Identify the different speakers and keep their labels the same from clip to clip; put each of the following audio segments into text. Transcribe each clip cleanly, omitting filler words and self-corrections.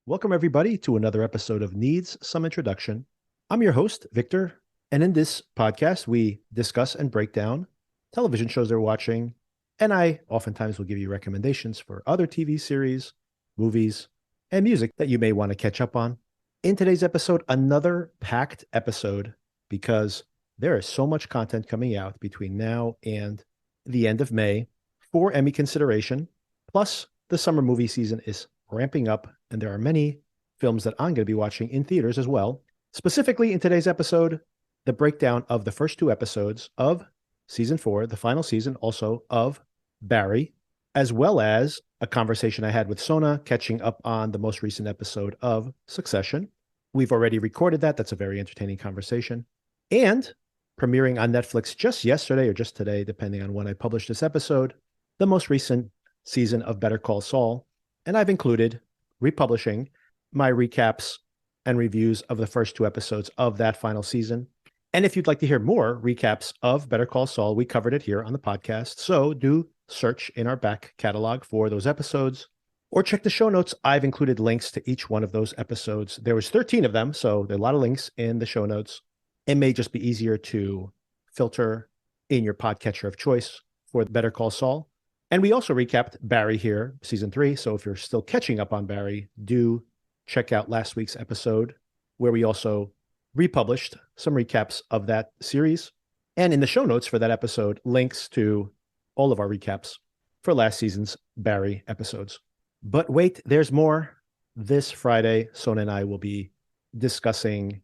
Speaker 1: Welcome, everybody, to another episode of Needs Some Introduction. I'm your host, Victor, and in this podcast, we discuss and break down television shows they're watching, and I oftentimes will give you recommendations for other TV series, movies, and music that you may want to catch up on. In today's episode, another packed episode because there is so much content coming out between now and the end of May for Emmy consideration. Plus, the summer movie season is ramping up, and there are many films that I'm going to be watching in theaters as well. Specifically, in today's episode, the breakdown of the first two episodes of season 4, the final season also of Barry, as well as a conversation I had with Sona catching up on the most recent episode of Succession. We've already recorded that. That's a very entertaining conversation. And premiering on Netflix just yesterday or just today, depending on when I publish this episode, the most recent season of Better Call Saul. And I've included republishing my recaps and reviews of the first two episodes of that final season. And if you'd like to hear more recaps of Better Call Saul, we covered it here on the podcast. So do search in our back catalog for those episodes or check the show notes. I've included links to each one of those episodes. There was 13 of them, so there are a lot of links in the show notes. It may just be easier to filter in your podcatcher of choice for Better Call Saul. And we also recapped Barry here, season 3. So if you're still catching up on Barry, do check out last week's episode where we also republished some recaps of that series. And in the show notes for that episode, links to all of our recaps for last season's Barry episodes. But wait, there's more. This Friday, Sona and I will be discussing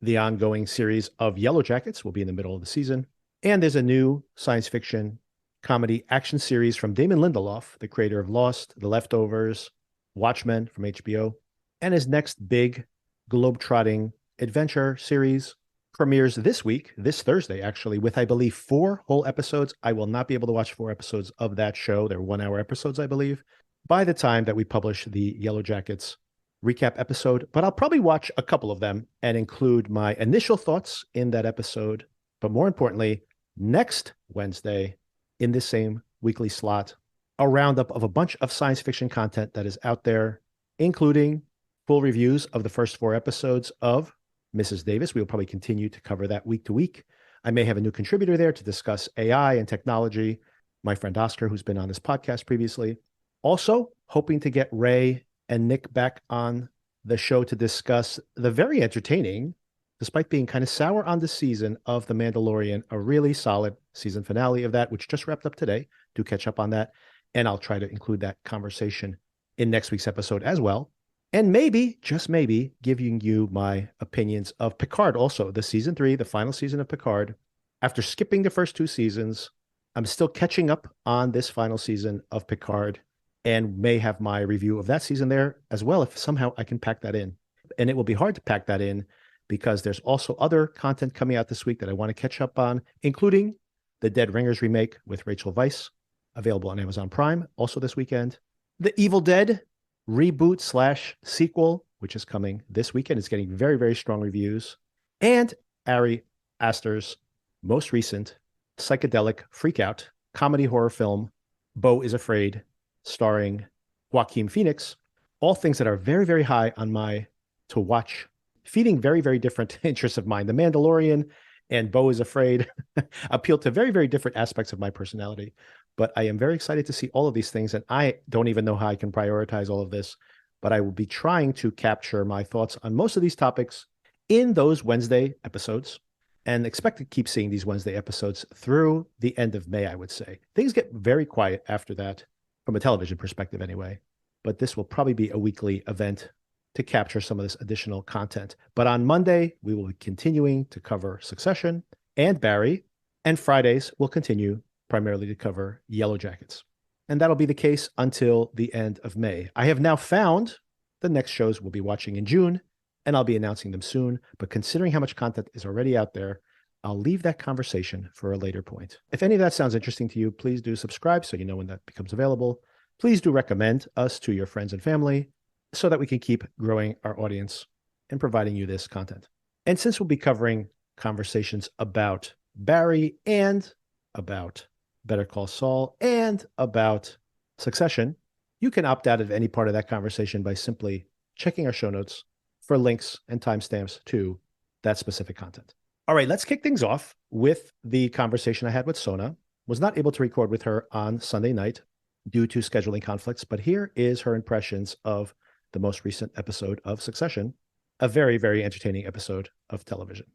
Speaker 1: the ongoing series of Yellow Jackets. We'll be in the middle of the season. And there's a new science fiction comedy action series from Damon Lindelof, the creator of Lost, The Leftovers, Watchmen from HBO. And his next big globe-trotting adventure series premieres this week, this Thursday, actually, with, I believe, 4 whole episodes. I will not be able to watch 4 episodes of that show. They're 1-hour episodes, I believe, by the time that we publish the Yellow Jackets recap episode. But I'll probably watch a couple of them and include my initial thoughts in that episode. But more importantly, next Wednesday, in this same weekly slot, a roundup of a bunch of science fiction content that is out there, including full reviews of the first 4 episodes of Mrs. Davis. We will probably continue to cover that week to week. I may have a new contributor there to discuss AI and technology, my friend Oscar, who's been on this podcast previously. Also, hoping to get Ray and Nick back on the show to discuss the very entertaining, despite being kind of sour on the season of The Mandalorian, a really solid season finale of that, which just wrapped up today. Do catch up on that. And I'll try to include that conversation in next week's episode as well. And maybe, just maybe, giving you my opinions of Picard also, the season 3, the final season of Picard. After skipping the first 2 seasons, I'm still catching up on this final season of Picard and may have my review of that season there as well, if somehow I can pack that in. And it will be hard to pack that in because there's also other content coming out this week that I want to catch up on, including the Dead Ringers remake with Rachel Weisz, available on Amazon Prime, also this weekend. The Evil Dead reboot/sequel, which is coming this weekend. It's getting very, very strong reviews. And Ari Aster's most recent psychedelic freakout comedy horror film, Beau is Afraid, starring Joaquin Phoenix. All things that are very, very high on my to watch, feeding very, very different interests of mine. The Mandalorian and Beau is Afraid appeal to very, very different aspects of my personality. But I am very excited to see all of these things. And I don't even know how I can prioritize all of this, but I will be trying to capture my thoughts on most of these topics in those Wednesday episodes and expect to keep seeing these Wednesday episodes through the end of May, I would say. Things get very quiet after that, from a television perspective anyway. But this will probably be a weekly event to capture some of this additional content. But on Monday, we will be continuing to cover Succession and Barry, and Fridays will continue primarily to cover Yellow Jackets. And that'll be the case until the end of May. I have now found the next shows we'll be watching in June, and I'll be announcing them soon. But considering how much content is already out there, I'll leave that conversation for a later point. If any of that sounds interesting to you, please do subscribe so you know when that becomes available. Please do recommend us to your friends and family so that we can keep growing our audience and providing you this content. And since we'll be covering conversations about Barry and about Better Call Saul and about Succession, you can opt out of any part of that conversation by simply checking our show notes for links and timestamps to that specific content. All right, let's kick things off with the conversation I had with Sona. Was not able to record with her on Sunday night due to scheduling conflicts, but here is her impressions of the most recent episode of Succession, a very, very entertaining episode of television.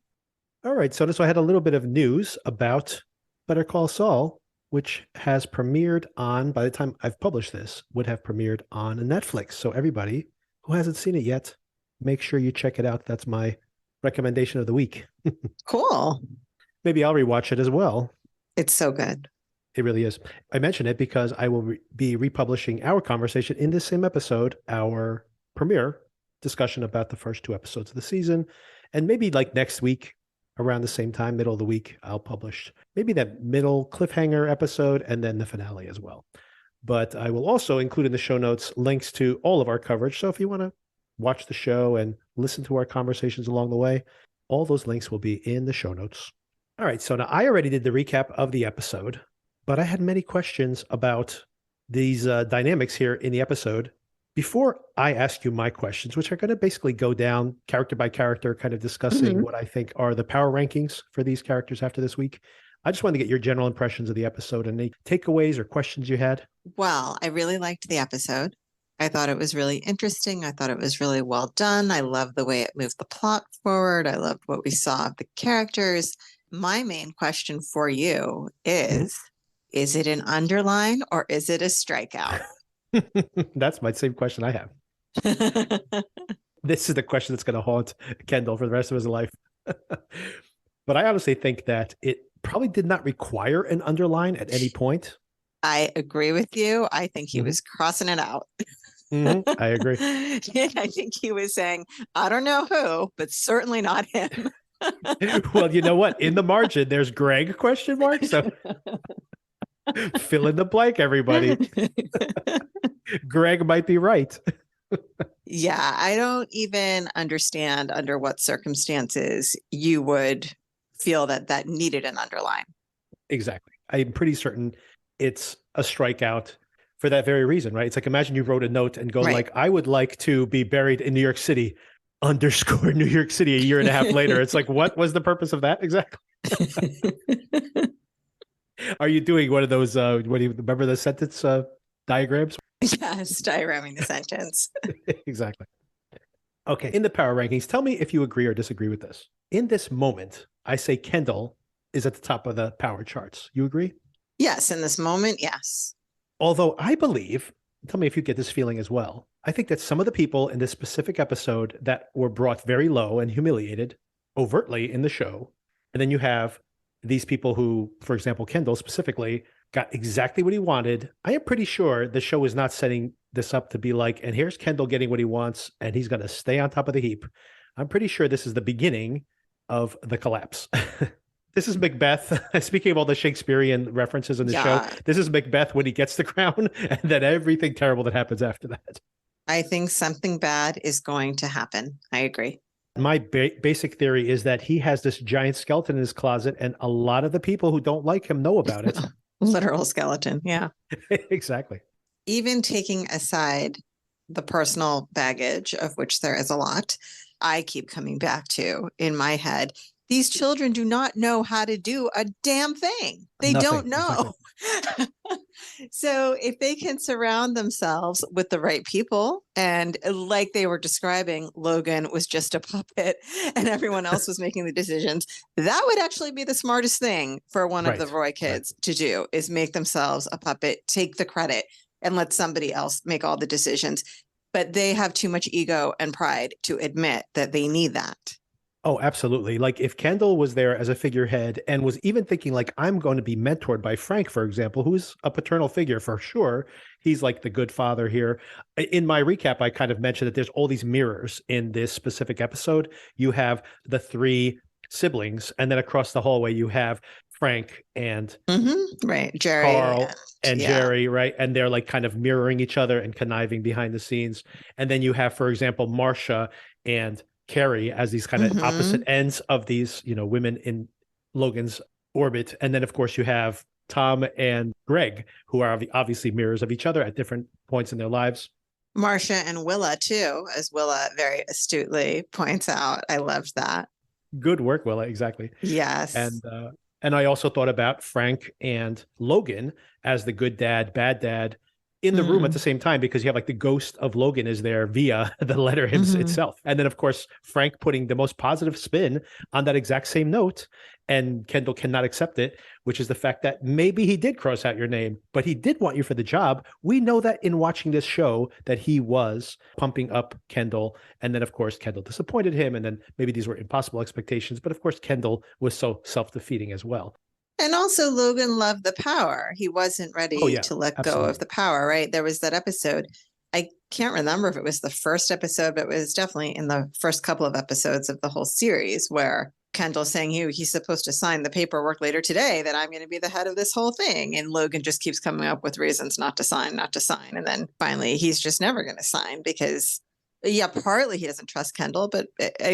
Speaker 1: All right, so I had a little bit of news about Better Call Saul, which has premiered on, by the time I've published this, would have premiered on Netflix. So everybody who hasn't seen it yet, make sure you check it out. That's my recommendation of the week.
Speaker 2: Cool.
Speaker 1: Maybe I'll rewatch it as well.
Speaker 2: It's so good.
Speaker 1: It really is. I mention it because I will be republishing our conversation in this same episode, our premiere discussion about the first 2 episodes of the season. And maybe like next week, around the same time, middle of the week, I'll publish maybe that middle cliffhanger episode and then the finale as well. But I will also include in the show notes links to all of our coverage. So if you want to watch the show and listen to our conversations along the way, all those links will be in the show notes. All right. So now I already did the recap of the episode, but I had many questions about these dynamics here in the episode. Before I ask you my questions, which are going to basically go down character by character, kind of discussing what I think are the power rankings for these characters after this week, I just wanted to get your general impressions of the episode and any takeaways or questions you had.
Speaker 2: Well, I really liked the episode. I thought it was really interesting. I thought it was really well done. I loved the way it moved the plot forward. I loved what we saw of the characters. My main question for you is it an underline or is it a strikeout?
Speaker 1: That's my same question I have. This is the question that's going to haunt Kendall for the rest of his life. But I honestly think that it probably did not require an underline at any point.
Speaker 2: I agree with you. I think he was crossing it out.
Speaker 1: I agree.
Speaker 2: I think he was saying, I don't know who, but certainly not him.
Speaker 1: Well, you know what? In the margin, there's Greg ? So fill in the blank, everybody. Greg might be right.
Speaker 2: Yeah, I don't even understand under what circumstances you would feel that needed an underline.
Speaker 1: Exactly. I'm pretty certain it's a strikeout for that very reason, right? It's like, imagine you wrote a note and go like, I would like to be buried in New York City, _ New York City a year and a half later. It's like, what was the purpose of that exactly? Are you doing one of those, what do you remember the sentence diagrams?
Speaker 2: Yes, diagramming the sentence.
Speaker 1: Exactly. Okay, in the power rankings, tell me if you agree or disagree with this. In this moment, I say Kendall is at the top of the power charts. You agree?
Speaker 2: Yes, in this moment, yes.
Speaker 1: Although I believe, tell me if you get this feeling as well, I think that some of the people in this specific episode that were brought very low and humiliated overtly in the show, and then you have these people who, for example, Kendall specifically, got exactly what he wanted. I am pretty sure the show is not setting this up to be like, and here's Kendall getting what he wants, and he's going to stay on top of the heap. I'm pretty sure this is the beginning of the collapse. This is Macbeth. Speaking of all the Shakespearean references in the show, this is Macbeth when he gets the crown, and then everything terrible that happens after that.
Speaker 2: I think something bad is going to happen. I agree.
Speaker 1: My basic theory is that he has this giant skeleton in his closet, and a lot of the people who don't like him know about it.
Speaker 2: Literal skeleton. Yeah.
Speaker 1: Exactly.
Speaker 2: Even taking aside the personal baggage, of which there is a lot, I keep coming back to in my head, these children do not know how to do a damn thing. They don't know. Exactly. So if they can surround themselves with the right people, and like they were describing, Logan was just a puppet and everyone else was making the decisions, that would actually be the smartest thing for one of the Roy kids to do, is make themselves a puppet, take the credit, and let somebody else make all the decisions. But they have too much ego and pride to admit that they need that.
Speaker 1: Oh, absolutely. Like if Kendall was there as a figurehead and was even thinking like, I'm going to be mentored by Frank, for example, who's a paternal figure for sure. He's like the good father here. In my recap, I kind of mentioned that there's all these mirrors in this specific episode. You have the 3 siblings, and then across the hallway, you have Frank and
Speaker 2: Jerry,
Speaker 1: Carl and Jerry, right? And they're like kind of mirroring each other and conniving behind the scenes. And then you have, for example, Marcia and Carrie as these kind of opposite ends of these, you know, women in Logan's orbit. And then, of course, you have Tom and Greg, who are obviously mirrors of each other at different points in their lives.
Speaker 2: Marcia and Willa too, as Willa very astutely points out. I loved that.
Speaker 1: Good work, Willa. Exactly.
Speaker 2: Yes.
Speaker 1: And I also thought about Frank and Logan as the good dad, bad dad in the room at the same time, because you have like the ghost of Logan is there via the letter itself. And then, of course, Frank putting the most positive spin on that exact same note. And Kendall cannot accept it, which is the fact that maybe he did cross out your name, but he did want you for the job. We know that in watching this show that he was pumping up Kendall. And then, of course, Kendall disappointed him. And then maybe these were impossible expectations. But of course, Kendall was so self-defeating as well.
Speaker 2: And also Logan loved the power. He wasn't ready to let go of the power, right? There was that episode. I can't remember if it was the first episode, but it was definitely in the first couple of episodes of the whole series where Kendall's saying he's supposed to sign the paperwork later today that I'm going to be the head of this whole thing. And Logan just keeps coming up with reasons not to sign. And then finally he's just never going to sign because partly he doesn't trust Kendall, but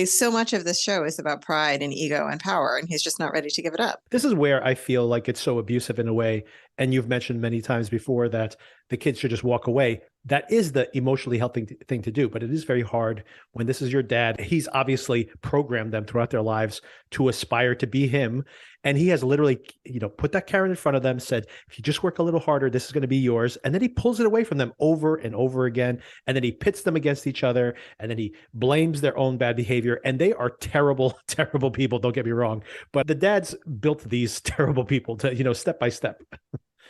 Speaker 2: so much of this show is about pride and ego and power, and he's just not ready to give it up.
Speaker 1: This is where I feel like it's so abusive in a way. And you've mentioned many times before that the kids should just walk away. That is the emotionally healthy thing to do, but it is very hard when this is your dad. He's obviously programmed them throughout their lives to aspire to be him. And he has literally, put that carrot in front of them, said, if you just work a little harder, this is going to be yours. And then he pulls it away from them over and over again. And then he pits them against each other. And then he blames their own bad behavior. And they are terrible, terrible people. Don't get me wrong. But the dads built these terrible people to, step by step.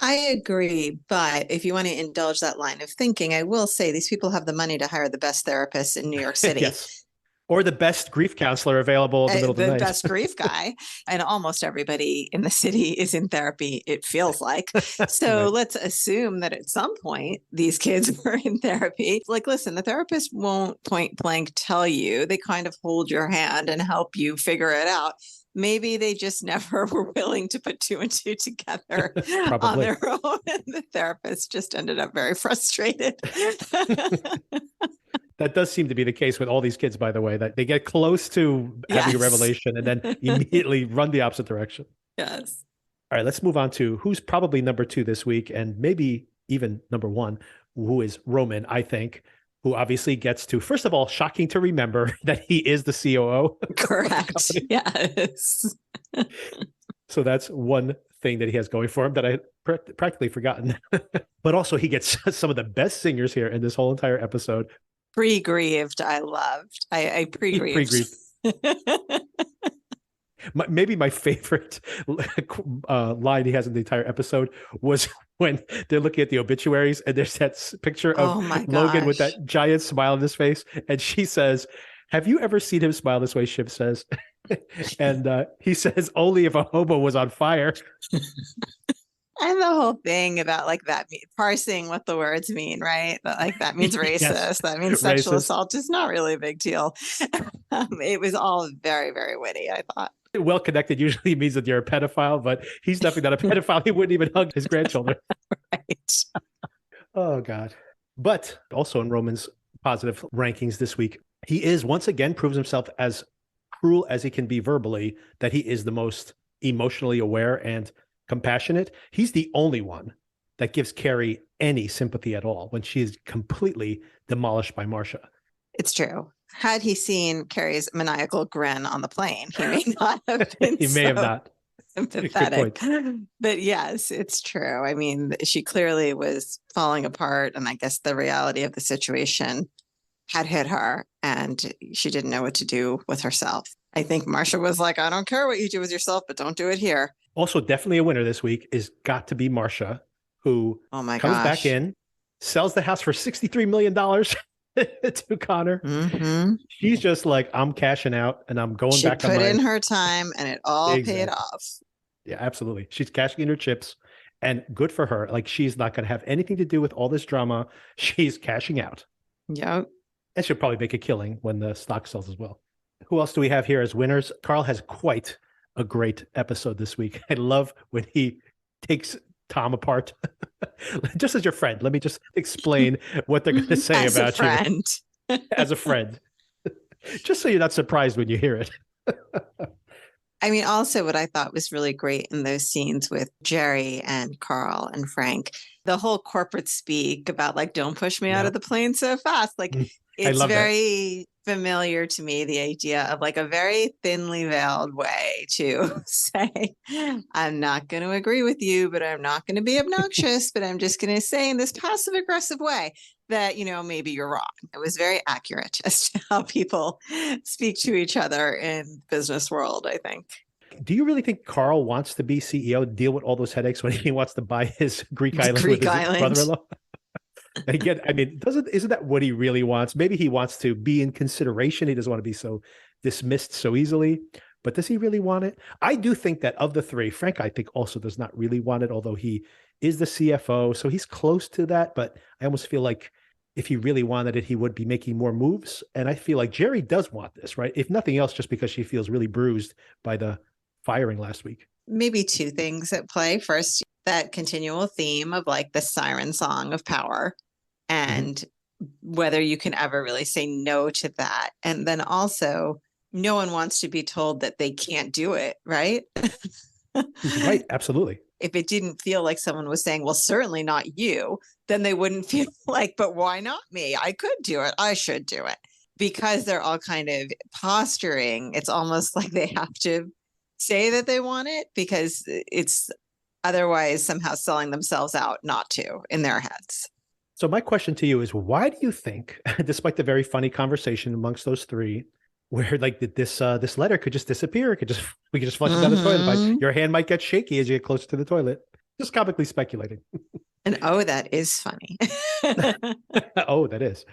Speaker 2: I agree. But if you want to indulge that line of thinking, I will say these people have the money to hire the best therapists in New York City.
Speaker 1: Yes. Or the best grief counselor available in the middle of the night.
Speaker 2: The best grief guy. And almost everybody in the city is in therapy, it feels like. So right. Let's assume that at some point these kids were in therapy. Like, listen, the therapist won't point blank tell you. They kind of hold your hand and help you figure it out. Maybe they just never were willing to put two and two together on their own. And the therapist just ended up very frustrated.
Speaker 1: That does seem to be the case with all these kids, by the way, that they get close to having a revelation and then immediately run the opposite direction.
Speaker 2: Yes.
Speaker 1: All right, let's move on to who's probably number 2 this week and maybe even number 1, who is Roman, I think, who obviously gets to, first of all, shocking to remember that he is the COO.
Speaker 2: Correct. Yes.
Speaker 1: So that's one thing that he has going for him that I practically forgotten. But also he gets some of the best singers here in this whole entire episode.
Speaker 2: Pre-grieved, I loved. I pre-grieved.
Speaker 1: Maybe my favorite line he has in the entire episode was when they're looking at the obituaries and there's that picture of Logan with that giant smile on his face. And she says, have you ever seen him smile this way? Shiv says. And he says, only if a hobo was on fire.
Speaker 2: And the whole thing about like that parsing what the words mean, right? Like that means racist, yes. That means sexual assault is not really a big deal. It was all very, very witty, I thought.
Speaker 1: Well connected usually means that you're a pedophile, but he's definitely not a pedophile. He wouldn't even hug his grandchildren.
Speaker 2: Right.
Speaker 1: Oh, God. But also in Roman's positive rankings this week, he is once again proves himself as cruel as he can be verbally, that he is the most emotionally aware and compassionate. He's the only one that gives Carrie any sympathy at all when she is completely demolished by Marcia.
Speaker 2: It's true. Had he seen Carrie's maniacal grin on the plane, he may not have been
Speaker 1: he may have not.
Speaker 2: Sympathetic. But yes, it's true. I mean, she clearly was falling apart, and I guess the reality of the situation had hit her, and she didn't know what to do with herself. I think Marcia was like, I don't care what you do with yourself, but don't do it here.
Speaker 1: Also, definitely a winner this week is got to be Marcia, who comes back in, sells the house for $63 million to Connor.
Speaker 2: Mm-hmm.
Speaker 1: She's just like, I'm cashing out and I'm going back on
Speaker 2: She put in her time and it all paid off.
Speaker 1: Yeah, absolutely. She's cashing in her chips, and good for her. Like, she's not going to have anything to do with all this drama. She's cashing out.
Speaker 2: Yep.
Speaker 1: And she'll probably make a killing when the stock sells as well. Who else do we have here as winners? Carl has quite a great episode this week. I love when he takes Tom apart. Just as your friend, let me just explain what they're going to say about you. As a friend. Just so you're not surprised when you hear it.
Speaker 2: I mean, also what I thought was really great in those scenes with Jerry and Carl and Frank, the whole corporate speak about like, don't push me out
Speaker 1: Yeah.
Speaker 2: of the plane so fast. Like,
Speaker 1: I
Speaker 2: it's
Speaker 1: love that.
Speaker 2: very familiar to me, the idea of like a very thinly veiled way to say, I'm not going to agree with you, but I'm not going to be obnoxious, but I'm just going to say in this passive aggressive way that, maybe you're wrong. It was very accurate as to how people speak to each other in business world, I think.
Speaker 1: Do you really think Carl wants to be CEO, deal with all those headaches when he wants to buy his Greek island with
Speaker 2: Greek
Speaker 1: his
Speaker 2: island.
Speaker 1: brother-in-law? Again, I mean, isn't that what he really wants? Maybe he wants to be in consideration. He doesn't want to be so dismissed so easily. But does he really want it? I do think that of the three, Frank, I think also does not really want it, although he is the CFO. So he's close to that. But I almost feel like if he really wanted it, he would be making more moves. And I feel like Jerry does want this, right? If nothing else, just because she feels really bruised by the firing last week.
Speaker 2: Maybe two things at play. First, that continual theme of like the siren song of power and whether you can ever really say no to that. And then also, no one wants to be told that they can't do it, right?
Speaker 1: Right, absolutely.
Speaker 2: If it didn't feel like someone was saying, well, certainly not you, then they wouldn't feel like, but why not me? I could do it. I should do it. Because they're all kind of posturing, it's almost like they have to say that they want it because it's otherwise somehow selling themselves out not to in their heads.
Speaker 1: So my question to you is, why do you think, despite the very funny conversation amongst those three, where like this letter could just disappear, we could just flush it down the toilet, but your hand might get shaky as you get closer to the toilet? Just comically speculating.
Speaker 2: And that is funny.
Speaker 1: Oh, that is.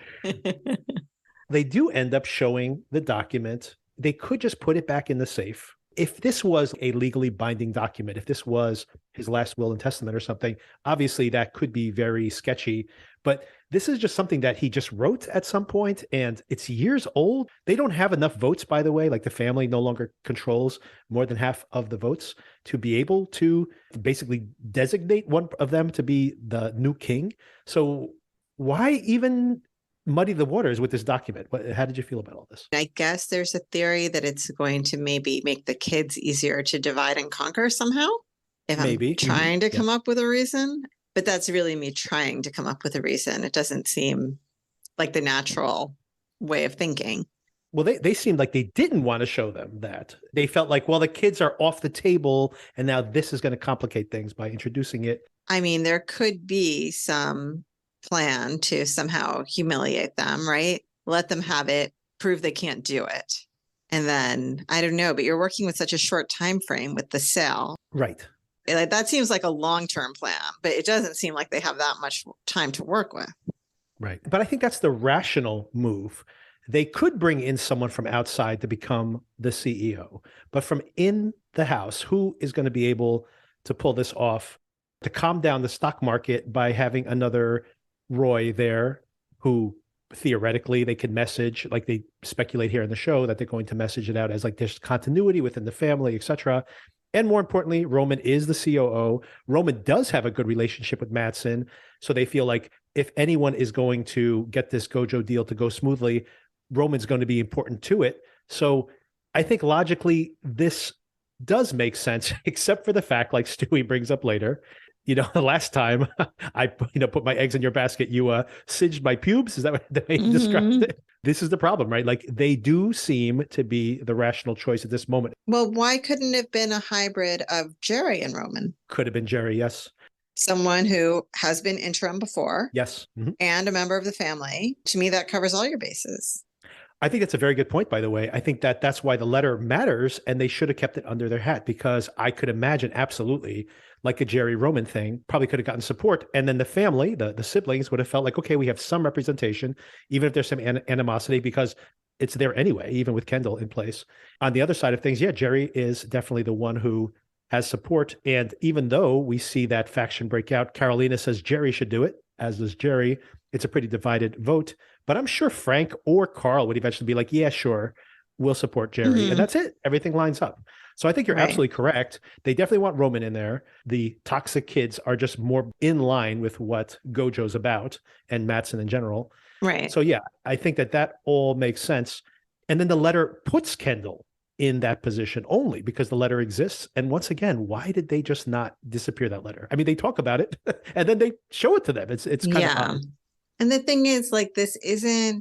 Speaker 1: They do end up showing the document. They could just put it back in the safe. If this was a legally binding document, if this was his last will and testament or something, obviously that could be very sketchy. But this is just something that he just wrote at some point, and it's years old. They don't have enough votes, by the way. Like the family no longer controls more than half of the votes to be able to basically designate one of them to be the new king. So why even muddy the waters with this document? How did you feel about all this?
Speaker 2: I guess there's a theory that it's going to maybe make the kids easier to divide and conquer somehow. If maybe. I'm trying to come up with a reason, but that's really me trying to come up with a reason. It doesn't seem like the natural way of thinking.
Speaker 1: Well, they seemed like they didn't want to show them that. They felt like, well, the kids are off the table and now this is going to complicate things by introducing it.
Speaker 2: I mean, there could be some plan to somehow humiliate them, right? Let them have it, prove they can't do it. And then, I don't know, but you're working with such a short time frame with the sale.
Speaker 1: Right.
Speaker 2: Like, that seems like a long-term plan, but it doesn't seem like they have that much time to work with.
Speaker 1: Right. But I think that's the rational move. They could bring in someone from outside to become the CEO, but from in the house, who is going to be able to pull this off, to calm down the stock market by having another Roy there, who theoretically they could message, like they speculate here in the show that they're going to message it out as like there's continuity within the family, etc. And more importantly, Roman is the COO. Roman does have a good relationship with Matsson, so they feel like if anyone is going to get this Gojo deal to go smoothly, Roman's going to be important to it. So I think logically this does make sense, except for the fact, like Stewie brings up later, the last time I, put my eggs in your basket, you singed my pubes. Is that what the way you described it? This is the problem, right? Like they do seem to be the rational choice at this moment.
Speaker 2: Well, why couldn't it have been a hybrid of Jerry and Roman?
Speaker 1: Could have been Jerry, yes.
Speaker 2: Someone who has been interim before.
Speaker 1: Yes.
Speaker 2: And a member of the family. To me, that covers all your bases.
Speaker 1: I think that's a very good point, by the way. I think that that's why the letter matters, and they should have kept it under their hat, because I could imagine absolutely like a Jerry Roman thing, probably could have gotten support. And then the family, the siblings would have felt like, okay, we have some representation, even if there's some animosity, because it's there anyway, even with Kendall in place. On the other side of things, yeah, Jerry is definitely the one who has support. And even though we see that faction break out, Carolina says Jerry should do it, as does Jerry. It's a pretty divided vote. But I'm sure Frank or Carl would eventually be like, yeah, sure, we'll support Jerry. And that's it. Everything lines up. So I think you're absolutely correct. They definitely want Roman in there. The toxic kids are just more in line with what Gojo's about and Matsson in general.
Speaker 2: Right.
Speaker 1: So yeah, I think that all makes sense. And then the letter puts Kendall in that position only because the letter exists. And once again, why did they just not disappear that letter? I mean, they talk about it and then they show it to them. It's kind of odd.
Speaker 2: And the thing is, like, I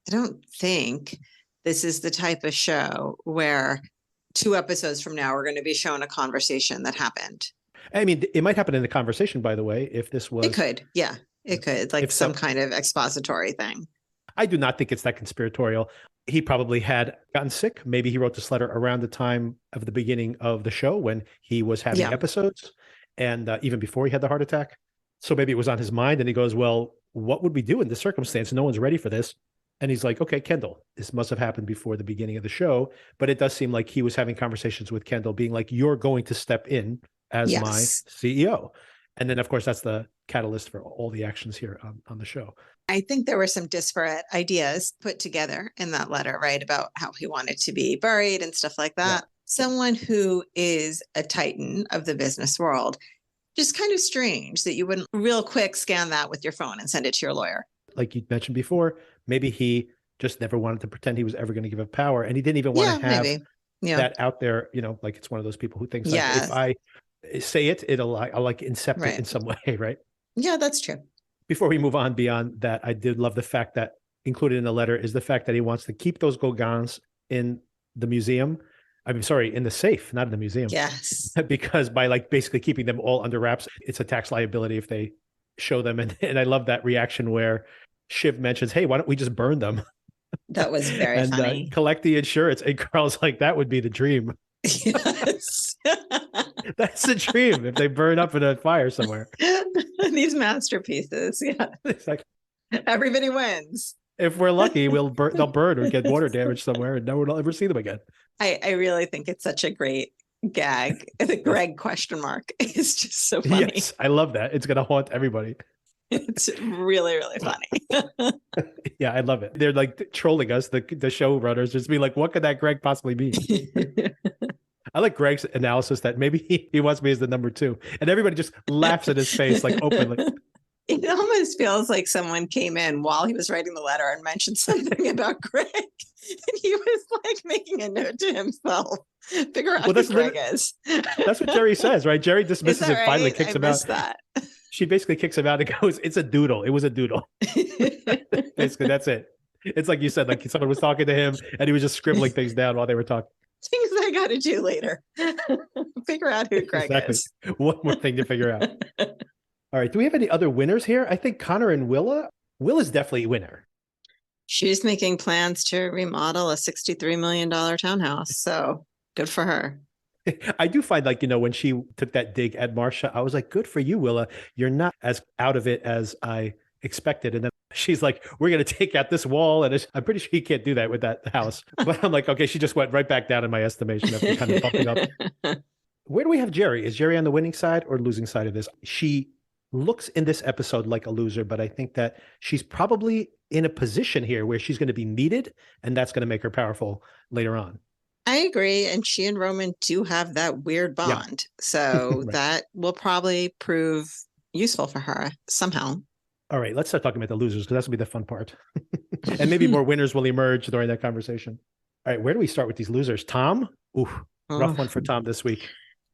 Speaker 2: don't think this is the type of show where 2 episodes from now we're going to be shown a conversation that happened.
Speaker 1: I mean, it might happen in the conversation, by the way, if this was.
Speaker 2: It could. Yeah, it could. Like some kind of expository thing.
Speaker 1: I do not think it's that conspiratorial. He probably had gotten sick. Maybe he wrote this letter around the time of the beginning of the show when he was having episodes and even before he had the heart attack. So maybe it was on his mind and he goes, well, what would we do in this circumstance? No one's ready for this. And he's like, okay, Kendall, this must have happened before the beginning of the show. But it does seem like he was having conversations with Kendall being like, you're going to step in as my CEO. And then, of course, that's the catalyst for all the actions here on the show.
Speaker 2: I think there were some disparate ideas put together in that letter, right? About how he wanted to be buried and stuff like that. Yeah. Someone who is a titan of the business world, just kind of strange that you wouldn't real quick scan that with your phone and send it to your lawyer.
Speaker 1: Like you mentioned before, maybe he just never wanted to pretend he was ever going to give up power. And he didn't even want to have that out there, like it's one of those people who thinks like, if I say it, I'll like incept it in some way, right?
Speaker 2: Yeah, that's true.
Speaker 1: Before we move on beyond that, I did love the fact that included in the letter is the fact that he wants to keep those Gogans in the museum. In the safe, not in the museum.
Speaker 2: Yes.
Speaker 1: Because by like basically keeping them all under wraps, it's a tax liability if they show them. And I love that reaction where Shiv mentions, hey, why don't we just burn them?
Speaker 2: That was very funny.
Speaker 1: Collect the insurance. And Carl's like, that would be the dream.
Speaker 2: Yes.
Speaker 1: That's the dream if they burn up in a fire somewhere.
Speaker 2: These masterpieces. Yeah.
Speaker 1: Exactly.
Speaker 2: Everybody wins.
Speaker 1: If we're lucky, they'll burn or get water damage somewhere and no one will ever see them again.
Speaker 2: I really think it's such a great gag. The Greg question mark is just so funny.
Speaker 1: Yes, I love that. It's going to haunt everybody.
Speaker 2: It's really, really funny.
Speaker 1: Yeah, I love it. They're like trolling us, the showrunners, just be like, what could that Greg possibly be? I like Greg's analysis that maybe he wants me as the number 2. And everybody just laughs at his face like openly.
Speaker 2: It almost feels like someone came in while he was writing the letter and mentioned something about Greg. And he was like making a note to himself. Figure out who Greg is.
Speaker 1: That's what Jerry says, right? Jerry dismisses it, finally kicks him out.
Speaker 2: That.
Speaker 1: She basically kicks him out and goes, it's a doodle. It was a doodle. Basically, that's it. It's like you said, like someone was talking to him and he was just scribbling things down while they were talking.
Speaker 2: Things I got to do later. Figure out who Greg is.
Speaker 1: One more thing to figure out. All right. Do we have any other winners here? I think Connor and Willa. Willa's definitely a winner.
Speaker 2: She's making plans to remodel a $63 million townhouse. So good for her.
Speaker 1: I do find like, when she took that dig at Marcia, I was like, good for you, Willa. You're not as out of it as I expected. And then she's like, we're going to take out this wall. And I'm pretty sure you can't do that with that house. But I'm like, okay, she just went right back down in my estimation after kind of bumping up. Where do we have Jerry? Is Jerry on the winning side or losing side of this? She looks in this episode like a loser, but I think that she's probably in a position here where she's going to be needed, and that's going to make her powerful later on.
Speaker 2: I agree. And she and Roman do have that weird bond. Yeah. So right. That will probably prove useful for her somehow.
Speaker 1: All right, let's start talking about the losers because that's going to be the fun part. And maybe more winners will emerge during that conversation. All right, where do we start with these losers? Tom? Ooh, rough one for Tom this week.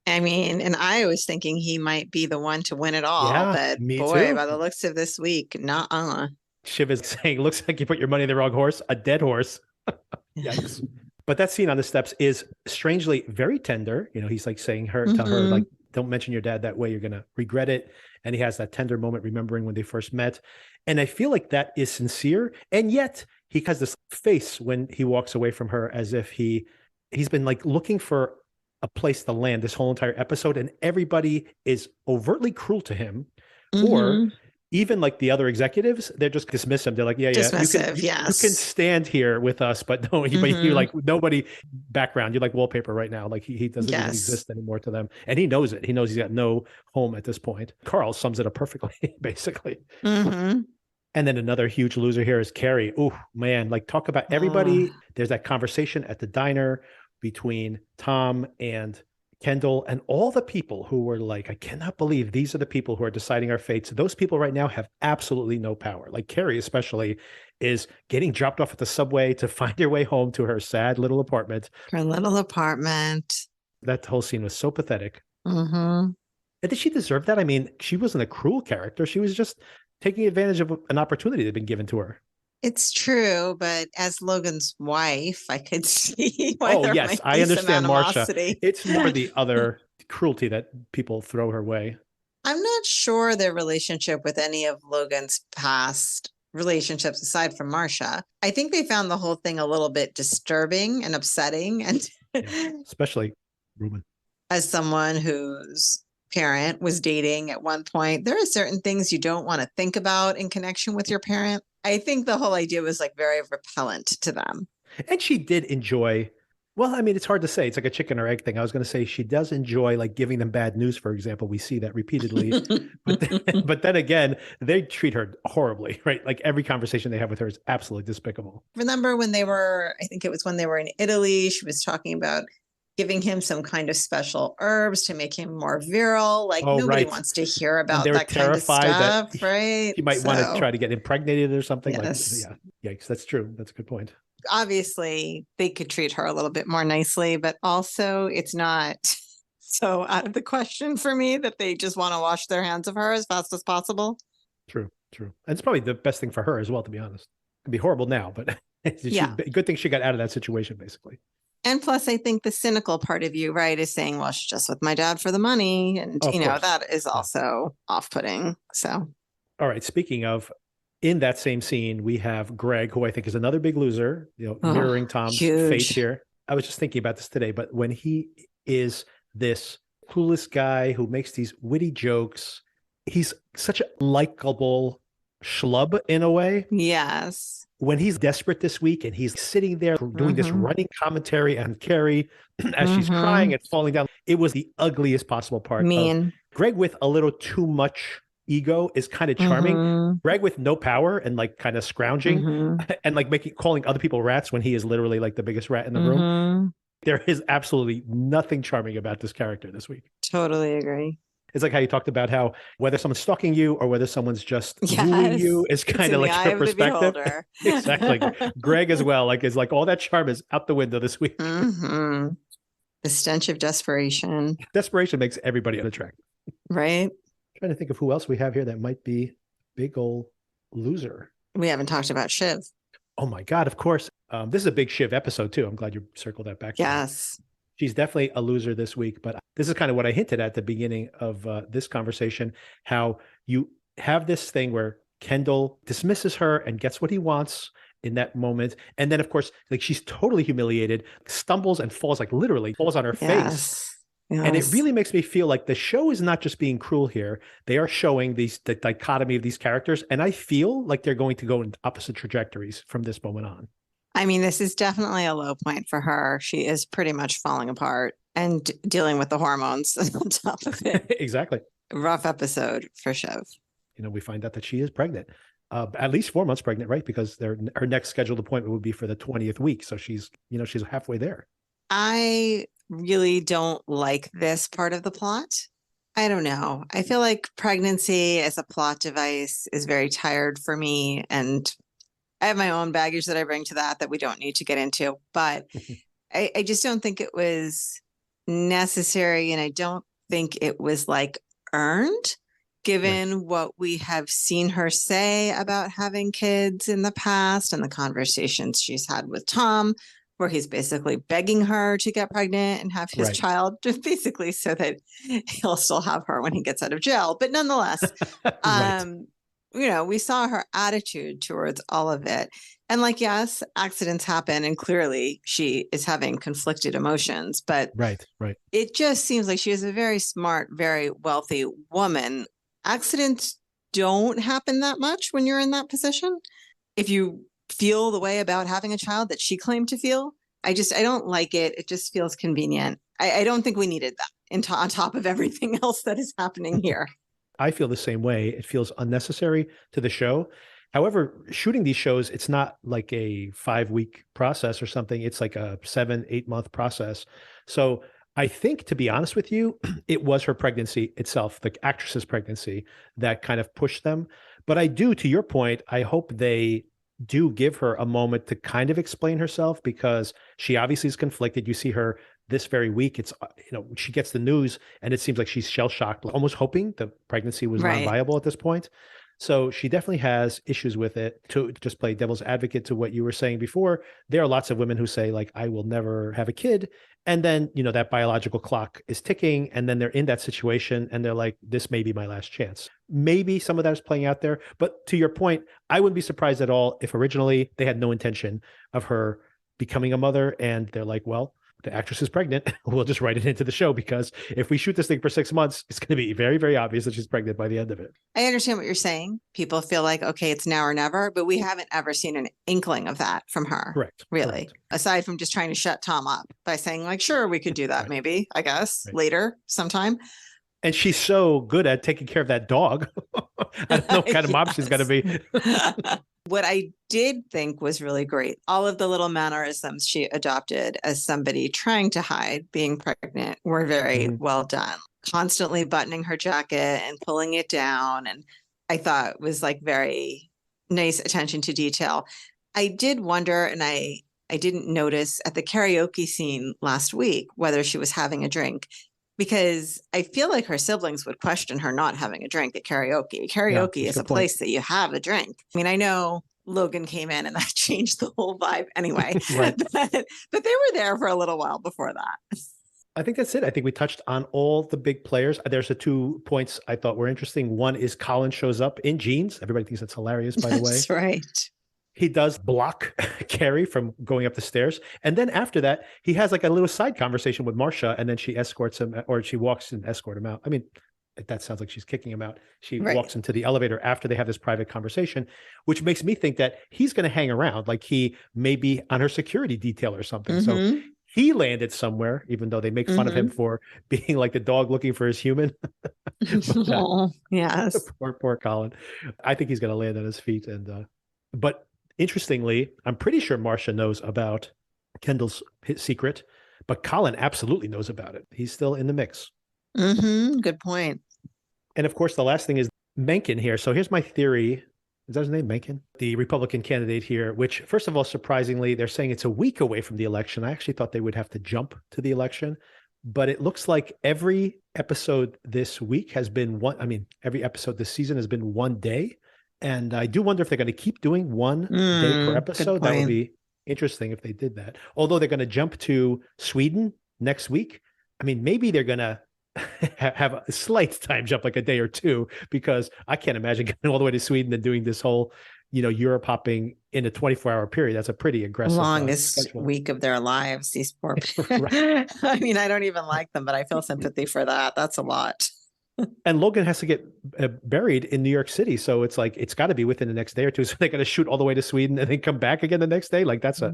Speaker 2: I mean, and I was thinking he might be the one to win it all. Yeah, but boy, too. By the looks of this week, nuh-uh.
Speaker 1: Shiv is saying, looks like you put your money in the wrong horse, a dead horse. Yikes. But that scene on the steps is strangely very tender. He's like saying tell her, like, don't mention your dad that way. You're going to regret it. And he has that tender moment remembering when they first met. And I feel like that is sincere. And yet he has this face when he walks away from her as if he's been like looking for a place to land this whole entire episode. And everybody is overtly cruel to him. Or even like the other executives, they're just dismiss him. They're like, dismissive, you can stand here with us, but no, but you're like nobody background. You're like wallpaper right now. Like he doesn't even exist anymore to them. And he knows it. He knows he's got no home at this point. Carl sums it up perfectly, basically. And then another huge loser here is Carrie. Oh man, like talk about everybody. There's that conversation at the diner between Tom and Kendall and all the people who were like, I cannot believe these are the people who are deciding our fates. Those people right now have absolutely no power. Like Carrie especially is getting dropped off at the subway to find her way home to her sad little apartment.
Speaker 2: Her little apartment.
Speaker 1: That whole scene was so pathetic.
Speaker 2: Mm-hmm.
Speaker 1: And did she deserve that? I mean, she wasn't a cruel character. She was just taking advantage of an opportunity that had been given to her.
Speaker 2: It's true, but as Logan's wife, I could see why there
Speaker 1: yes,
Speaker 2: might
Speaker 1: I
Speaker 2: be
Speaker 1: understand,
Speaker 2: some
Speaker 1: Marcia.
Speaker 2: animosity.
Speaker 1: It's more the other cruelty that people throw her way.
Speaker 2: I'm not sure their relationship with any of Logan's past relationships, aside from Marcia. I think they found the whole thing a little bit disturbing and upsetting. And
Speaker 1: especially Ruben.
Speaker 2: As someone whose parent was dating at one point, there are certain things you don't want to think about in connection with your parent. I think the whole idea was like very repellent to them.
Speaker 1: And she did enjoy, well, I mean, it's hard to say. It's like a chicken or egg thing. I was going to say she does enjoy like giving them bad news, for example. We see that repeatedly. but then again, they treat her horribly, right? Like every conversation they have with her is absolutely despicable.
Speaker 2: Remember when I think it was when they were in Italy, she was talking about giving him some kind of special herbs to make him more virile. Like nobody wants to hear about that kind of stuff, right?
Speaker 1: He might want to try to get impregnated or something.
Speaker 2: Yes.
Speaker 1: Like, yeah, yikes. That's true. That's a good point.
Speaker 2: Obviously, they could treat her a little bit more nicely, but also it's not so out of the question for me that they just want to wash their hands of her as fast as possible.
Speaker 1: True. And it's probably the best thing for her as well, to be honest. It'd be horrible now, but good thing she got out of that situation, basically.
Speaker 2: And plus, I think the cynical part of you, right, is saying, well, she's just with my dad for the money. And, that is also off-putting. So.
Speaker 1: All right. Speaking of, in that same scene, we have Greg, who I think is another big loser, mirroring Tom's fate here. I was just thinking about this today, but when he is this clueless guy who makes these witty jokes, he's such a likable schlub in a way.
Speaker 2: Yes.
Speaker 1: When he's desperate this week and he's sitting there doing this running commentary on Carrie as she's crying and falling down, it was the ugliest possible part.
Speaker 2: Mean.
Speaker 1: Greg with a little too much ego is kind of charming. Greg with no power and like kind of scrounging and like calling other people rats when he is literally like the biggest rat in the room. There is absolutely nothing charming about this character this week.
Speaker 2: Totally agree.
Speaker 1: It's like how you talked about how whether someone's stalking you or whether someone's just wooing you is kind of like your perspective. Exactly. Greg as well, is like all that charm is out the window this week.
Speaker 2: The stench of desperation.
Speaker 1: Desperation makes everybody unattractive.
Speaker 2: Right.
Speaker 1: I'm trying to think of who else we have here that might be big old loser.
Speaker 2: We haven't talked about Shiv.
Speaker 1: Oh my God, of course. This is a big Shiv episode too. I'm glad you circled that back.
Speaker 2: Yes.
Speaker 1: She's definitely a loser this week, but this is kind of what I hinted at the beginning of this conversation, how you have this thing where Kendall dismisses her and gets what he wants in that moment. And then, of course, like she's totally humiliated, stumbles and falls, like literally falls on her face. Yes. And it really makes me feel like the show is not just being cruel here. They are showing the dichotomy of these characters. And I feel like they're going to go in opposite trajectories from this moment on.
Speaker 2: I mean, this is definitely a low point for her. She is pretty much falling apart and dealing with the hormones on top of it.
Speaker 1: Exactly.
Speaker 2: Rough episode for Shiv.
Speaker 1: We find out that she is pregnant, at least 4 months pregnant, right? Because her next scheduled appointment would be for the 20th week. So she's halfway there.
Speaker 2: I really don't like this part of the plot. I don't know. I feel like pregnancy as a plot device is very tired for me, and I have my own baggage that I bring to that we don't need to get into, but I just don't think it was necessary. And I don't think it was like earned given what we have seen her say about having kids in the past and the conversations she's had with Tom, where he's basically begging her to get pregnant and have his child, just basically so that he'll still have her when he gets out of jail. But nonetheless, we saw her attitude towards all of it. And yes, accidents happen. And clearly she is having conflicted emotions, but it just seems like she is a very smart, very wealthy woman. Accidents don't happen that much when you're in that position. If you feel the way about having a child that she claimed to feel, I don't like it. It just feels convenient. I don't think we needed that on top of everything else that is happening here.
Speaker 1: I feel the same way. It feels unnecessary to the show. However, shooting these shows, it's not like a 5-week process or something. It's like a 7-8 month process. So I think, to be honest with you, it was her pregnancy itself, the actress's pregnancy, that kind of pushed them. But I do, to your point, I hope they do give her a moment to kind of explain herself, because she obviously is conflicted. You see her this very week. It's, she gets the news and it seems like she's shell shocked, almost hoping the pregnancy was non-viable at this point. So she definitely has issues with it. To just play devil's advocate to what you were saying before, there are lots of women who say, like, I will never have a kid. And then, that biological clock is ticking, and then they're in that situation and they're like, this may be my last chance. Maybe some of that is playing out there. But to your point, I wouldn't be surprised at all if originally they had no intention of her becoming a mother. And they're like, well, the actress is pregnant. We'll just write it into the show, because if we shoot this thing for 6 months, it's going to be very, very obvious that she's pregnant by the end of it.
Speaker 2: I understand what you're saying. People feel like, okay, it's now or never, but we haven't ever seen an inkling of that from her.
Speaker 1: Correct.
Speaker 2: Really.
Speaker 1: Correct.
Speaker 2: Aside from just trying to shut Tom up by saying, like, sure, we could do that maybe, I guess, later sometime.
Speaker 1: And she's so good at taking care of that dog. I don't know what kind of mom she's going to be.
Speaker 2: What I did think was really great, all of the little mannerisms she adopted as somebody trying to hide being pregnant were very well done. Constantly buttoning her jacket and pulling it down. And I thought was like very nice attention to detail. I did wonder, and I didn't notice at the karaoke scene last week, whether she was having a drink, because I feel like her siblings would question her not having a drink at karaoke. Karaoke is a place that you have a drink. I mean, I know Logan came in and that changed the whole vibe anyway, but they were there for a little while before that.
Speaker 1: I think that's it. I think we touched on all the big players. There's the 2 points I thought were interesting. One is Colin shows up in jeans. Everybody thinks that's hilarious, by the way.
Speaker 2: That's right.
Speaker 1: He does block Carrie from going up the stairs. And then after that, he has like a little side conversation with Marcia, and then she escorts him, or she walks and escort him out. I mean, that sounds like she's kicking him out. She walks him to the elevator after they have this private conversation, which makes me think that he's going to hang around, like he may be on her security detail or something. So he landed somewhere, even though they make fun of him for being like the dog looking for his human.
Speaker 2: Yes.
Speaker 1: Poor Colin. I think he's going to land on his feet. And but interestingly, I'm pretty sure Marcia knows about Kendall's secret, but Colin absolutely knows about it. He's still in the mix.
Speaker 2: Good point.
Speaker 1: And of course, the last thing is Mencken here. So here's my theory. Is that his name, Mencken? The Republican candidate here, which, first of all, surprisingly, they're saying it's a week away from the election. I actually thought they would have to jump to the election, but it looks like every episode this week has been every episode this season has been one day. And I do wonder if they're going to keep doing one day per episode. That would be interesting if they did that. Although they're going to jump to Sweden next week. I mean, maybe they're going to have a slight time jump, like a day or two, because I can't imagine getting all the way to Sweden and doing this whole, Europe hopping in a 24-hour period. That's a pretty aggressive
Speaker 2: longest week of their lives. These poor people. I mean, I don't even like them, but I feel sympathy for that. That's a lot.
Speaker 1: And Logan has to get buried in New York City. So it's like, it's got to be within the next day or two. So they're going to shoot all the way to Sweden and then come back again the next day. Like that's a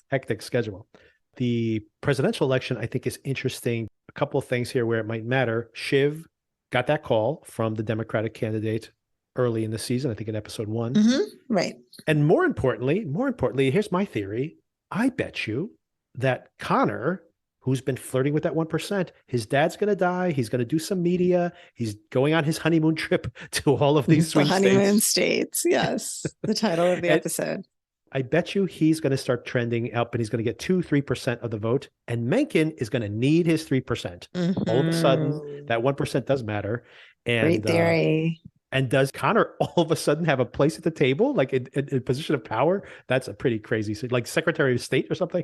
Speaker 1: hectic schedule. The presidential election, I think, is interesting. A couple of things here where it might matter. Shiv got that call from the Democratic candidate early in the season, I think in episode 1.
Speaker 2: Right.
Speaker 1: And more importantly, here's my theory. I bet you that Connor, who's been flirting with that 1%, his dad's going to die. He's going to do some media. He's going on his honeymoon trip to all of these sweet
Speaker 2: honeymoon states. Yes. The title of the episode.
Speaker 1: I bet you he's going to start trending up and he's going to get 2-3% of the vote. And Mencken is going to need his 3%. All of a sudden, that 1% does matter. And,
Speaker 2: great theory.
Speaker 1: And does Connor all of a sudden have a place at the table, like in a position of power? That's a pretty crazy, like Secretary of State or something.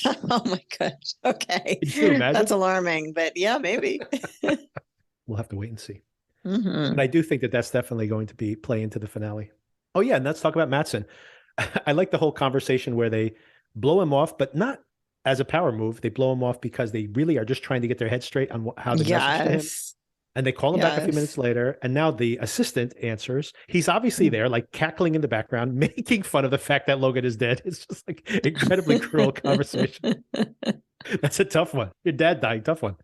Speaker 2: Oh my gosh. Okay.
Speaker 1: Can you imagine?
Speaker 2: That's alarming, but yeah, maybe.
Speaker 1: We'll have to wait and see. And I do think that that's definitely going to play into the finale. Oh yeah. And let's talk about Matsson. I like the whole conversation where they blow him off, but not as a power move. They blow him off because they really are just trying to get their head straight on how to message to him. And they call him back a few minutes later. And now the assistant answers. He's obviously there, like cackling in the background, making fun of the fact that Logan is dead. It's just like incredibly cruel conversation. That's a tough one. Your dad dying, tough one.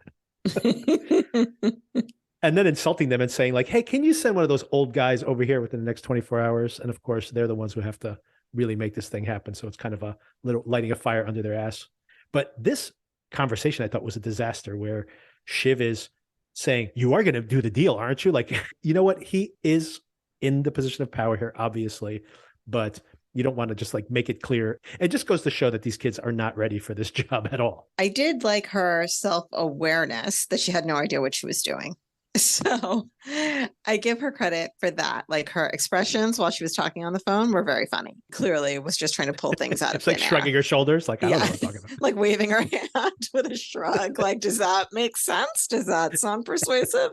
Speaker 1: And then insulting them and saying like, hey, can you send one of those old guys over here within the next 24 hours? And of course, they're the ones who have to really make this thing happen. So it's kind of a little lighting a fire under their ass. But this conversation I thought was a disaster where Shiv is saying, you are going to do the deal, aren't you? Like, you know what? He is in the position of power here, obviously, but you don't want to just like make it clear. It just goes to show that these kids are not ready for this job at all.
Speaker 2: I did like her self-awareness that she had no idea what she was doing. So I give her credit for that. Like her expressions while she was talking on the phone were very funny. Clearly was just trying to pull things out of
Speaker 1: It's like
Speaker 2: thin
Speaker 1: shrugging
Speaker 2: air.
Speaker 1: her shoulders. Like, I don't know what I'm talking about.
Speaker 2: Like waving her hand with a shrug. Like, does that make sense? Does that sound persuasive?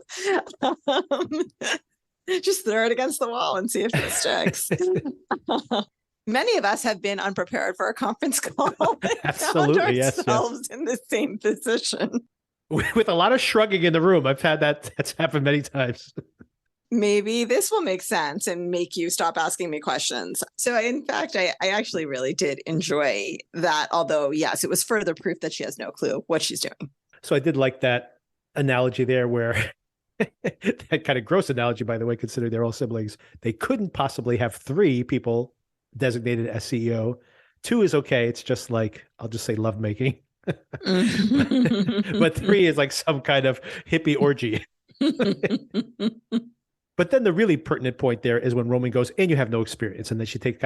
Speaker 2: Just throw it against the wall and see if it sticks. Many of us have been unprepared for a conference call.
Speaker 1: Absolutely,
Speaker 2: yes, ourselves in the same position.
Speaker 1: With a lot of shrugging in the room. I've had that. That's happened many times.
Speaker 2: Maybe this will make sense and make you stop asking me questions. So in fact, I actually really did enjoy that. Although, yes, it was further proof that she has no clue what she's doing.
Speaker 1: So I did like that analogy there where that kind of gross analogy, by the way, considering they're all siblings. They couldn't possibly have 3 people designated as CEO. 2 is okay. It's just like, I'll just say lovemaking. But 3 is like some kind of hippie orgy. But then the really pertinent point there is when Roman goes, and you have no experience. And then she takes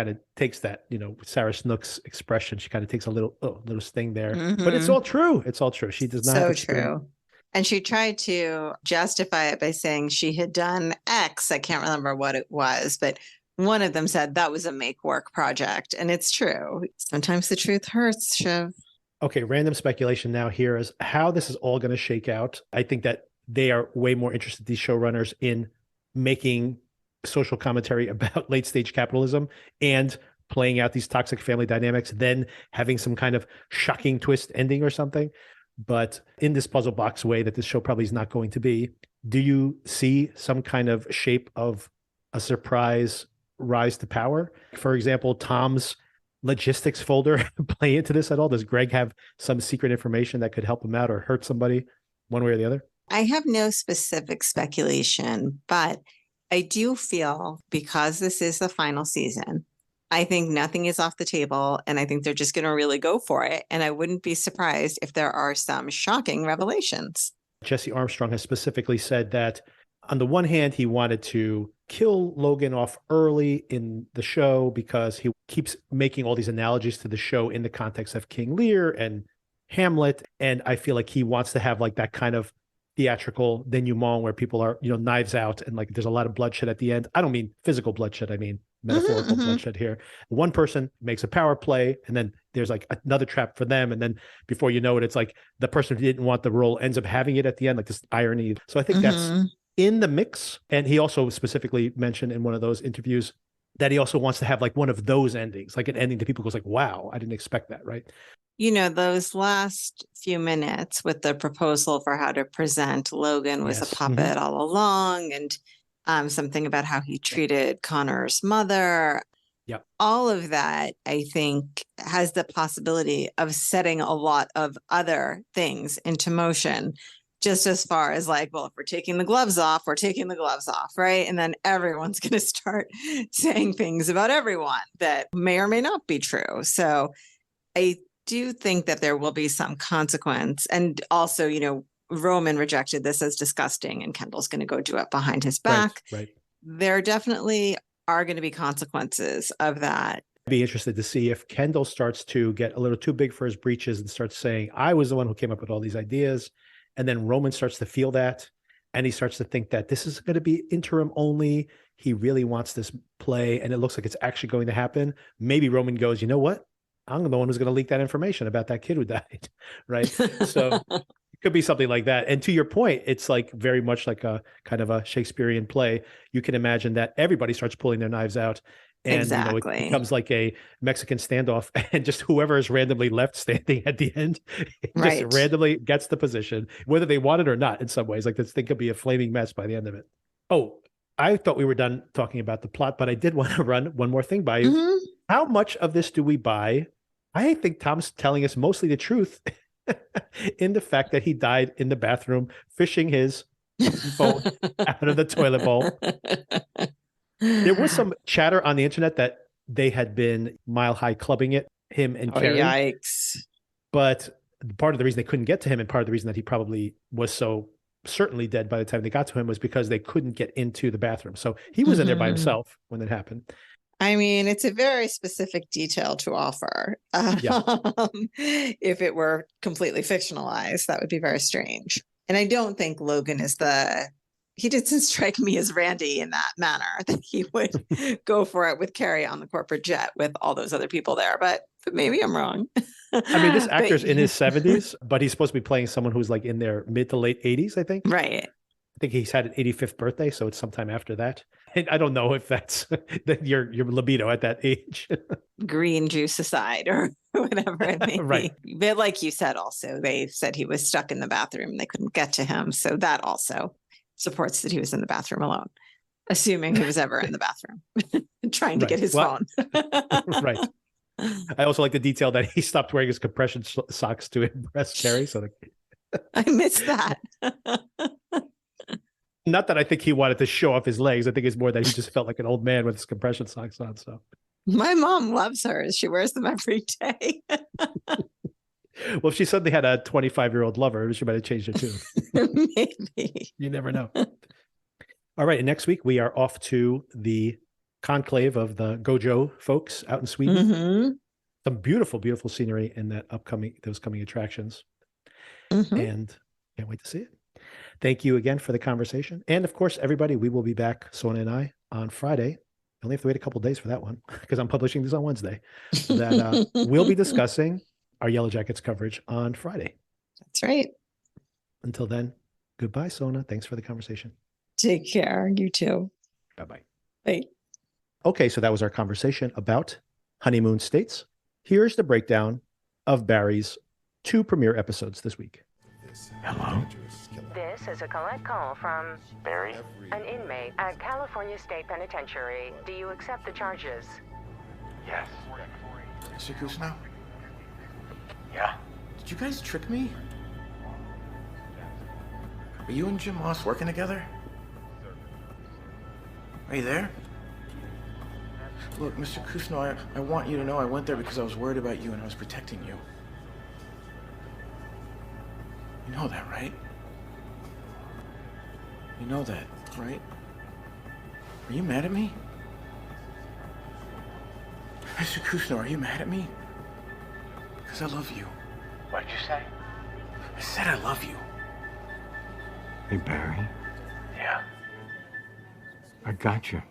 Speaker 1: that, Sarah Snook's expression. She kind of takes a little sting there. But it's all true. It's all true. She does not have experience.
Speaker 2: True. And she tried to justify it by saying she had done X. I can't remember what it was, but one of them said that was a make work project. And it's true. Sometimes the truth hurts, Shiv.
Speaker 1: Okay, random speculation now here is how this is all going to shake out. I think that they are way more interested, these showrunners, in making social commentary about late stage capitalism and playing out these toxic family dynamics than having some kind of shocking twist ending or something. But in this puzzle box way that this show probably is not going to be, do you see some kind of shape of a surprise rise to power? For example, Tom's logistics folder play into this at all? Does Greg have some secret information that could help him out or hurt somebody one way or the other?
Speaker 2: I have no specific speculation, but I do feel because this is the final season, I think nothing is off the table, and I think they're just going to really go for it. And I wouldn't be surprised if there are some shocking revelations.
Speaker 1: Jesse Armstrong has specifically said that on the one hand, he wanted to kill Logan off early in the show because he keeps making all these analogies to the show in the context of King Lear and Hamlet. And I feel like he wants to have like that kind of theatrical denouement where people are, knives out and like there's a lot of bloodshed at the end. I don't mean physical bloodshed. I mean metaphorical bloodshed here. One person makes a power play and then there's like another trap for them. And then before you know it, it's like the person who didn't want the role ends up having it at the end, like this irony. So I think that's in the mix. And he also specifically mentioned in one of those interviews that he also wants to have like one of those endings, like an ending that people goes like, wow, I didn't expect that. Right.
Speaker 2: Those last few minutes with the proposal for how to present Logan was a puppet all along, and something about how he treated Connor's mother.
Speaker 1: Yep.
Speaker 2: All of that, I think, has the possibility of setting a lot of other things into motion, just as far as like, well, if we're taking the gloves off, we're taking the gloves off, right? And then everyone's going to start saying things about everyone that may or may not be true. So I do think that there will be some consequence. And also, Roman rejected this as disgusting and Kendall's going to go do it behind his back.
Speaker 1: Right.
Speaker 2: There definitely are going to be consequences of that.
Speaker 1: I'd be interested to see if Kendall starts to get a little too big for his breeches and starts saying, I was the one who came up with all these ideas. And then Roman starts to feel that. And he starts to think that this is going to be interim only. He really wants this play. And it looks like it's actually going to happen. Maybe Roman goes, you know what? I'm the one who's going to leak that information about that kid who died, right? So it could be something like that. And to your point, it's like very much like a kind of a Shakespearean play. You can imagine that everybody starts pulling their knives out and it becomes like a Mexican standoff and just whoever is randomly left standing at the end just randomly gets the position, whether they want it or not in some ways. Like this thing could be a flaming mess by the end of it. Oh, I thought we were done talking about the plot, but I did want to run one more thing by you. How much of this do we buy? I think Tom's telling us mostly the truth in the fact that he died in the bathroom, fishing his phone out of the toilet bowl. There was some chatter on the internet that they had been mile high clubbing it, him and Carrie.
Speaker 2: Yikes.
Speaker 1: But part of the reason they couldn't get to him and part of the reason that he probably was so certainly dead by the time they got to him was because they couldn't get into the bathroom. So he was in there by himself when it happened.
Speaker 2: I mean, it's a very specific detail to offer.
Speaker 1: Yeah.
Speaker 2: If it were completely fictionalized, that would be very strange. And I don't think Logan is he didn't strike me as Randy in that manner, that he would go for it with Carrie on the corporate jet with all those other people there. But maybe I'm wrong.
Speaker 1: I mean, this actor's in his 70s, but he's supposed to be playing someone who's like in their mid to late 80s, I think.
Speaker 2: Right.
Speaker 1: I think he's had an 85th birthday, so it's sometime after that. And I don't know if that's your libido at that age.
Speaker 2: Green juice aside or whatever it may
Speaker 1: Right.
Speaker 2: be. But like you said, also, they said he was stuck in the bathroom and they couldn't get to him. So that also supports that he was in the bathroom alone, assuming he was ever in the bathroom trying to get his phone.
Speaker 1: Right. I also like the detail that he stopped wearing his compression socks to impress Carrie. So
Speaker 2: I missed that.
Speaker 1: Not that I think he wanted to show off his legs. I think it's more that he just felt like an old man with his compression socks on. So
Speaker 2: my mom loves hers. She wears them every day.
Speaker 1: Well, if she suddenly had a 25-year-old lover, she might have changed her tune.
Speaker 2: Maybe.
Speaker 1: You never know. All right. And next week, we are off to the conclave of the Gojo folks out in Sweden.
Speaker 2: Mm-hmm.
Speaker 1: Some beautiful, beautiful scenery in those coming attractions.
Speaker 2: Mm-hmm.
Speaker 1: And can't wait to see it. Thank you again for the conversation. And of course, everybody, we will be back, Sona and I, on Friday. I only have to wait a couple of days for that one because I'm publishing this on Wednesday. That we'll be discussing our Yellow Jackets coverage on Friday.
Speaker 2: That's right.
Speaker 1: Until then, goodbye, Sona. Thanks for the conversation.
Speaker 2: Take care. You too.
Speaker 1: Bye-bye.
Speaker 2: Bye.
Speaker 1: Okay, so that was our conversation about Honeymoon States. Here's the breakdown of Barry's 2 premiere episodes this week.
Speaker 3: Hello?
Speaker 4: This is a collect call from
Speaker 3: Barry?
Speaker 4: an inmate at California State Penitentiary. Do you accept the charges?
Speaker 3: Yes.
Speaker 5: Mr. Kusno?
Speaker 3: Yeah.
Speaker 5: Did you guys trick me? Are you and Jim Moss working together? Are you there? Look, Mr. Kusno, I want you to know I went there because I was worried about you and I was protecting you. You know that, right? You know that, right? Are you mad at me? Mr. Kusno, are you mad at me? Because I love you.
Speaker 3: What did you say?
Speaker 5: I said I love you.
Speaker 3: Hey, Barry. Yeah? I got you.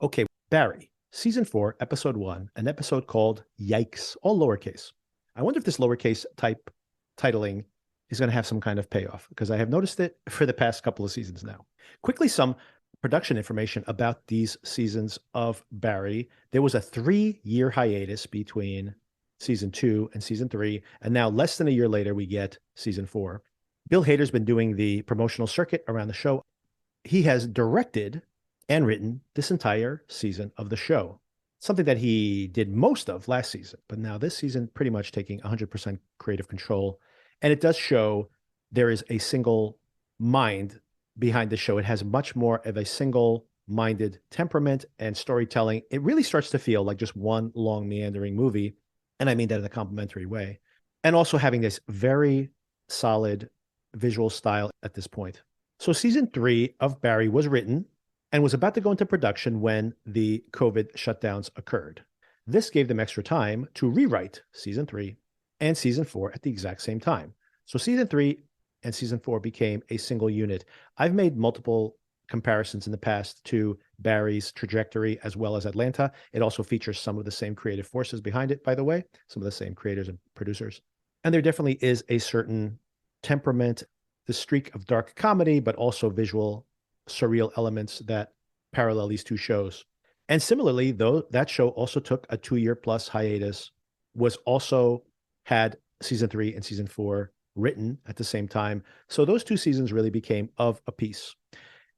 Speaker 1: Okay, Barry, season 4, episode 1, an episode called Yikes, all lowercase. I wonder if this lowercase type titling is going to have some kind of payoff because I have noticed it for the past couple of seasons now. Quickly, some production information about these seasons of Barry. There was a 3-year hiatus between season 2 and season 3, and now less than a year later, we get season 4. Bill Hader's been doing the promotional circuit around the show. He has directed and written this entire season of the show, something that he did most of last season, but now this season pretty much taking 100% creative control. And it does show there is a single mind behind the show. It has much more of a single-minded temperament and storytelling. It really starts to feel like just one long meandering movie, and I mean that in a complimentary way. And also having this very solid visual style at this point. So season 3 of Barry was written and was about to go into production when the COVID shutdowns occurred. This gave them extra time to rewrite season 3 and season 4 at the exact same time. So season 3 and season 4 became a single unit. I've made multiple comparisons in the past to Barry's trajectory as well as Atlanta. It also features some of the same creative forces behind it, by the way, some of the same creators and producers. And there definitely is a certain temperament, the streak of dark comedy, but also visual surreal elements that parallel these two shows. And similarly, though, that show also took a 2-year plus hiatus, was also had season 3 and season 4 written at the same time. So those 2 seasons really became of a piece.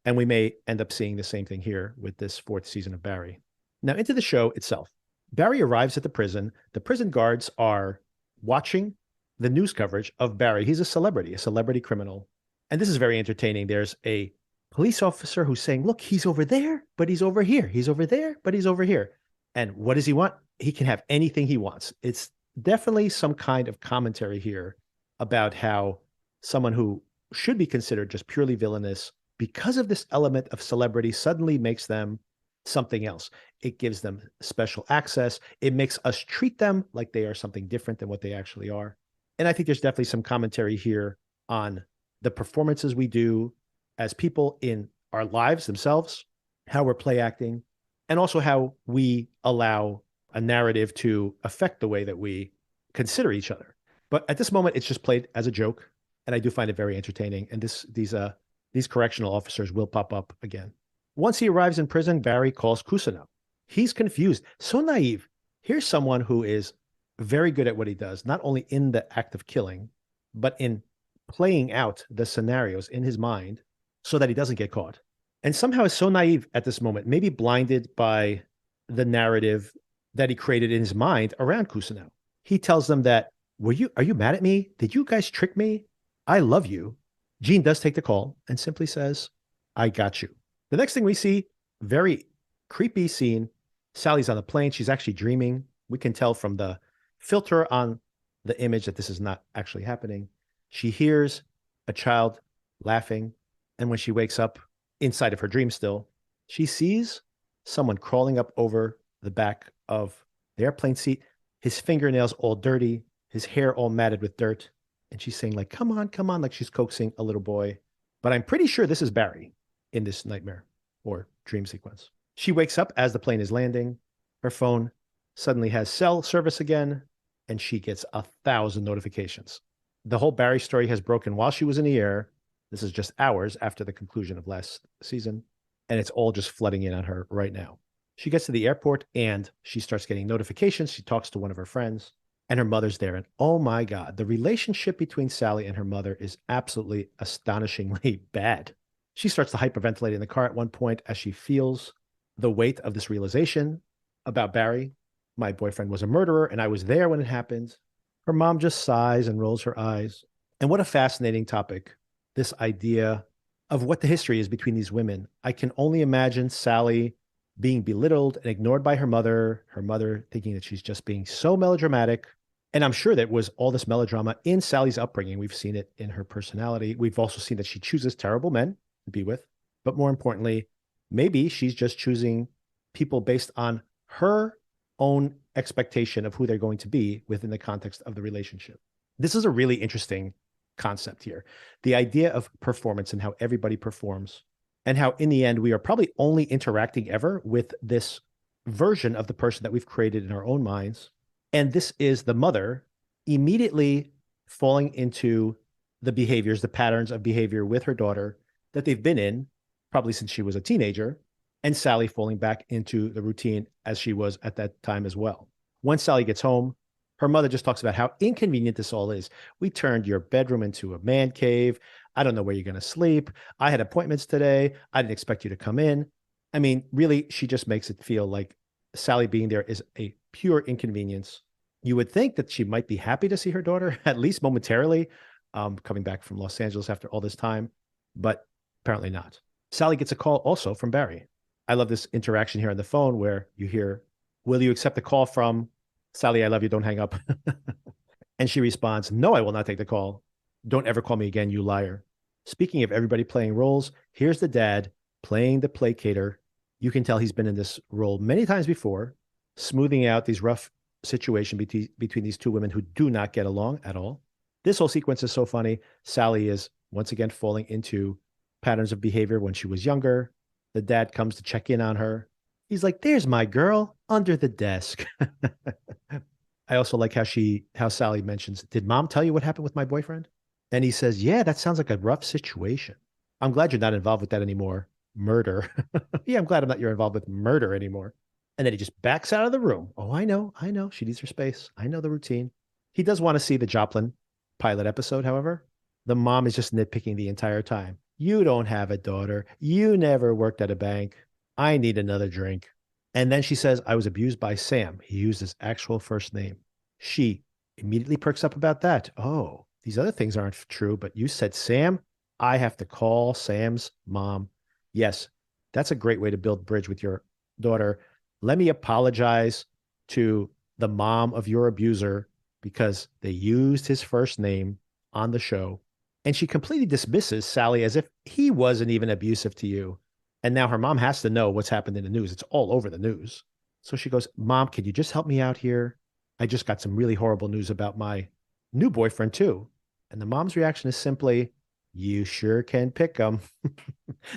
Speaker 1: And we may end up seeing the same thing here with this 4th season of Barry. Now into the show itself. Barry arrives at the prison. The prison guards are watching the news coverage of Barry. He's a celebrity criminal. And this is very entertaining. There's a police officer who's saying, look, he's over there, but he's over here. He's over there, but he's over here. And what does he want? He can have anything he wants. It's definitely some kind of commentary here about how someone who should be considered just purely villainous, because of this element of celebrity, suddenly makes them something else. It gives them special access. It makes us treat them like they are something different than what they actually are. And I think there's definitely some commentary here on the performances we do as people in our lives themselves, how we're play acting, and also how we allow a narrative to affect the way that we consider each other. But at this moment, it's just played as a joke, and I do find it very entertaining. And these correctional officers will pop up again. Once he arrives in prison, Barry calls Kusano. He's confused, so naive. Here's someone who is very good at what he does, not only in the act of killing, but in playing out the scenarios in his mind so that he doesn't get caught. And somehow is so naive at this moment, maybe blinded by the narrative that he created in his mind around Kusano. He tells them that, are you mad at me? Did you guys trick me? I love you. Gene does take the call and simply says, I got you. The next thing we see, very creepy scene. Sally's on the plane. She's actually dreaming. We can tell from the filter on the image that this is not actually happening. She hears a child laughing. And when she wakes up inside of her dream still, she sees someone crawling up over the back of the airplane seat, his fingernails all dirty, his hair all matted with dirt. And she's saying, like, come on, like she's coaxing a little boy. But I'm pretty sure this is Barry in this nightmare or dream sequence. She wakes up as the plane is landing. Her phone suddenly has cell service again, and she gets 1,000 notifications. The whole Barry story has broken while she was in the air. This is just hours after the conclusion of last season, and it's all just flooding in on her right now. She gets to the airport, and she starts getting notifications. She talks to one of her friends, and her mother's there. And oh my God, the relationship between Sally and her mother is absolutely astonishingly bad. She starts to hyperventilate in the car at one point as she feels the weight of this realization about Barry. My boyfriend was a murderer, and I was there when it happened. Her mom just sighs and rolls her eyes. And what a fascinating topic, this idea of what the history is between these women. I can only imagine Sally being belittled and ignored by her mother thinking that she's just being so melodramatic. And I'm sure that was all this melodrama in Sally's upbringing. We've seen it in her personality. We've also seen that she chooses terrible men to be with. But more importantly, maybe she's just choosing people based on her own expectation of who they're going to be within the context of the relationship. This is a really interesting concept here. The idea of performance and how everybody performs, and how in the end, we are probably only interacting ever with this version of the person that we've created in our own minds. And this is the mother immediately falling into the behaviors, the patterns of behavior with her daughter that they've been in probably since she was a teenager, and Sally falling back into the routine as she was at that time as well. Once Sally gets home, her mother just talks about how inconvenient this all is. We turned your bedroom into a man cave. I don't know where you're going to sleep. I had appointments today. I didn't expect you to come in. I mean, really, she just makes it feel like Sally being there is a pure inconvenience. You would think that she might be happy to see her daughter, at least momentarily, coming back from Los Angeles after all this time, but apparently not. Sally gets a call also from Barry. I love this interaction here on the phone where you hear, will you accept the call from Sally? I love you. Don't hang up. And she responds, no, I will not take the call. Don't ever call me again, you liar. Speaking of everybody playing roles, here's the dad playing the placater. You can tell he's been in this role many times before, smoothing out these rough situations between these two women who do not get along at all. This whole sequence is so funny. Sally is once again falling into patterns of behavior when she was younger. The dad comes to check in on her. He's like, there's my girl under the desk. I also like how Sally mentions, did mom tell you what happened with my boyfriend? And he says, yeah, that sounds like a rough situation. I'm glad you're not involved with that anymore. Murder. Yeah, I'm glad you're involved with murder anymore. And then he just backs out of the room. Oh, I know. She needs her space. I know the routine. He does want to see the Joplin pilot episode, however. The mom is just nitpicking the entire time. You don't have a daughter. You never worked at a bank. I need another drink. And then she says, I was abused by Sam. He used his actual first name. She immediately perks up about that. Oh, these other things aren't true, but you said Sam. I have to call Sam's mom. Yes, that's a great way to build bridge with your daughter. Let me apologize to the mom of your abuser because they used his first name on the show. And she completely dismisses Sally as if he wasn't even abusive to you. And now her mom has to know what's happened in the news. It's all over the news. So she goes, Mom, can you just help me out here? I just got some really horrible news about my new boyfriend too. And the mom's reaction is simply, you sure can pick him.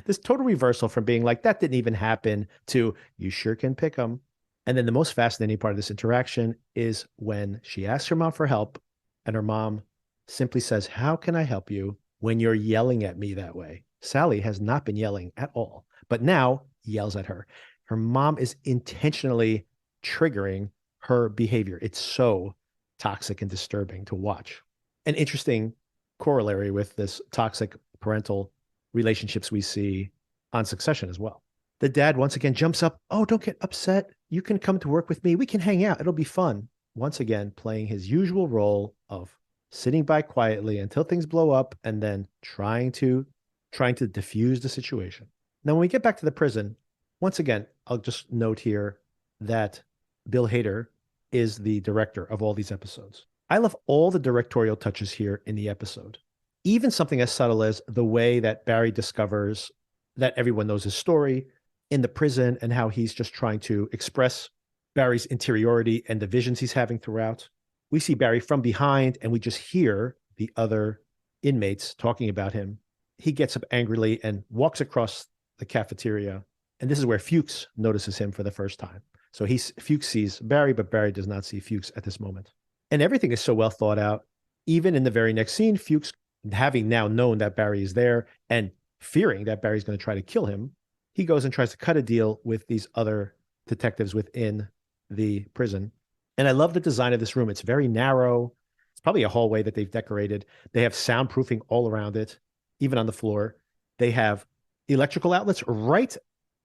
Speaker 1: This total reversal from being like, that didn't even happen, to you sure can pick him. And then the most fascinating part of this interaction is when she asks her mom for help and her mom simply says, how can I help you when you're yelling at me that way? Sally has not been yelling at all, but now yells at her. Her mom is intentionally triggering her behavior. It's so toxic and disturbing to watch. An interesting corollary with this toxic parental relationships we see on Succession as well. The dad once again jumps up. Oh, don't get upset. You can come to work with me. We can hang out. It'll be fun. Once again, playing his usual role of sitting by quietly until things blow up and then trying to diffuse the situation. Now, when we get back to the prison, once again, I'll just note here that Bill Hader is the director of all these episodes. I love all the directorial touches here in the episode. Even something as subtle as the way that Barry discovers that everyone knows his story in the prison and how he's just trying to express Barry's interiority and the visions he's having throughout. We see Barry from behind and we just hear the other inmates talking about him. He gets up angrily and walks across the cafeteria. And this is where Fuchs notices him for the first time. So Fuchs sees Barry, but Barry does not see Fuchs at this moment. And everything is so well thought out. Even in the very next scene, Fuchs, having now known that Barry is there and fearing that Barry's going to try to kill him, he goes and tries to cut a deal with these other detectives within the prison. And I love the design of this room. It's very narrow. It's probably a hallway that they've decorated. They have soundproofing all around it, even on the floor. They have electrical outlets right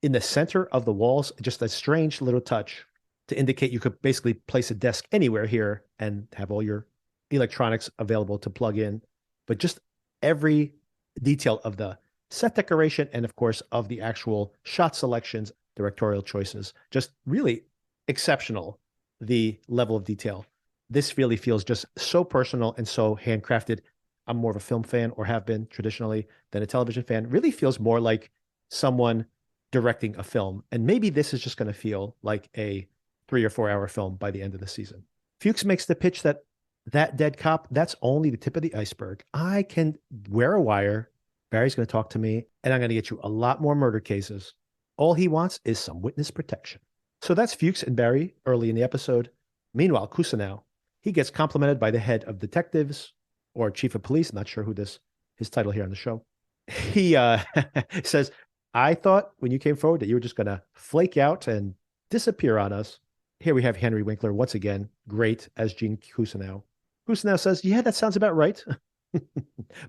Speaker 1: in the center of the walls, just a strange little touch to indicate you could basically place a desk anywhere here and have all your electronics available to plug in. But just every detail of the set decoration and, of course, of the actual shot selections, directorial choices, just really exceptional, the level of detail. This really feels just so personal and so handcrafted. I'm more of a film fan, or have been traditionally, than a television fan. Really feels more like someone directing a film. And maybe this is just going to feel like a 3 or 4 hour film by the end of the season. Fuchs makes the pitch that dead cop, that's only the tip of the iceberg. I can wear a wire. Barry's going to talk to me, and I'm going to get you a lot more murder cases. All he wants is some witness protection. So that's Fuchs and Barry early in the episode. Meanwhile, Kusanov, he gets complimented by the head of detectives, or chief of police. I'm not sure who his title here on the show. He says, I thought when you came forward that you were just going to flake out and disappear on us. Here we have Henry Winkler once again, great as Gene Kusanov. Kusanov says, yeah, that sounds about right.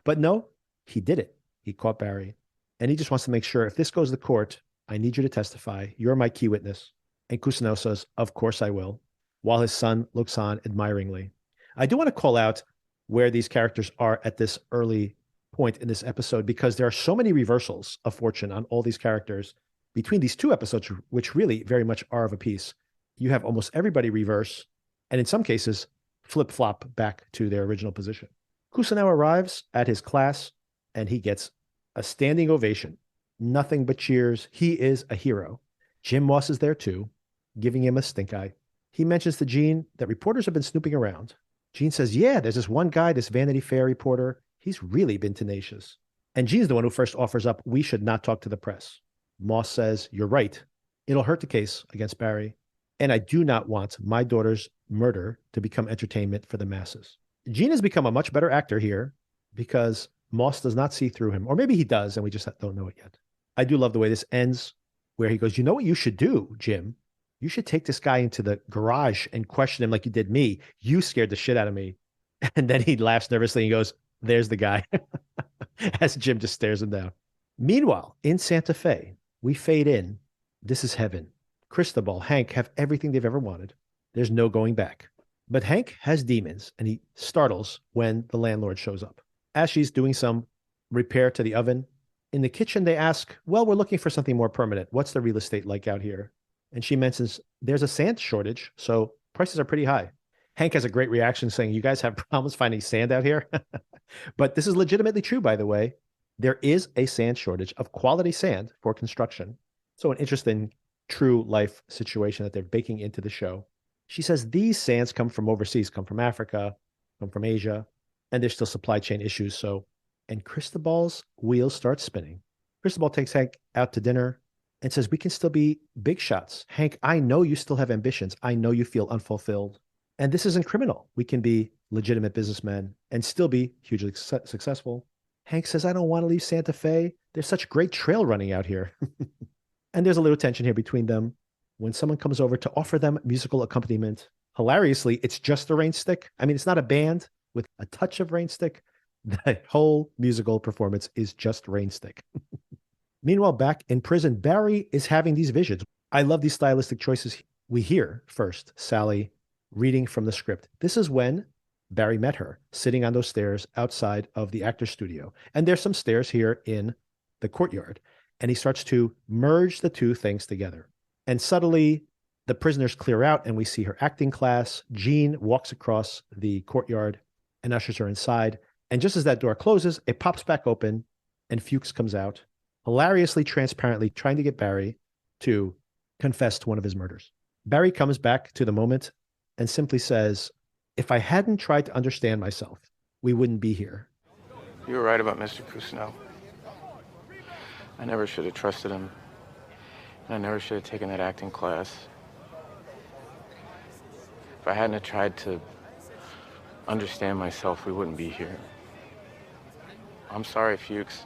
Speaker 1: But no, he did it. He caught Barry. And he just wants to make sure, if this goes to court, I need you to testify. You're my key witness. And Kusanov says, of course I will, while his son looks on admiringly. I do want to call out where these characters are at this early point in this episode, because there are so many reversals of fortune on all these characters between these two episodes, which really very much are of a piece. You have almost everybody reverse, and in some cases, flip-flop back to their original position. Kusanov arrives at his class, and he gets a standing ovation. Nothing but cheers. He is a hero. Jim Moss is there too, giving him a stink eye. He mentions to Gene that reporters have been snooping around. Gene says, yeah, there's this one guy, this Vanity Fair reporter. He's really been tenacious. And Gene's the one who first offers up, we should not talk to the press. Moss says, you're right. It'll hurt the case against Barry. And I do not want my daughter's murder to become entertainment for the masses. Gene has become a much better actor here because Moss does not see through him. Or maybe he does, and we just don't know it yet. I do love the way this ends, where he goes, you know what you should do, Jim? You should take this guy into the garage and question him like you did me. You scared the shit out of me. And then he laughs nervously and goes, there's the guy, as Jim just stares him down. Meanwhile, in Santa Fe, we fade in. This is heaven. Cristobal, Hank have everything they've ever wanted. There's no going back. But Hank has demons, and he startles when the landlord shows up. As she's doing some repair to the oven, in the kitchen, they ask, well, we're looking for something more permanent. What's the real estate like out here? And she mentions there's a sand shortage, so prices are pretty high. Hank has a great reaction saying, you guys have problems finding sand out here? But this is legitimately true, by the way. There is a sand shortage of quality sand for construction. So an interesting true life situation that they're baking into the show. She says these sands come from overseas, come from Africa, come from Asia, and there's still supply chain issues. So, and Cristobal's wheels start spinning. Cristobal takes Hank out to dinner and says, we can still be big shots. Hank, I know you still have ambitions. I know you feel unfulfilled. And this isn't criminal. We can be legitimate businessmen and still be hugely successful. Hank says, I don't want to leave Santa Fe. There's such great trail running out here. And there's a little tension here between them. When someone comes over to offer them musical accompaniment, hilariously, it's just a rain stick. I mean, it's not a band with a touch of rain stick. The whole musical performance is just rain stick. Meanwhile, back in prison, Barry is having these visions. I love these stylistic choices. We hear first Sally reading from the script. This is when Barry met her, sitting on those stairs outside of the actor's studio. And there's some stairs here in the courtyard. And he starts to merge the two things together. And subtly, the prisoners clear out and we see her acting class. Jean walks across the courtyard and ushers her inside. And just as that door closes, it pops back open and Fuchs comes out, hilariously, transparently trying to get Barry to confess to one of his murders. Barry comes back to the moment and simply says, if I hadn't tried to understand myself, we wouldn't be here.
Speaker 5: You were right about Mr. Cousineau. I never should have trusted him. And I never should have taken that acting class. If I hadn't have tried to understand myself, we wouldn't be here. I'm sorry, Fuchs.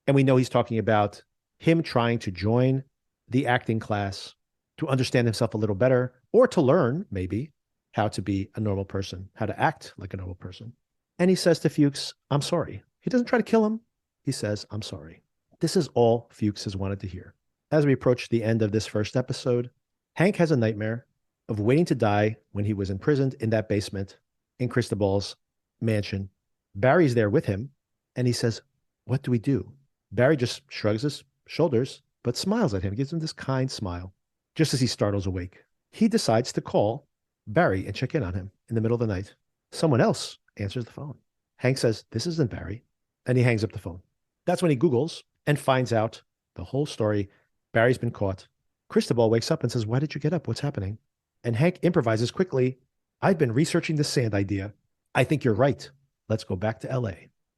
Speaker 1: And we know he's talking about him trying to join the acting class to understand himself a little better, or to learn, maybe, how to be a normal person, how to act like a normal person. And he says to Fuchs, I'm sorry. He doesn't try to kill him. He says, I'm sorry. This is all Fuchs has wanted to hear. As we approach the end of this first episode, Hank has a nightmare of waiting to die when he was imprisoned in that basement in Cristobal's mansion. Barry's there with him, and he says, what do we do? Barry just shrugs his shoulders, but smiles at him, gives him this kind smile. Just as he startles awake, he decides to call Barry and check in on him in the middle of the night. Someone else answers the phone. Hank says, this isn't Barry, and he hangs up the phone. That's when he Googles and finds out the whole story. Barry's been caught. Cristobal wakes up and says, why did you get up? What's happening? And Hank improvises quickly. I've been researching the sand idea. I think you're right. Let's go back to LA.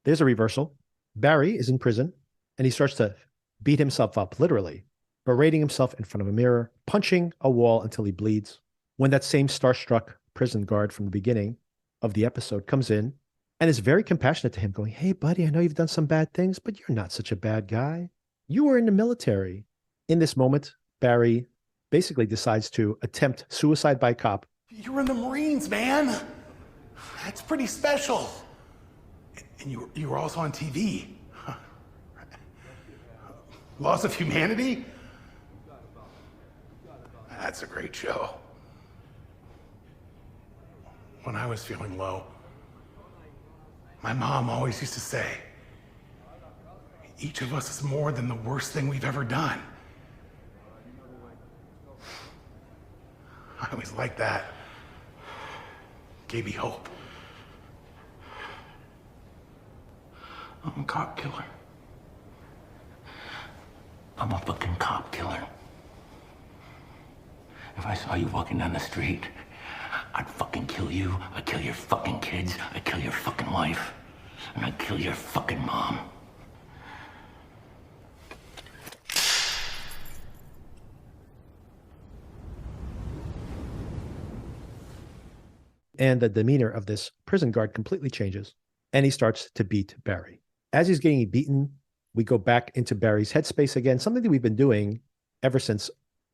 Speaker 1: There's a reversal. Barry is in prison, and he starts to beat himself up, literally, berating himself in front of a mirror, punching a wall until he bleeds. When that same starstruck prison guard from the beginning of the episode comes in and is very compassionate to him, going, hey, buddy, I know you've done some bad things, but you're not such a bad guy. You were in the military. In this moment, Barry basically decides to attempt suicide by cop.
Speaker 6: You were in the Marines, man. That's pretty special. And you were also on TV. Laws of Humanity? That's a great show. When I was feeling low, my mom always used to say, each of us is more than the worst thing we've ever done. I always liked that. Gave me hope. I'm a cop killer. I'm a fucking cop killer. If I saw you walking down the street, I'd fucking kill you. I'd kill your fucking kids. I'd kill your fucking wife. And I'd kill your fucking mom.
Speaker 1: And the demeanor of this prison guard completely changes, and he starts to beat Barry. As he's getting beaten, we go back into Barry's headspace again, something that we've been doing ever since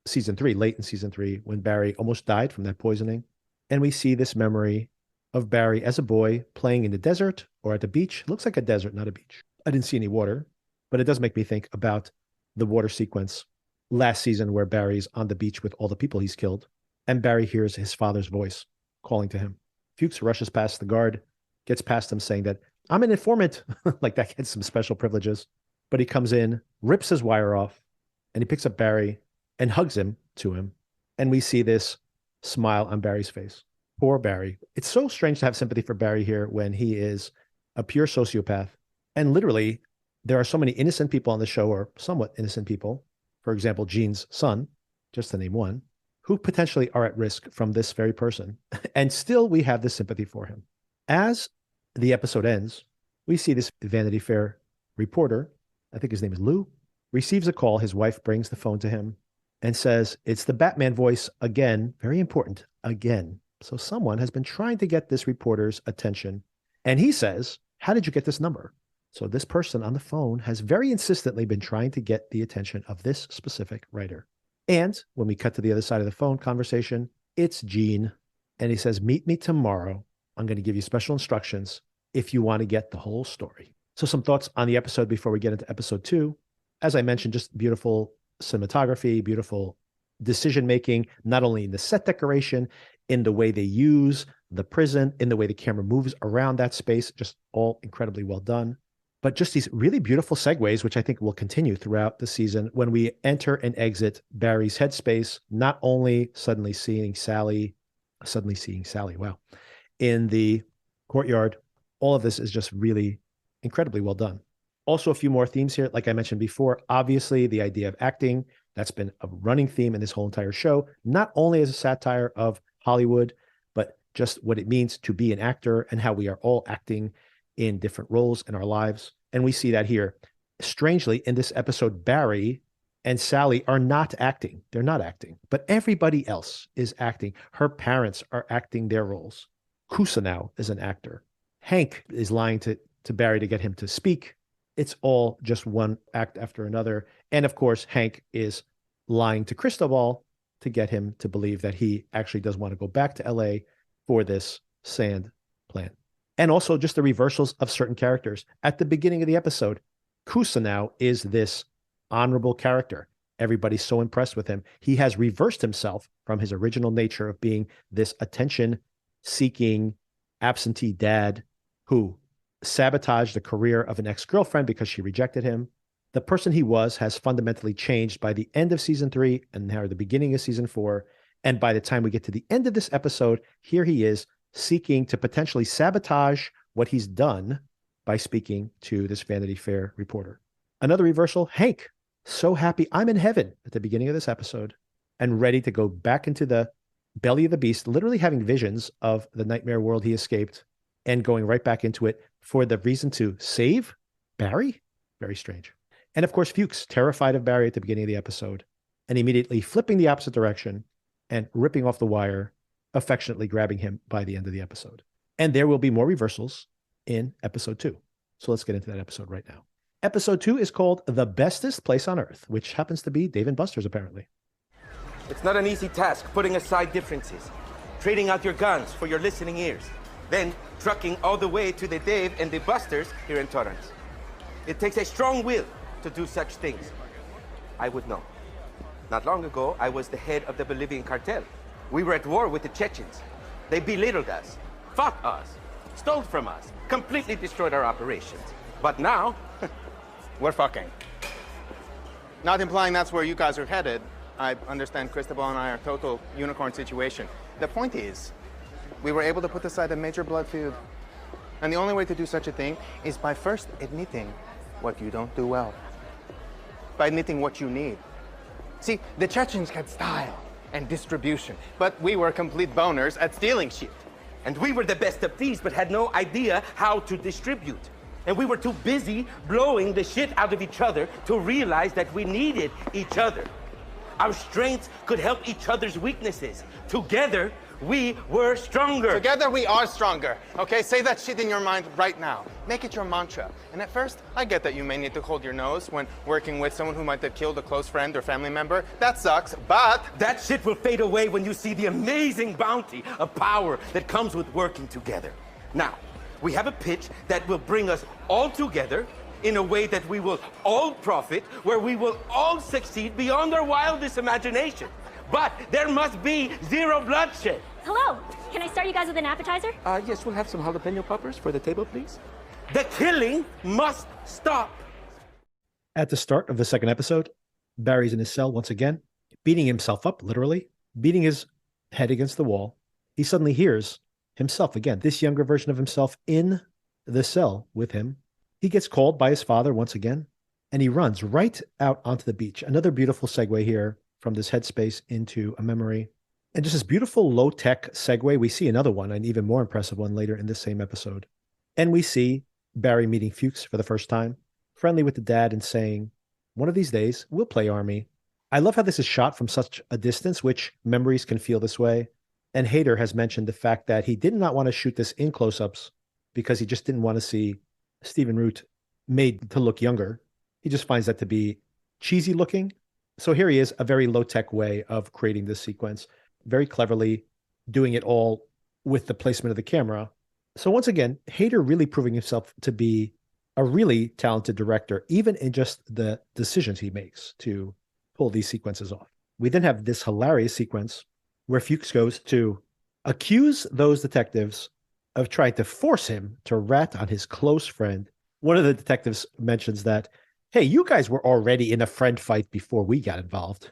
Speaker 1: season 3, late in season 3, when Barry almost died from that poisoning. And we see this memory of Barry as a boy playing in the desert or at the beach. It looks like a desert, not a beach. I didn't see any water, but it does make me think about the water sequence last season where Barry's on the beach with all the people he's killed, and Barry hears his father's voice calling to him. Fuchs rushes past the guard, gets past him saying that, I'm an informant. Like that gets some special privileges. But he comes in, rips his wire off, and he picks up Barry and hugs him to him. And we see this smile on Barry's face. Poor Barry. It's so strange to have sympathy for Barry here when he is a pure sociopath. And literally, there are so many innocent people on the show, or somewhat innocent people. For example, Gene's son, just to name one, who potentially are at risk from this very person. And still, we have this sympathy for him. As the episode ends, we see this Vanity Fair reporter, I think his name is Lou, receives a call. His wife brings the phone to him and says, it's the Batman voice again. Very important, again. So someone has been trying to get this reporter's attention. And he says, how did you get this number? So this person on the phone has very insistently been trying to get the attention of this specific writer. And when we cut to the other side of the phone conversation, it's Gene. And he says, meet me tomorrow. I'm going to give you special instructions if you want to get the whole story. So some thoughts on the episode before we get into episode 2. As I mentioned, just beautiful cinematography, beautiful decision-making, not only in the set decoration, in the way they use the prison, in the way the camera moves around that space, just all incredibly well done. But just these really beautiful segues, which I think will continue throughout the season when we enter and exit Barry's headspace, not only suddenly seeing Sally, wow, in the courtyard. All of this is just really incredibly well done. Also, a few more themes here. Like I mentioned before, obviously the idea of acting, that's been a running theme in this whole entire show, not only as a satire of Hollywood, but just what it means to be an actor and how we are all acting in different roles in our lives. And we see that here. Strangely, in this episode, Barry and Sally are not acting. They're not acting, but everybody else is acting. Her parents are acting their roles. Kusanow is an actor. Hank is lying to Barry to get him to speak. It's all just one act after another. And of course, Hank is lying to Cristobal to get him to believe that he actually does want to go back to LA for this sand plan. And also just the reversals of certain characters. At the beginning of the episode, Kusanow is this honorable character. Everybody's so impressed with him. He has reversed himself from his original nature of being this attention-seeking absentee dad who sabotaged the career of an ex-girlfriend because she rejected him. The person he was has fundamentally changed by the end of season 3 and now the beginning of season 4. And by the time we get to the end of this episode, here he is seeking to potentially sabotage what he's done by speaking to this Vanity Fair reporter. Another reversal, Hank, so happy I'm in heaven at the beginning of this episode and ready to go back into the belly of the beast, literally having visions of the nightmare world he escaped and going right back into it for the reason to save Barry. Very strange. And of course, Fuchs, terrified of Barry at the beginning of the episode and immediately flipping the opposite direction and ripping off the wire, affectionately grabbing him by the end of the episode. And there will be more reversals in episode 2. So let's get into that episode right now. Episode 2 is called The Bestest Place on Earth, which happens to be Dave & Buster's apparently.
Speaker 7: It's not an easy task putting aside differences, trading out your guns for your listening ears, then trucking all the way to the Dave and the Busters here in Torrance. It takes a strong will to do such things. I would know. Not long ago, I was the head of the Bolivian cartel. We were at war with the Chechens. They belittled us, fought us, stole from us, completely destroyed our operations. But now,
Speaker 8: we're fucking. Not implying that's where you guys are headed. I understand Cristobal and I are total unicorn situation. The point is, we were able to put aside a major blood feud. And the only way to do such a thing is by first admitting what you don't do well. By admitting what you need. See, the Chechens had style and distribution, but we were complete boners at stealing shit.
Speaker 7: And we were the best of thieves, but had no idea how to distribute. And we were too busy blowing the shit out of each other to realize that we needed each other. Our strengths could help each other's weaknesses. Together, we were stronger.
Speaker 8: Together we are stronger. Okay, say that shit in your mind right now. Make it your mantra. And at first, I get that you may need to hold your nose when working with someone who might have killed a close friend or family member. That sucks, but
Speaker 7: that shit will fade away when you see the amazing bounty of power that comes with working together. Now, we have a pitch that will bring us all together in a way that we will all profit, where we will all succeed beyond our wildest imagination. But there must be zero bloodshed.
Speaker 9: Hello, can I start you guys with an appetizer?
Speaker 7: Yes, we'll have some jalapeno poppers for the table, please. The killing must stop.
Speaker 1: At the start of the second episode, Barry's in his cell once again, beating himself up, literally, beating his head against the wall, he suddenly hears himself again, this younger version of himself in the cell with him. He gets called by his father once again, and he runs right out onto the beach. Another beautiful segue here from this headspace into a memory. And just this beautiful low-tech segue. We see another one, an even more impressive one later in this same episode. And we see Barry meeting Fuchs for the first time, friendly with the dad and saying, one of these days, we'll play Army. I love how this is shot from such a distance, which memories can feel this way. And Hader has mentioned the fact that he did not want to shoot this in close-ups because he just didn't want to see Stephen Root made to look younger. He just finds that to be cheesy looking. So here he is, a very low-tech way of creating this sequence, very cleverly doing it all with the placement of the camera. So once again, Hader really proving himself to be a really talented director, even in just the decisions he makes to pull these sequences off. We then have this hilarious sequence where Fuchs goes to accuse those detectives of trying to force him to rat on his close friend. One of the detectives mentions that, hey, you guys were already in a friend fight before we got involved.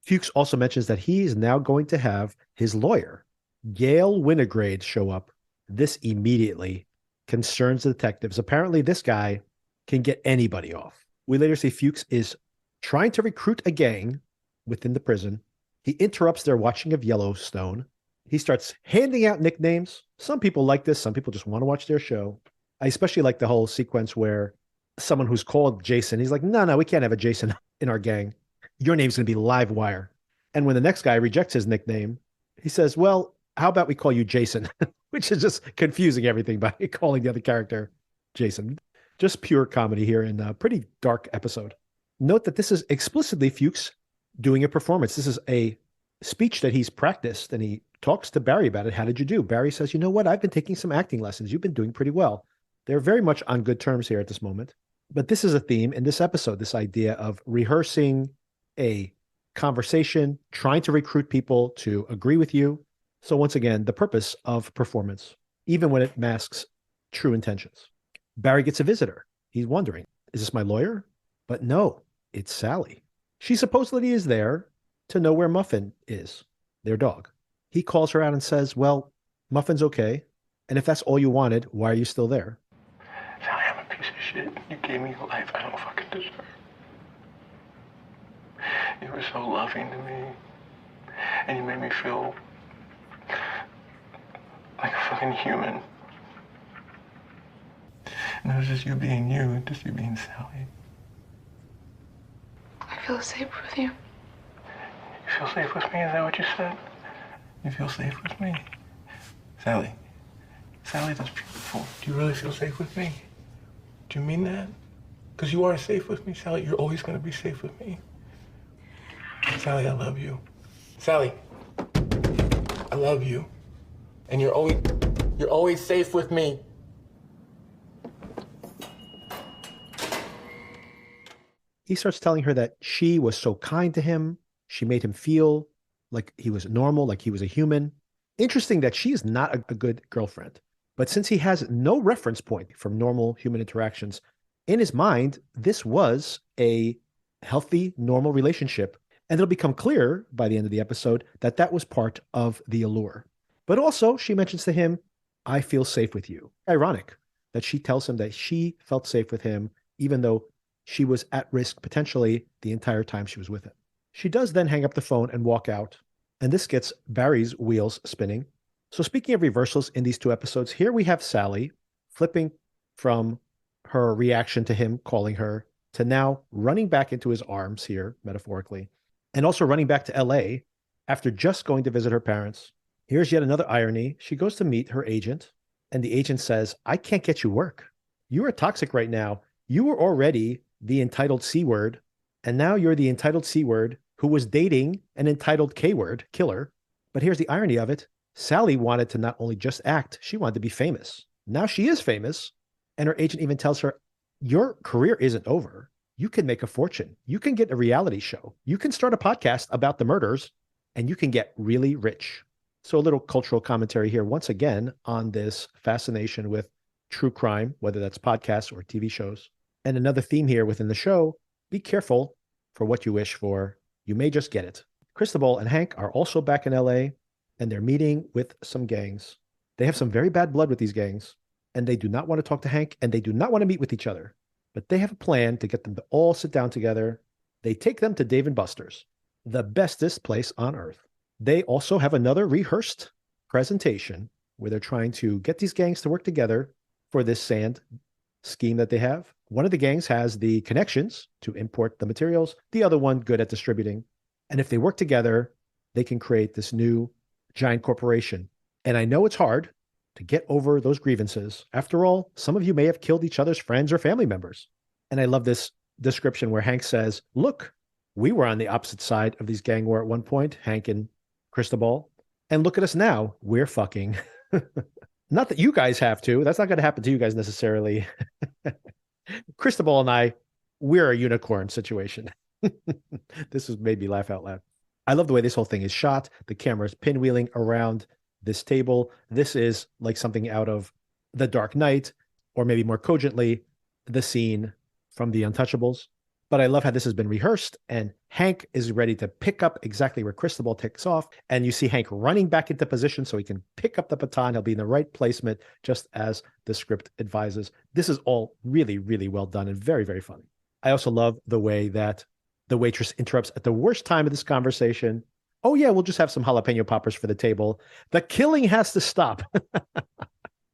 Speaker 1: Fuchs also mentions that he is now going to have his lawyer, Gail Winograde, show up. This immediately concerns the detectives. Apparently, this guy can get anybody off. We later see Fuchs is trying to recruit a gang within the prison. He interrupts their watching of Yellowstone. He starts handing out nicknames. Some people like this. Some people just want to watch their show. I especially like the whole sequence where someone who's called Jason, he's like, no, we can't have a Jason in our gang. Your name's going to be Livewire. And when the next guy rejects his nickname, he says, well, how about we call you Jason? Which is just confusing everything by calling the other character Jason. Just pure comedy here in a pretty dark episode. Note that this is explicitly Fuchs doing a performance. This is a speech that he's practiced, and he talks to Barry about it. How did you do? Barry says, you know what? I've been taking some acting lessons. You've been doing pretty well. They're very much on good terms here at this moment. But this is a theme in this episode, this idea of rehearsing a conversation, trying to recruit people to agree with you. So once again, the purpose of performance, even when it masks true intentions. Barry gets a visitor. He's wondering, is this my lawyer? But no, it's Sally. She supposedly is there to know where Muffin is, their dog. He calls her out and says, well, Muffin's okay. And if that's all you wanted, why are you still there?
Speaker 5: Sally, I'm a piece of shit. You gave me a life I don't fucking deserve. You were so loving to me. And you made me feel like a fucking human. And it was just you being you, just you being Sally.
Speaker 10: I feel safe with you.
Speaker 5: You feel safe with me? Is that what you said? You feel safe with me? Sally. Sally, that's beautiful. Do you really feel safe with me? Do you mean that? Because you are safe with me, Sally. You're always going to be safe with me. Sally, I love you. Sally, I love you. And you're always safe with me.
Speaker 1: He starts telling her that she was so kind to him. She made him feel like he was normal, like he was a human. Interesting that she is not a good girlfriend. But since he has no reference point from normal human interactions, in his mind, this was a healthy, normal relationship. And it'll become clear by the end of the episode that that was part of the allure. But also, she mentions to him, I feel safe with you. Ironic that she tells him that she felt safe with him, even though she was at risk potentially the entire time she was with him. She does then hang up the phone and walk out. And this gets Barry's wheels spinning. So speaking of reversals in these two episodes, here we have Sally flipping from her reaction to him calling her to now running back into his arms here, metaphorically, and also running back to LA after just going to visit her parents. Here's yet another irony. She goes to meet her agent, and the agent says, I can't get you work. You are toxic right now. You were already the entitled C word, and now you're the entitled C word who was dating an entitled K word killer. But here's the irony of it. Sally wanted to not only just act, she wanted to be famous. Now she is famous, and her agent even tells her, your career isn't over. You can make a fortune. You can get a reality show. You can start a podcast about the murders, and you can get really rich. So a little cultural commentary here, once again, on this fascination with true crime, whether that's podcasts or TV shows. And another theme here within the show, be careful for what you wish for. You may just get it. Cristobal and Hank are also back in LA, and they're meeting with some gangs. They have some very bad blood with these gangs, and they do not want to talk to Hank, and they do not want to meet with each other. But they have a plan to get them to all sit down together. They take them to Dave & Buster's, the bestest place on earth. They also have another rehearsed presentation where they're trying to get these gangs to work together for this sand scheme that they have. One of the gangs has the connections to import the materials, the other one good at distributing. And if they work together, they can create this new giant corporation. And I know it's hard to get over those grievances. After all, some of you may have killed each other's friends or family members. And I love this description where Hank says, look, we were on the opposite side of these gang war at one point, Hank and Cristobal. And look at us now. We're fucking. Not that you guys have to. That's not going to happen to you guys necessarily. Cristobal and I, we're a unicorn situation. This has made me laugh out loud. I love the way this whole thing is shot. The camera is pinwheeling around this table. This is like something out of The Dark Knight, or maybe more cogently, the scene from The Untouchables. But I love how this has been rehearsed, and Hank is ready to pick up exactly where Cristobal takes off. And you see Hank running back into position so he can pick up the baton. He'll be in the right placement, just as the script advises. This is all really, really well done and very, very funny. I also love the way that the waitress interrupts at the worst time of this conversation. Oh, yeah, we'll just have some jalapeno poppers for the table. The killing has to stop.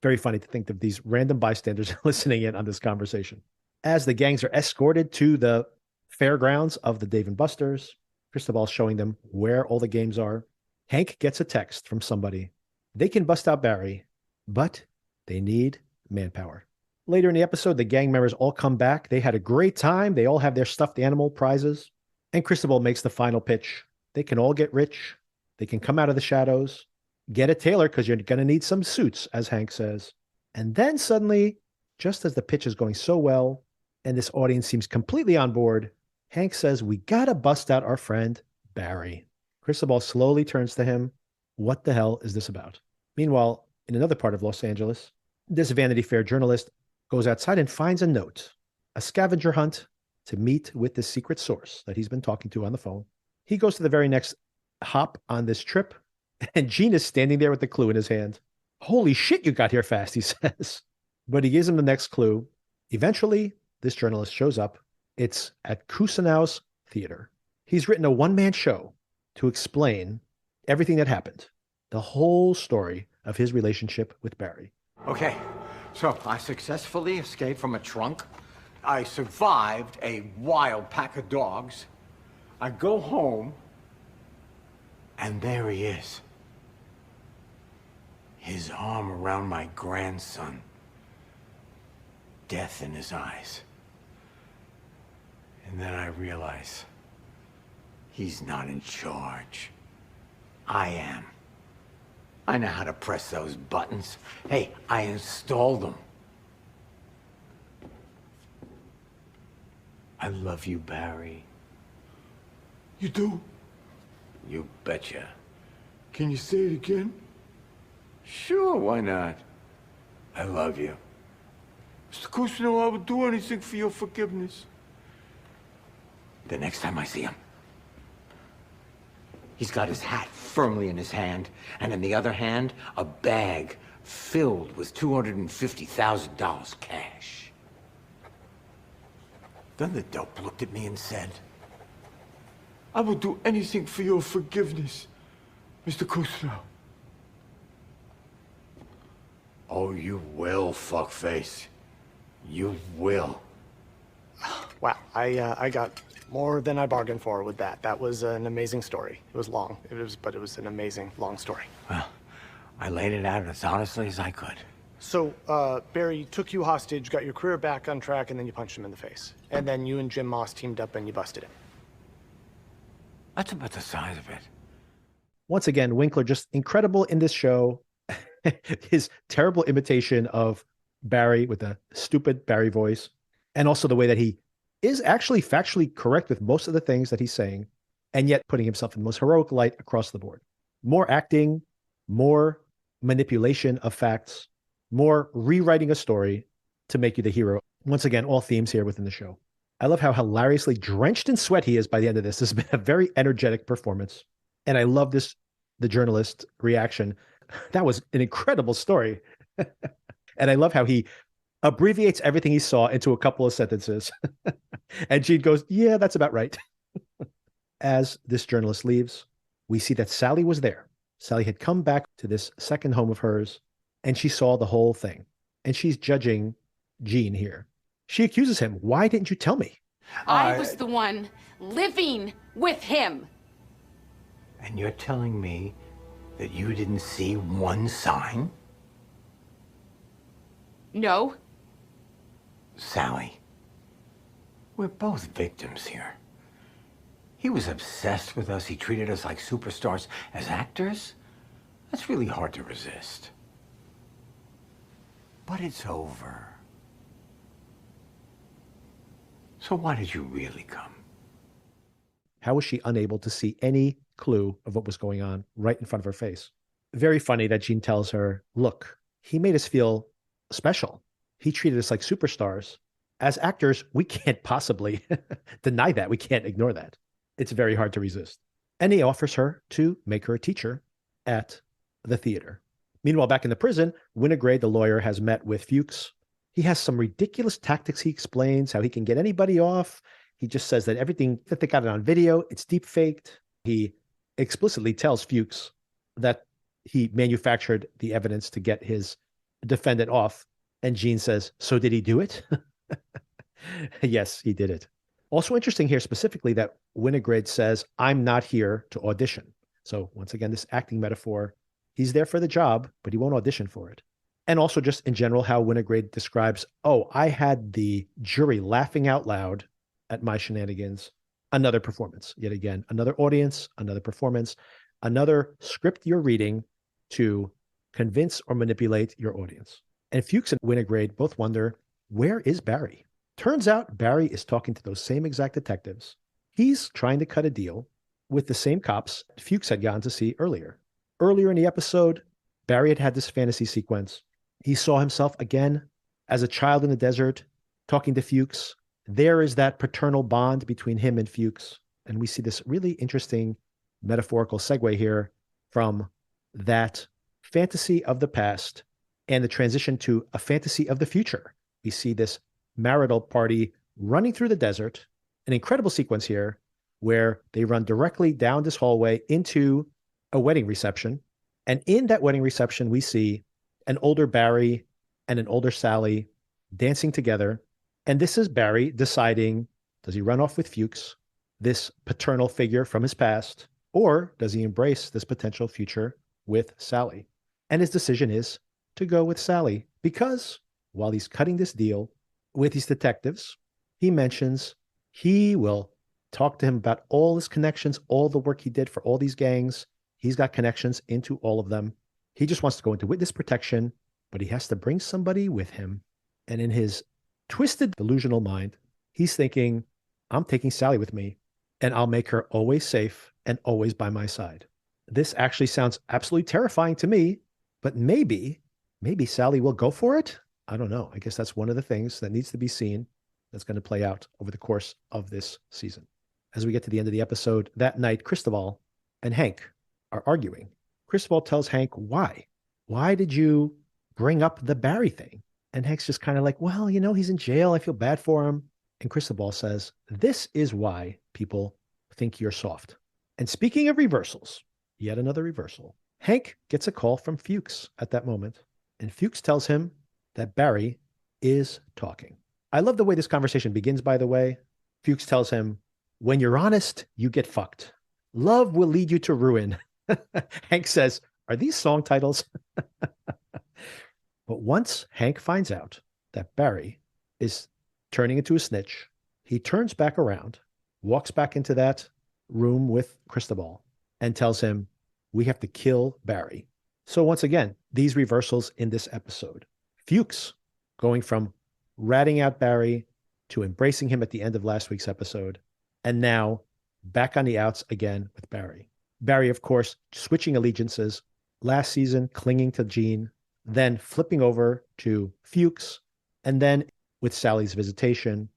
Speaker 1: Very funny to think of these random bystanders listening in on this conversation. As the gangs are escorted to the fairgrounds of the Dave & Buster's, Cristobal showing them where all the games are. Hank gets a text from somebody. They can bust out Barry, but they need manpower. Later in the episode, the gang members all come back. They had a great time. They all have their stuffed animal prizes. And Cristobal makes the final pitch. They can all get rich. They can come out of the shadows. Get a tailor because you're going to need some suits, as Hank says. And then suddenly, just as the pitch is going so well, and this audience seems completely on board, Hank says, we got to bust out our friend, Barry. Cristobal slowly turns to him. What the hell is this about? Meanwhile, in another part of Los Angeles, this Vanity Fair journalist goes outside and finds a note, a scavenger hunt to meet with the secret source that he's been talking to on the phone. He goes to the very next hop on this trip, and Gene is standing there with the clue in his hand. Holy shit, you got here fast, he says. But he gives him the next clue. Eventually, this journalist shows up. It's at Kusanow's Theater. He's written a one-man show to explain everything that happened, the whole story of his relationship with Barry.
Speaker 6: Okay, so I successfully escaped from a trunk. I survived a wild pack of dogs. I go home, and there he is. His arm around my grandson. Death in his eyes. And then I realize he's not in charge. I am. I know how to press those buttons. Hey, I installed them. I love you, Barry.
Speaker 5: You do?
Speaker 6: You betcha.
Speaker 5: Can you say it again?
Speaker 6: Sure, why not? I love you.
Speaker 5: Mr. Cousineau, I would do anything for your forgiveness.
Speaker 6: The next time I see him, he's got his hat firmly in his hand, and in the other hand, a bag filled with $250,000 cash. Then the dope looked at me and said,
Speaker 5: I would do anything for your forgiveness, Mr. Cousineau.
Speaker 6: oh, you will, fuckface. You will.
Speaker 10: Wow, I got more than I bargained for with that. That was an amazing story. It was long, but it was an amazing long story.
Speaker 6: Well, I laid it out as honestly as I could.
Speaker 10: So, Barry took you hostage, got your career back on track, and then you punched him in the face. And then you and Jim Moss teamed up and you busted him.
Speaker 6: That's about the size of it.
Speaker 1: Once again, Winkler just incredible in this show. His terrible imitation of Barry with a stupid Barry voice, and also the way that he is actually factually correct with most of the things that he's saying, and yet putting himself in the most heroic light across the board. More acting, more manipulation of facts, more rewriting a story to make you the hero. Once again, all themes here within the show. I love how hilariously drenched in sweat he is by the end of this. This has been a very energetic performance. And I love the journalist reaction. That was an incredible story. And I love how he abbreviates everything he saw into a couple of sentences. And Gene goes, yeah, that's about right. As this journalist leaves, we see that Sally was there. Sally had come back to this second home of hers, and she saw the whole thing. And she's judging Gene here. She accuses him. Why didn't you tell me?
Speaker 11: I was the one living with him.
Speaker 6: And you're telling me that you didn't see one sign?
Speaker 11: No.
Speaker 6: Sally, we're both victims here. He was obsessed with us. He treated us like superstars. As actors, that's really hard to resist. But it's over. So why did you really come?
Speaker 1: How was she unable to see any clue of what was going on right in front of her face? Very funny that Gene tells her, look, he made us feel special. He treated us like superstars. As actors, we can't possibly deny that. We can't ignore that. It's very hard to resist. And he offers her to make her a teacher at the theater. Meanwhile, back in the prison, Winograde, the lawyer, has met with Fuchs. He has some ridiculous tactics. He explains how he can get anybody off. He just says that everything that they got it on video, it's deep faked. He explicitly tells Fuchs that he manufactured the evidence to get his defendant off. And Gene says, so did he do it? Yes, he did it. Also interesting here specifically that Winograde says, I'm not here to audition. So once again, this acting metaphor, he's there for the job, but he won't audition for it. And also just in general, how Winograde describes, oh, I had the jury laughing out loud at my shenanigans. Another performance, yet again, another audience, another performance, another script you're reading to convince or manipulate your audience. And Fuchs and Winograde both wonder, where is Barry? Turns out Barry is talking to those same exact detectives. He's trying to cut a deal with the same cops Fuchs had gone to see earlier. Earlier in the episode, Barry had this fantasy sequence. He saw himself again as a child in the desert, talking to Fuchs. There is that paternal bond between him and Fuchs. And we see this really interesting metaphorical segue here from that fantasy of the past and the transition to a fantasy of the future. We see this marital party running through the desert, an incredible sequence here where they run directly down this hallway into a wedding reception. And in that wedding reception, we see an older Barry and an older Sally dancing together. And this is Barry deciding, does he run off with Fuchs, this paternal figure from his past, or does he embrace this potential future with Sally? And his decision is to go with Sally because while he's cutting this deal with these detectives, he mentions he will talk to him about all his connections, all the work he did for all these gangs. He's got connections into all of them. He just wants to go into witness protection, but he has to bring somebody with him. And in his twisted, delusional mind, he's thinking, I'm taking Sally with me, and I'll make her always safe and always by my side. This actually sounds absolutely terrifying to me, but maybe Sally will go for it. I don't know. I guess that's one of the things that needs to be seen that's going to play out over the course of this season. As we get to the end of the episode, that night, Cristobal and Hank are arguing. Cristobal tells Hank, why? Why did you bring up the Barry thing? And Hank's just kind of like, well, you know, he's in jail. I feel bad for him. And Cristobal says, this is why people think you're soft. And speaking of reversals, yet another reversal. Hank gets a call from Fuchs at that moment. And Fuchs tells him that Barry is talking. I love the way this conversation begins, by the way. Fuchs tells him, when you're honest, you get fucked. Love will lead you to ruin. Hank says, are these song titles? But once Hank finds out that Barry is turning into a snitch, he turns back around, walks back into that room with Cristobal, and tells him, we have to kill Barry. So once again, these reversals in this episode. Fuchs going from ratting out Barry to embracing him at the end of last week's episode, and now back on the outs again with Barry. Barry, of course, switching allegiances. Last season, clinging to Gene, then flipping over to Fuchs, and then with Sally's visitation,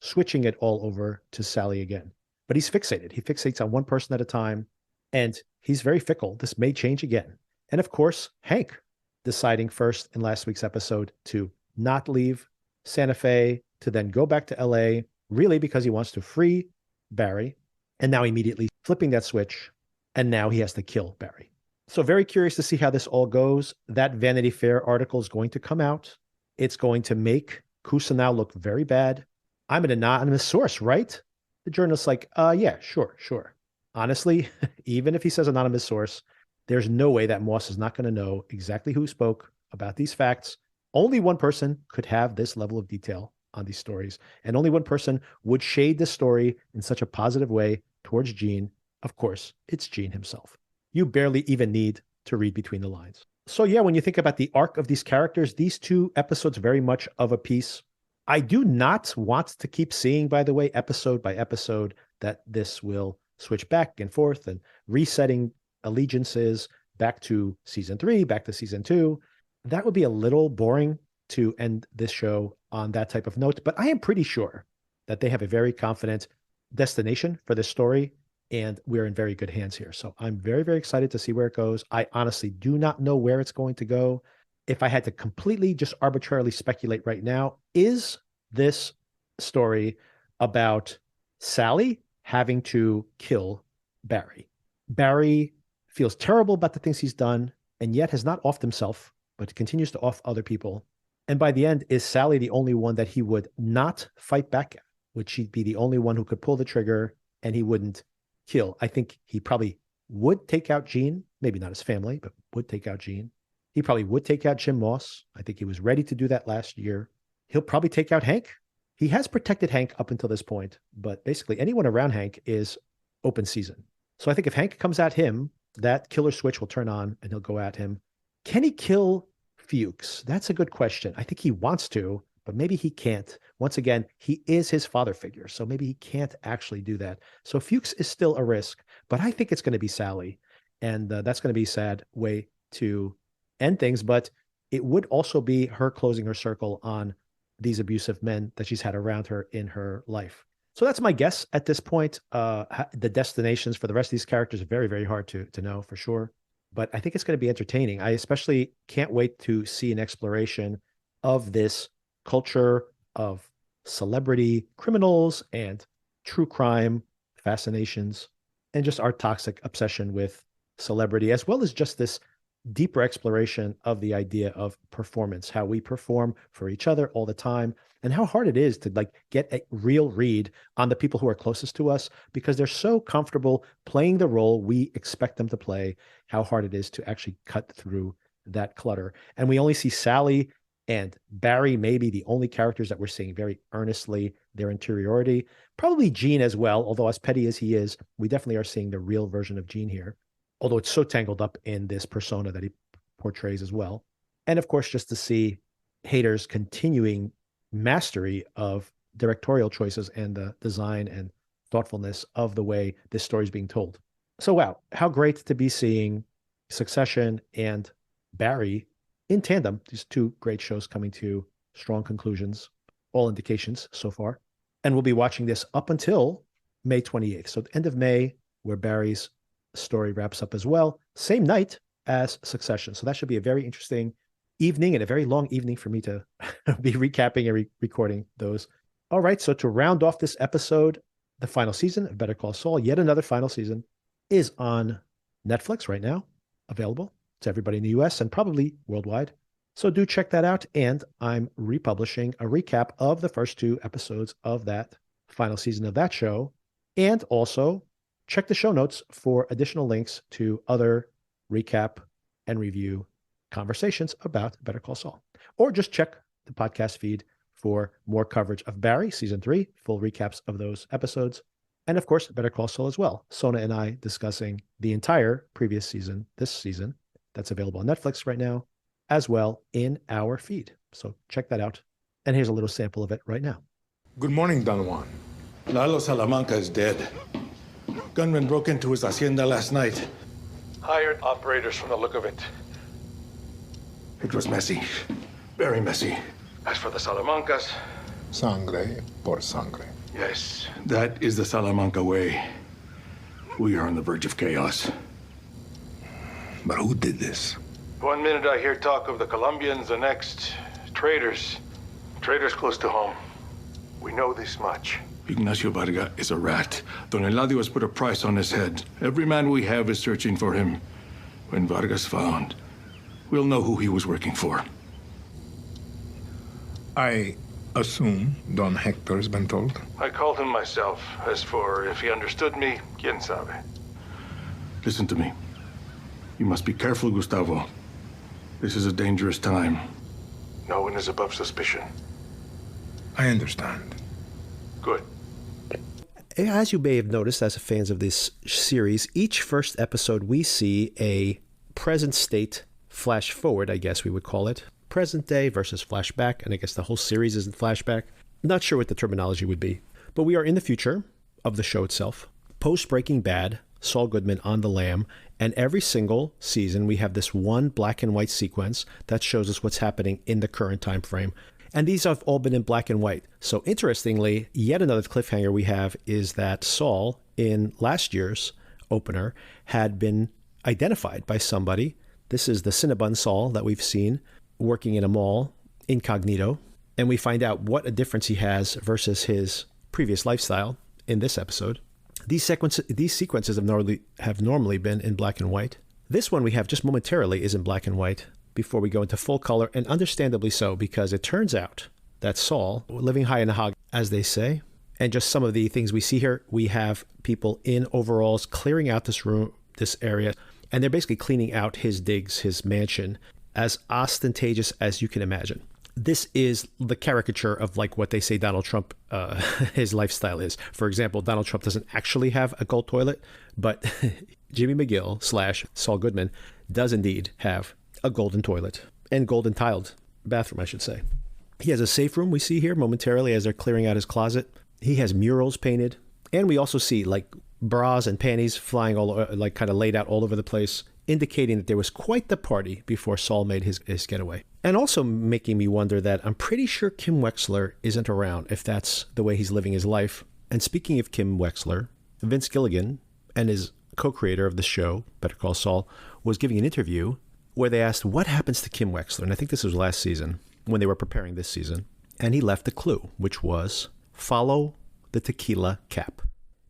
Speaker 1: switching it all over to Sally again. But he's fixated. He fixates on one person at a time, and he's very fickle. This may change again. And of course, Hank deciding first in last week's episode to not leave Santa Fe, to then go back to LA, really because he wants to free Barry, and now immediately flipping that switch, and now he has to kill Barry. So very curious to see how this all goes. That Vanity Fair article is going to come out. It's going to make Kusanao look very bad. I'm an anonymous source, right? The journalist's like, yeah, sure. Honestly, even if he says anonymous source, there's no way that Moss is not going to know exactly who spoke about these facts. Only one person could have this level of detail on these stories, and only one person would shade the story in such a positive way towards Gene. Of course, it's Gene himself. You barely even need to read between the lines. So yeah, when you think about the arc of these characters, these two episodes very much of a piece. I do not want to keep seeing, by the way, episode by episode, that this will switch back and forth and resetting allegiances back to season 3, back to season 2. That would be a little boring to end this show on that type of note, but I am pretty sure that they have a very confident destination for this story, and we're in very good hands here. So I'm very, very excited to see where it goes. I honestly do not know where it's going to go. If I had to completely just arbitrarily speculate right now, is this story about Sally having to kill Barry? Barry feels terrible about the things he's done, and yet has not offed himself, but continues to off other people. And by the end, is Sally the only one that he would not fight back at? Would she be the only one who could pull the trigger and he wouldn't kill? I think he probably would take out Gene, maybe not his family, but would take out Gene. He probably would take out Jim Moss. I think he was ready to do that last year. He'll probably take out Hank. He has protected Hank up until this point, but basically anyone around Hank is open season. So I think if Hank comes at him, that killer switch will turn on and he'll go at him. Can he kill Fuchs? That's a good question. I think he wants to, but maybe he can't. Once again, he is his father figure, so maybe he can't actually do that. So Fuchs is still a risk, but I think it's going to be Sally, and that's going to be a sad way to end things, but it would also be her closing her circle on these abusive men that she's had around her in her life. So that's my guess at this point. The destinations for the rest of these characters are very, very hard to know for sure. But I think it's going to be entertaining. I especially can't wait to see an exploration of this culture of celebrity criminals and true crime fascinations and just our toxic obsession with celebrity, as well as just this deeper exploration of the idea of performance, how we perform for each other all the time, and how hard it is to get a real read on the people who are closest to us because they're so comfortable playing the role we expect them to play, how hard it is to actually cut through that clutter. And we only see Sally and Barry, maybe the only characters that we're seeing very earnestly their interiority. Probably Gene as well, although as petty as he is, we definitely are seeing the real version of Gene here, although it's so tangled up in this persona that he portrays as well. And of course, just to see Hader's continuing mastery of directorial choices and the design and thoughtfulness of the way this story is being told. So wow, how great to be seeing Succession and Barry in tandem. These two great shows coming to strong conclusions, all indications so far. And we'll be watching this up until May 28th. So the end of May, where Barry's story wraps up as well, same night as Succession. So that should be a very interesting evening and a very long evening for me to be recapping and recording those. All right, so to round off this episode, the final season of Better Call Saul, yet another final season, is on Netflix right now, available to everybody in the US and probably worldwide. So do check that out. And I'm republishing a recap of the first 2 episodes of that final season of that show. And also check the show notes for additional links to other recap and review conversations about Better Call Saul. Or just check the podcast feed for more coverage of Barry, season 3, full recaps of those episodes. And of course, Better Call Saul as well. Sona and I discussing the entire previous season, this season, that's available on Netflix right now, as well in our feed. So check that out. And here's a little sample of it right now.
Speaker 12: Good morning, Don Juan. Lalo Salamanca is dead. Gunmen broke into his hacienda last night. Hired operators from the look of it. It was messy. Very messy. As for the Salamancas... Sangre por sangre. Yes, that is the Salamanca way. We are on the verge of chaos.
Speaker 13: But who did this?
Speaker 12: One minute I hear talk of the Colombians, the next, traitors. Traitors close to home. We know this much. Ignacio Varga is a rat. Don Eladio has put a price on his head. Every man we have is searching for him. When Varga's found, we'll know who he was working for.
Speaker 13: I assume Don Hector has been told?
Speaker 12: I called him myself. As for if he understood me, quien sabe. Listen to me. You must be careful, Gustavo. This is a dangerous time. No one is above suspicion.
Speaker 13: I understand.
Speaker 12: Good.
Speaker 1: As you may have noticed, as fans of this series, each first episode we see a present state flash forward, I guess we would call it. Present day versus flashback, and I guess the whole series is in flashback. Not sure what the terminology would be. But we are in the future of the show itself. Post Breaking Bad, Saul Goodman on the lam, and every single season we have this one black and white sequence that shows us what's happening in the current time frame. And these have all been in black and white. So interestingly, yet another cliffhanger we have is that Saul, in last year's opener, had been identified by somebody. This is the Cinnabon Saul that we've seen working in a mall, incognito. And we find out what a difference he has versus his previous lifestyle in this episode. These sequences have normally been in black and white. This one we have just momentarily is in black and white before we go into full color, and understandably so, because it turns out that Saul, living high in the hog, as they say, and just some of the things we see here, we have people in overalls clearing out this room, this area, and they're basically cleaning out his digs, his mansion, as ostentatious as you can imagine. This is the caricature of like what they say Donald Trump, his lifestyle is. For example, Donald Trump doesn't actually have a gold toilet, but Jimmy McGill / Saul Goodman does indeed have a golden toilet and golden tiled bathroom, I should say. He has a safe room we see here momentarily as they're clearing out his closet. He has murals painted, and we also see like bras and panties flying all like kind of laid out all over the place, indicating that there was quite the party before Saul made his getaway. And also making me wonder that I'm pretty sure Kim Wexler isn't around if that's the way he's living his life. And speaking of Kim Wexler, Vince Gilligan and his co-creator of the show, Better Call Saul, was giving an interview where they asked what happens to Kim Wexler. And I think this was last season when they were preparing this season. And he left a clue, which was follow the tequila cap.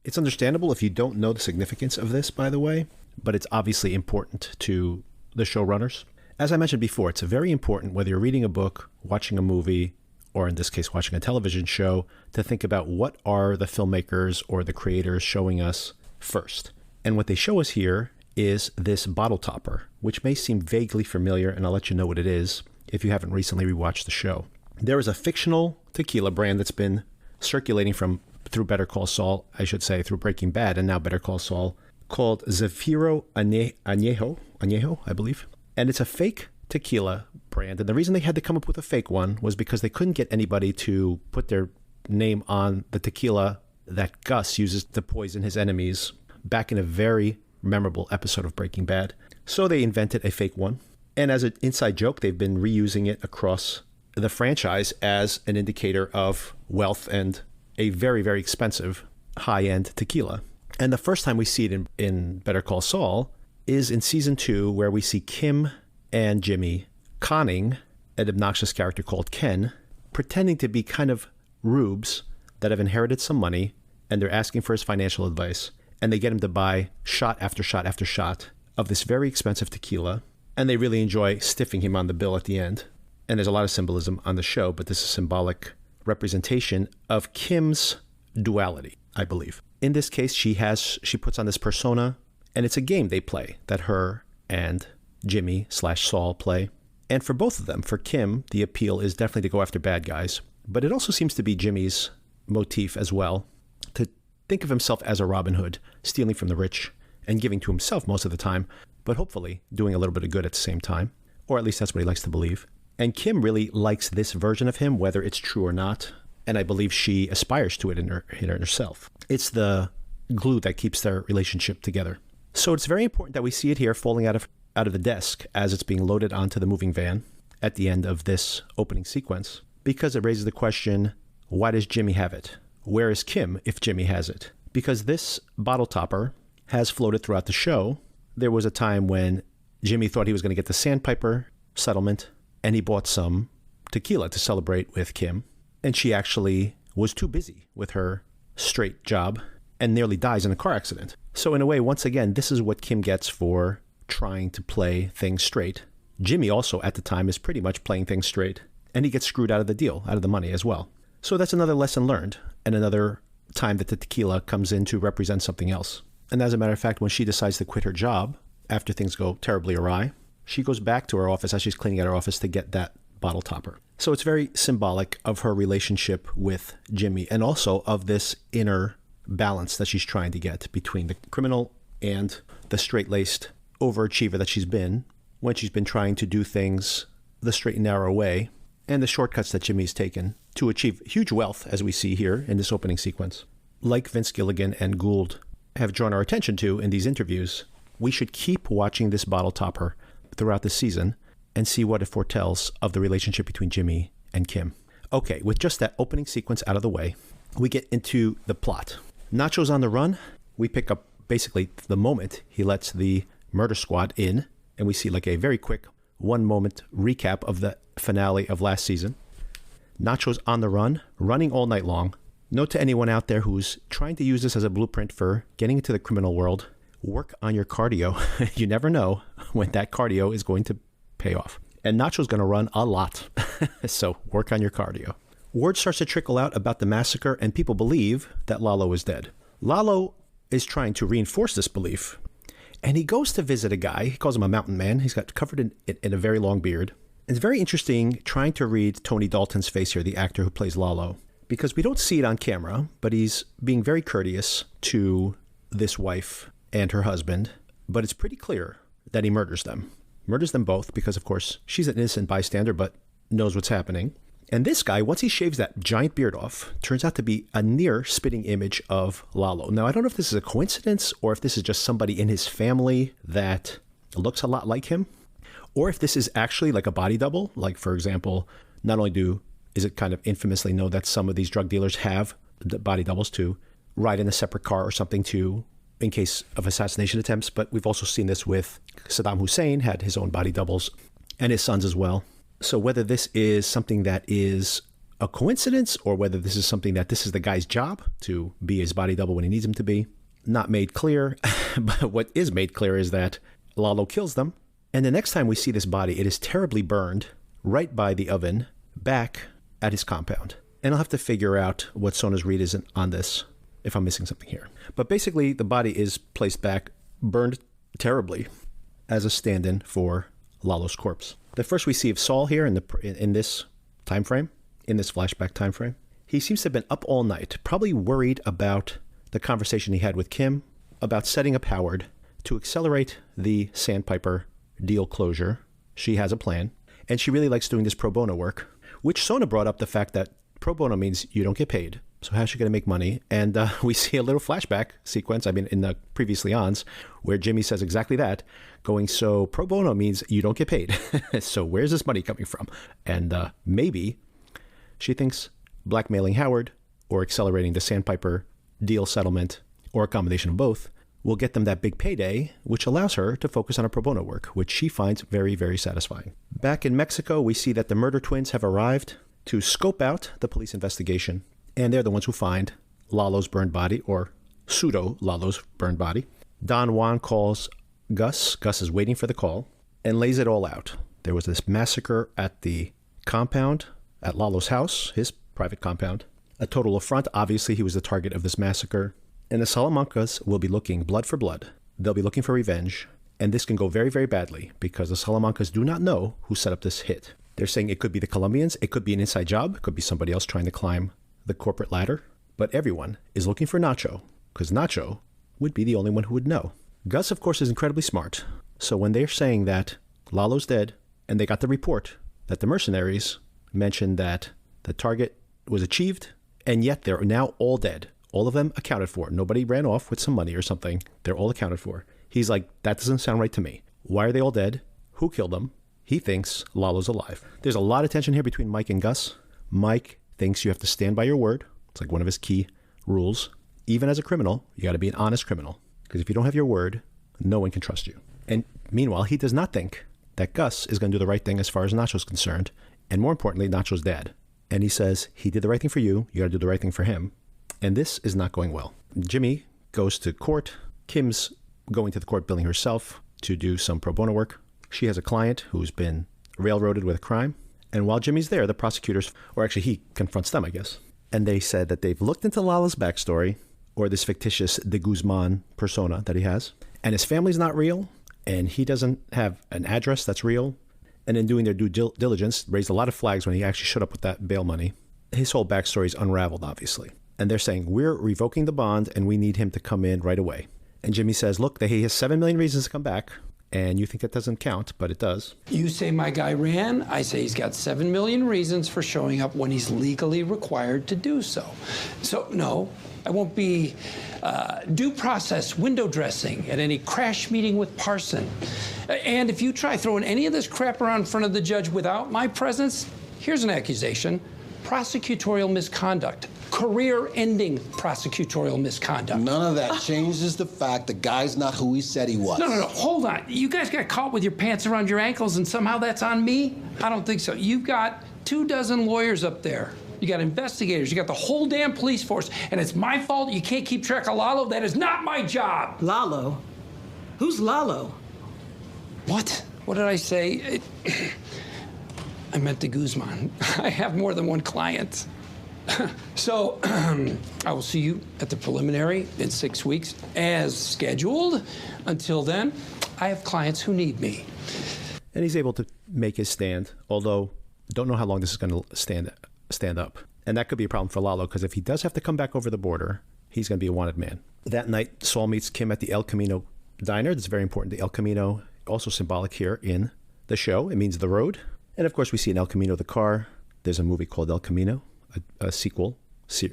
Speaker 1: It's understandable if you don't know the significance of this, by the way, but it's obviously important to the showrunners. As I mentioned before, it's very important whether you're reading a book, watching a movie, or in this case, watching a television show, to think about what are the filmmakers or the creators showing us first. And what they show us here is this bottle topper, which may seem vaguely familiar, and I'll let you know what it is if you haven't recently rewatched the show. There is a fictional tequila brand that's been circulating through Better Call Saul, I should say, through Breaking Bad and now Better Call Saul, called Zafiro Añejo, I believe. And it's a fake tequila brand. And the reason they had to come up with a fake one was because they couldn't get anybody to put their name on the tequila that Gus uses to poison his enemies back in a very memorable episode of Breaking Bad. So they invented a fake one. And as an inside joke, they've been reusing it across the franchise as an indicator of wealth and a very, very expensive high-end tequila. And the first time we see it in Better Call Saul is in season 2, where we see Kim and Jimmy conning an obnoxious character called Ken, pretending to be kind of rubes that have inherited some money, and they're asking for his financial advice. And they get him to buy shot after shot after shot of this very expensive tequila, and they really enjoy stiffing him on the bill at the end. And there's a lot of symbolism on the show, but this is a symbolic representation of Kim's duality, I believe. In this case, she puts on this persona, and it's a game they play that her and Jimmy / Saul play. And for both of them, for Kim, the appeal is definitely to go after bad guys. But it also seems to be Jimmy's motif as well, to think of himself as a Robin Hood, stealing from the rich and giving to himself most of the time, but hopefully doing a little bit of good at the same time. Or at least that's what he likes to believe. And Kim really likes this version of him, whether it's true or not. And I believe she aspires to it in herself. It's the glue that keeps their relationship together. So it's very important that we see it here falling out of the desk as it's being loaded onto the moving van at the end of this opening sequence, because it raises the question, why does Jimmy have it? where is Kim if Jimmy has it? Because this bottle topper has floated throughout the show. There was a time when Jimmy thought he was going to get the Sandpiper settlement, and he bought some tequila to celebrate with Kim. And she actually was too busy with her straight job and nearly dies in a car accident. So in a way, once again, this is what Kim gets for trying to play things straight. Jimmy also at the time is pretty much playing things straight, and he gets screwed out of the deal, out of the money as well. So that's another lesson learned, and another time that the tequila comes in to represent something else. And as a matter of fact, when she decides to quit her job after things go terribly awry, she goes back to her office as she's cleaning out her office to get that bottle topper. So it's very symbolic of her relationship with Jimmy, and also of this inner balance that she's trying to get between the criminal and the straight-laced overachiever that she's been when she's been trying to do things the straight and narrow way, and the shortcuts that Jimmy's taken to achieve huge wealth, as we see here in this opening sequence. Like Vince Gilligan and Gould have drawn our attention to in these interviews, we should keep watching this bottle topper throughout the season and see what it foretells of the relationship between Jimmy and Kim. Okay, with just that opening sequence out of the way, we get into the plot. Nacho's on the run. We pick up basically the moment he lets the murder squad in, and we see like a very quick 1-moment recap of the finale of last season. Nacho's on the run, running all night long. Note to anyone out there who's trying to use this as a blueprint for getting into the criminal world, work on your cardio. You never know when that cardio is going to pay off. And Nacho's going to run a lot. So work on your cardio. Word starts to trickle out about the massacre, and people believe that Lalo is dead. Lalo is trying to reinforce this belief, and he goes to visit a guy. He calls him a mountain man. He's got covered in a very long beard. It's very interesting trying to read Tony Dalton's face here, the actor who plays Lalo, because we don't see it on camera, but he's being very courteous to this wife and her husband. But it's pretty clear that he murders them. Murders them both because, of course, she's an innocent bystander, but knows what's happening. And this guy, once he shaves that giant beard off, turns out to be a near spitting image of Lalo. Now, I don't know if this is a coincidence or if this is just somebody in his family that looks a lot like him, or if this is actually like a body double. Like, for example, not only is it kind of infamously known that some of these drug dealers have the body doubles to ride in a separate car or something in case of assassination attempts, but we've also seen this with Saddam Hussein, had his own body doubles, and his sons as well. So whether this is something that is a coincidence or whether this is something that this is the guy's job to be his body double when he needs him to be, not made clear. But what is made clear is that Lalo kills them. And the next time we see this body, it is terribly burned right by the oven back at his compound. And I'll have to figure out what Sona's read is on this if I'm missing something here. But basically, the body is placed back, burned terribly, as a stand-in for Lalo's corpse. The first we see of Saul here in this time frame, in this flashback time frame, he seems to have been up all night, probably worried about the conversation he had with Kim about setting up Howard to accelerate the Sandpiper deal closure. She has a plan, and she really likes doing this pro bono work, which Sona brought up the fact that pro bono means you don't get paid. So how's she going to make money? And we see a little flashback sequence, in the previously ons, where Jimmy says exactly that, going, so pro bono means you don't get paid. So where's this money coming from? And maybe she thinks blackmailing Howard or accelerating the Sandpiper deal settlement or a combination of both will get them that big payday, which allows her to focus on her pro bono work, which she finds very, very satisfying. Back in Mexico, we see that the murder twins have arrived to scope out the police investigation. And they're the ones who find Lalo's burned body, or pseudo-Lalo's burned body. Don Juan calls Gus. Gus is waiting for the call and lays it all out. There was this massacre at the compound, at Lalo's house, his private compound. A total affront. Obviously, he was the target of this massacre. And the Salamancas will be looking blood for blood. They'll be looking for revenge. And this can go very, very badly because the Salamancas do not know who set up this hit. They're saying it could be the Colombians. It could be an inside job. It could be somebody else trying to climb the corporate ladder, but everyone is looking for Nacho, because Nacho would be the only one who would know. Gus, of course, is incredibly smart, so when they're saying that Lalo's dead, and they got the report that the mercenaries mentioned that the target was achieved, and yet they're now all dead, all of them accounted for, nobody ran off with some money or something, they're all accounted for. He's like, that doesn't sound right to me. Why are they all dead? Who killed them? He thinks Lalo's alive. There's a lot of tension here between Mike and Gus. Mike thinks you have to stand by your word. It's like one of his key rules. Even as a criminal, you got to be an honest criminal. Because if you don't have your word, no one can trust you. And meanwhile, he does not think that Gus is going to do the right thing as far as Nacho's concerned. And more importantly, Nacho's dad. And he says, he did the right thing for you. You got to do the right thing for him. And this is not going well. Jimmy goes to court. Kim's going to the court billing herself to do some pro bono work. She has a client who's been railroaded with a crime. And while Jimmy's there, the prosecutors, or actually he confronts them, I guess. And they said that they've looked into Lalo's backstory, or this fictitious de Guzman persona that he has. And his family's not real. And he doesn't have an address that's real. And in doing their due diligence, raised a lot of flags when he actually showed up with that bail money. His whole backstory is unraveled, obviously. And they're saying, we're revoking the bond and we need him to come in right away. And Jimmy says, look, he has 7 million reasons to come back. And you think that doesn't count, but it does.
Speaker 14: You say my guy ran. I say he's got 7 million reasons for showing up when he's legally required to do so. So, no, I won't be due process window dressing at any crash meeting with Parson. And if you try throwing any of this crap around in front of the judge without my presence, here's an accusation: prosecutorial misconduct. Career-ending prosecutorial misconduct.
Speaker 15: None of that changes the fact the guy's not who he said he was.
Speaker 14: No, hold on. You guys got caught with your pants around your ankles and somehow that's on me? I don't think so. You've got 24 lawyers up there. You got investigators. You got the whole damn police force. And it's my fault you can't keep track of Lalo? That is not my job.
Speaker 16: Lalo? Who's Lalo?
Speaker 14: What? What did I say? I meant de Guzman. I have more than one client. So, I will see you at the preliminary in 6 weeks, as scheduled. Until then, I have clients who need me.
Speaker 1: And he's able to make his stand, although don't know how long this is going to stand up. And that could be a problem for Lalo, because if he does have to come back over the border, he's going to be a wanted man. That night, Saul meets Kim at the El Camino diner. That's very important. The El Camino, also symbolic here in the show. It means the road. And of course, we see in El Camino the car. There's a movie called El Camino. A sequel,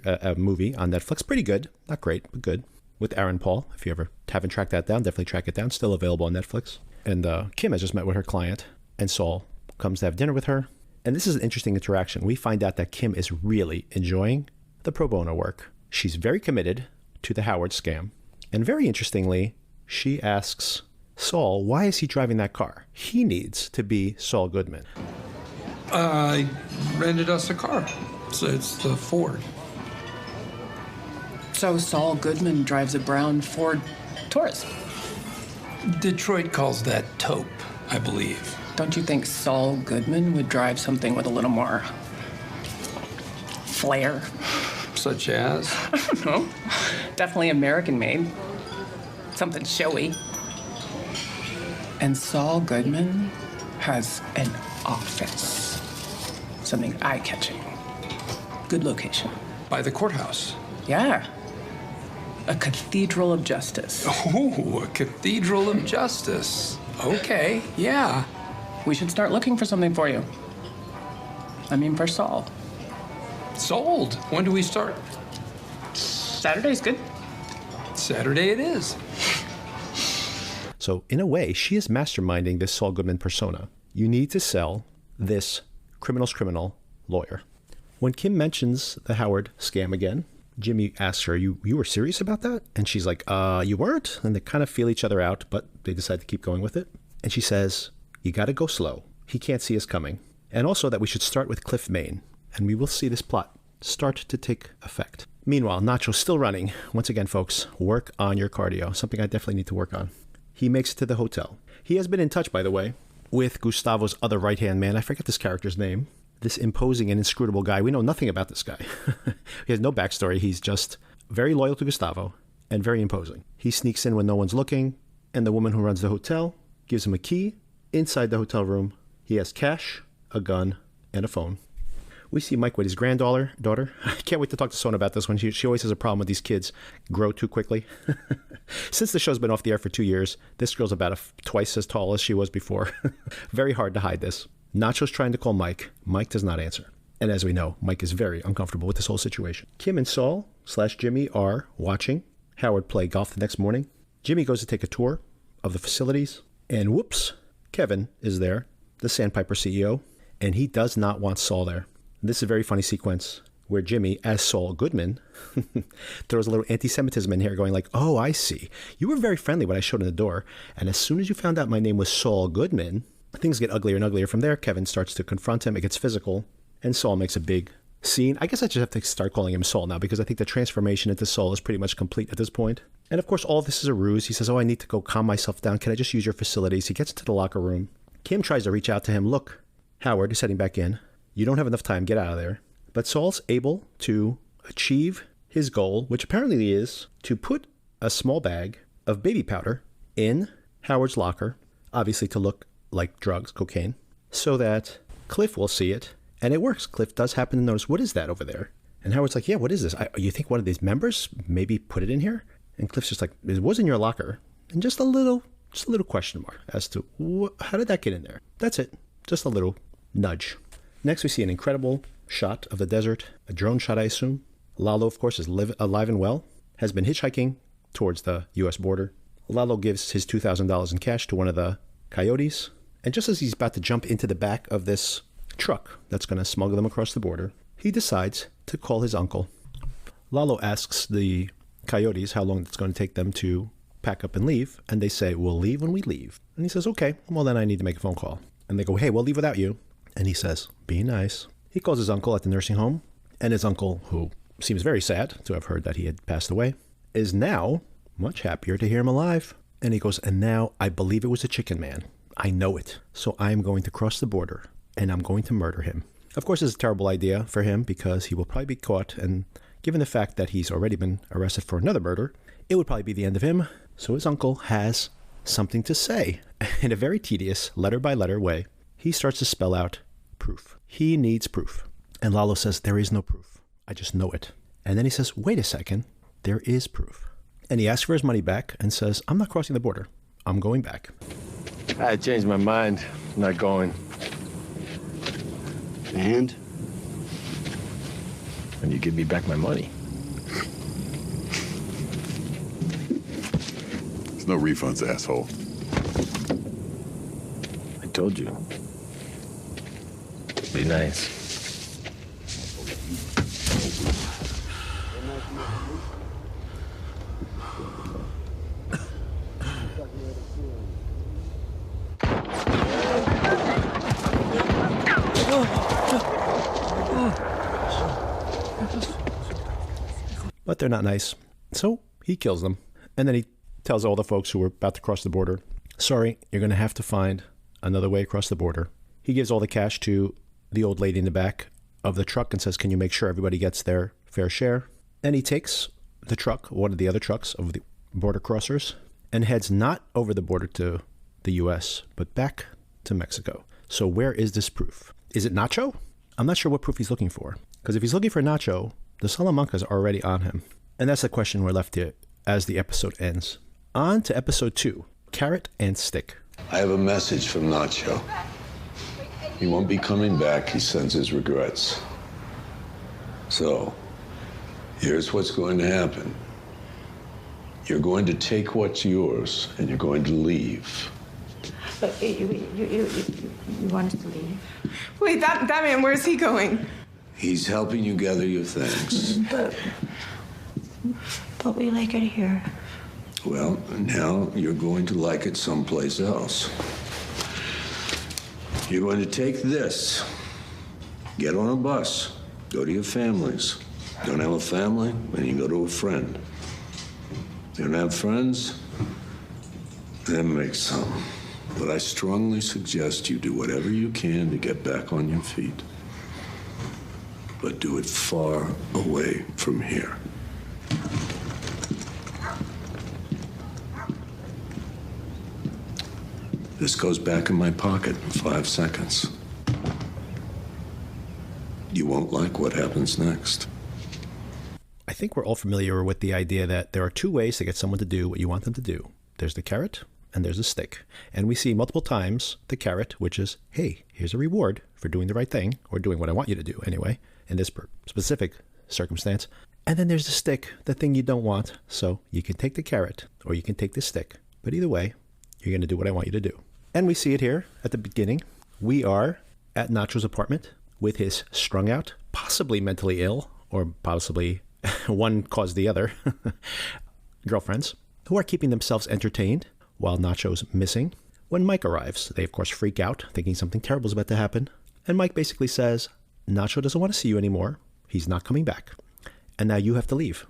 Speaker 1: a movie on Netflix. Pretty good. Not great, but good. With Aaron Paul. If you ever haven't tracked that down, definitely track it down. Still available on Netflix. And Kim has just met with her client, and Saul comes to have dinner with her. And this is an interesting interaction. We find out that Kim is really enjoying the pro bono work. She's very committed to the Howard scam. And very interestingly, she asks Saul, why is he driving that car? He needs to be Saul Goodman.
Speaker 14: I rented us a car. So it's the Ford.
Speaker 16: So Saul Goodman drives a brown Ford Taurus.
Speaker 14: Detroit calls that taupe, I believe.
Speaker 16: Don't you think Saul Goodman would drive something with a little more flair?
Speaker 14: Such as?
Speaker 16: I don't know. Definitely American-made. Something showy. And Saul Goodman has an office. Something eye-catching. Good location.
Speaker 14: By the courthouse?
Speaker 16: Yeah. A cathedral of justice.
Speaker 14: Oh, a cathedral of justice. Okay, yeah.
Speaker 16: We should start looking for something for you. I mean, for Saul.
Speaker 14: Sold. When do we start?
Speaker 16: Saturday's good.
Speaker 14: Saturday it is.
Speaker 1: So, in a way, she is masterminding this Saul Goodman persona. You need to sell this criminal's criminal lawyer. When Kim mentions the Howard scam again, Jimmy asks her, you were serious about that? And she's like, you weren't? And they kind of feel each other out, but they decide to keep going with it. And she says, you got to go slow. He can't see us coming. And also that we should start with Cliff, Maine. And we will see this plot start to take effect. Meanwhile, Nacho's still running. Once again, folks, work on your cardio. Something I definitely need to work on. He makes it to the hotel. He has been in touch, by the way, with Gustavo's other right-hand man. I forget this character's name. This imposing and inscrutable guy. We know nothing about this guy. He has no backstory. He's just very loyal to Gustavo and very imposing. He sneaks in when no one's looking, and the woman who runs the hotel gives him a key. Inside the hotel room, he has cash, a gun, and a phone. We see Mike with his granddaughter. I can't wait to talk to Sona about this one. She always has a problem with these kids grow too quickly. Since the show's been off the air for 2 years, this girl's about twice as tall as she was before. Very hard to hide this. Nacho's trying to call Mike. Mike does not answer. And as we know, Mike is very uncomfortable with this whole situation. Kim and Saul/Jimmy are watching Howard play golf the next morning. Jimmy goes to take a tour of the facilities. And whoops, Kevin is there, the Sandpiper CEO. And he does not want Saul there. This is a very funny sequence. where Jimmy, as Saul Goodman, throws a little anti-Semitism in here going like, oh, I see. You were very friendly when I showed in the door. And as soon as you found out my name was Saul Goodman, things get uglier and uglier from there. Kevin starts to confront him. It gets physical. And Saul makes a big scene. I guess I just have to start calling him Saul now because I think the transformation into Saul is pretty much complete at this point. And of course, all of this is a ruse. He says, oh, I need to go calm myself down. Can I just use your facilities? He gets into the locker room. Kim tries to reach out to him. Look, Howard is heading back in. You don't have enough time. Get out of there. But Saul's able to achieve his goal, which apparently is to put a small bag of baby powder in Howard's locker, obviously to look like drugs, cocaine, so that Cliff will see it. And it works. Cliff does happen to notice, what is that over there? And Howard's like, yeah, what is this? You think one of these members maybe put it in here? And Cliff's just like, it was in your locker. And just a little question mark as to how did that get in there? That's it. Just a little nudge. Next, we see an incredible shot of the desert, a drone shot, I assume. Lalo, of course, is alive and well, has been hitchhiking towards the U.S. border. Lalo gives his $2,000 in cash to one of the coyotes. And just as he's about to jump into the back of this truck that's going to smuggle them across the border, he decides to call his uncle. Lalo asks the coyotes how long it's going to take them to pack up and leave. And they say, we'll leave when we leave. And he says, okay, well, then I need to make a phone call. And they go, hey, we'll leave without you. And he says, be nice. He calls his uncle at the nursing home, and his uncle, who seems very sad to have heard that he had passed away, is now much happier to hear him alive. And he goes, and now I believe it was a chicken man. I know it. So I'm going to cross the border, and I'm going to murder him. Of course, it's a terrible idea for him because he will probably be caught, and given the fact that he's already been arrested for another murder, it would probably be the end of him. So his uncle has something to say. In a very tedious, letter-by-letter way, he starts to spell out proof. He needs proof. And Lalo says, there is no proof. I just know it. And then he says, wait a second. There is proof. And he asks for his money back and says, I'm not crossing the border. I'm going back.
Speaker 17: I changed my mind. I'm not going.
Speaker 18: And?
Speaker 17: And you give me back my money.
Speaker 19: There's no refunds, asshole.
Speaker 17: I told you. Be nice.
Speaker 1: But they're not nice. So he kills them. And then he tells all the folks who were about to cross the border, sorry, you're going to have to find another way across the border. He gives all the cash to the old lady in the back of the truck and says, can you make sure everybody gets their fair share? And he takes the truck, one of the other trucks of the border crossers, and heads not over the border to the U.S., but back to Mexico. So where is this proof? Is it Nacho? I'm not sure what proof he's looking for. Because if he's looking for Nacho, the Salamancas are already on him. And that's the question we're left to as the episode ends. On to episode 2, Carrot and Stick.
Speaker 20: I have a message from Nacho. He won't be coming back. He sends his regrets. So, here's what's going to happen. You're going to take what's yours, and you're going to leave.
Speaker 21: But you want us to leave?
Speaker 22: Wait, that man, where's he going?
Speaker 20: He's helping you gather your things.
Speaker 21: But we like it here.
Speaker 20: Well, now you're going to like it someplace else. You're going to take this, get on a bus, go to your families. Don't have a family? Then you go to a friend. You don't have friends? Then make some. But I strongly suggest you do whatever you can to get back on your feet. But do it far away from here. This goes back in my pocket in 5 seconds. You won't like what happens next.
Speaker 1: I think we're all familiar with the idea that there are 2 ways to get someone to do what you want them to do. There's the carrot and there's a stick. And we see multiple times the carrot, which is, hey, here's a reward for doing the right thing, or doing what I want you to do anyway, in this specific circumstance. And then there's the stick, the thing you don't want. So you can take the carrot or you can take the stick. But either way, you're going to do what I want you to do. And we see it here at the beginning. We are at Nacho's apartment with his strung out, possibly mentally ill or possibly one caused the other, girlfriends, who are keeping themselves entertained while Nacho's missing. When Mike arrives, they of course freak out, thinking something terrible is about to happen. And Mike basically says, Nacho doesn't want to see you anymore. He's not coming back. And now you have to leave.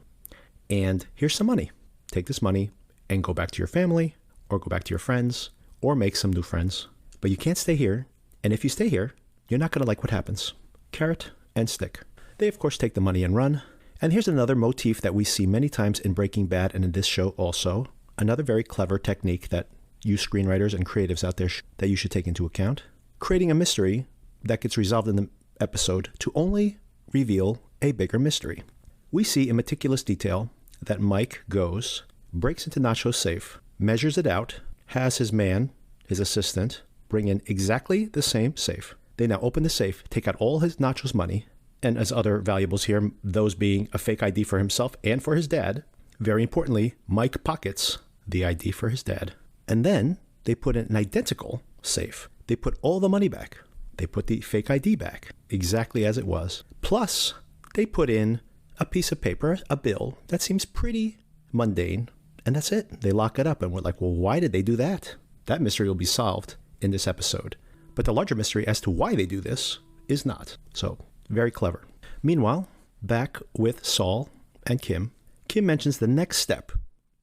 Speaker 1: And here's some money. Take this money and go back to your family, or go back to your friends, or make some new friends. But you can't stay here. And if you stay here, you're not going to like what happens. Carrot and stick. They, of course, take the money and run. And here's another motif that we see many times in Breaking Bad and in this show also. Another very clever technique that you screenwriters and creatives out there that you should take into account. Creating a mystery that gets resolved in the episode to only reveal a bigger mystery. We see in meticulous detail that Mike goes, breaks into Nacho's safe, measures it out, has his man, his assistant, bring in exactly the same safe. They now open the safe, take out all his Nacho's money, and as other valuables here, those being a fake ID for himself and for his dad. Very importantly, Mike pockets the ID for his dad. And then they put in an identical safe. They put all the money back. They put the fake ID back, exactly as it was. Plus, they put in a piece of paper, a bill, that seems pretty mundane, and that's it. They lock it up, and we're like, well, why did they do that? That mystery will be solved in this episode. But the larger mystery as to why they do this is not. So, very clever. Meanwhile, back with Saul and Kim, Kim mentions the next step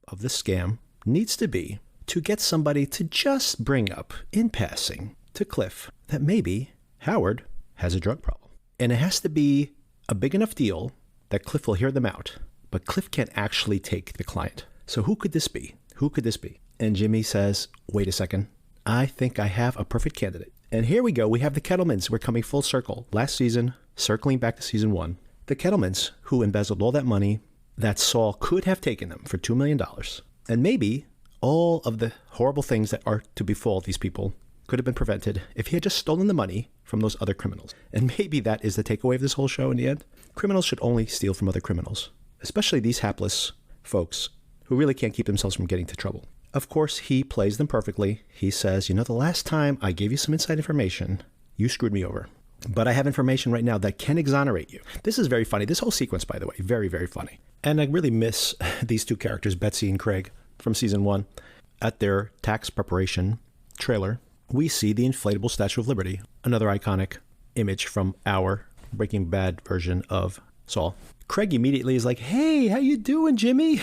Speaker 1: of the scam needs to be to get somebody to just bring up, in passing, to Cliff, that maybe Howard has a drug problem. And it has to be a big enough deal that Cliff will hear them out. But Cliff can't actually take the client. So who could this be? Who could this be? And Jimmy says, wait a second. I think I have a perfect candidate. And here we go. We have the Kettlemans. We're coming full circle. Last season, circling back to season 1. The Kettlemans, who embezzled all that money that Saul could have taken them for $2 million. And maybe all of the horrible things that are to befall these people could have been prevented if he had just stolen the money from those other criminals. And maybe that is the takeaway of this whole show in the end. Criminals should only steal from other criminals, especially these hapless folks who really can't keep themselves from getting into trouble. Of course, he plays them perfectly. He says, you know, the last time I gave you some inside information, you screwed me over. But I have information right now that can exonerate you. This is very funny. This whole sequence, by the way, very, very funny. And I really miss these two characters, Betsy and Craig, from season 1. At their tax preparation trailer, we see the inflatable Statue of Liberty, another iconic image from our Breaking Bad version of Saul. Craig immediately is like, hey, how you doing, Jimmy?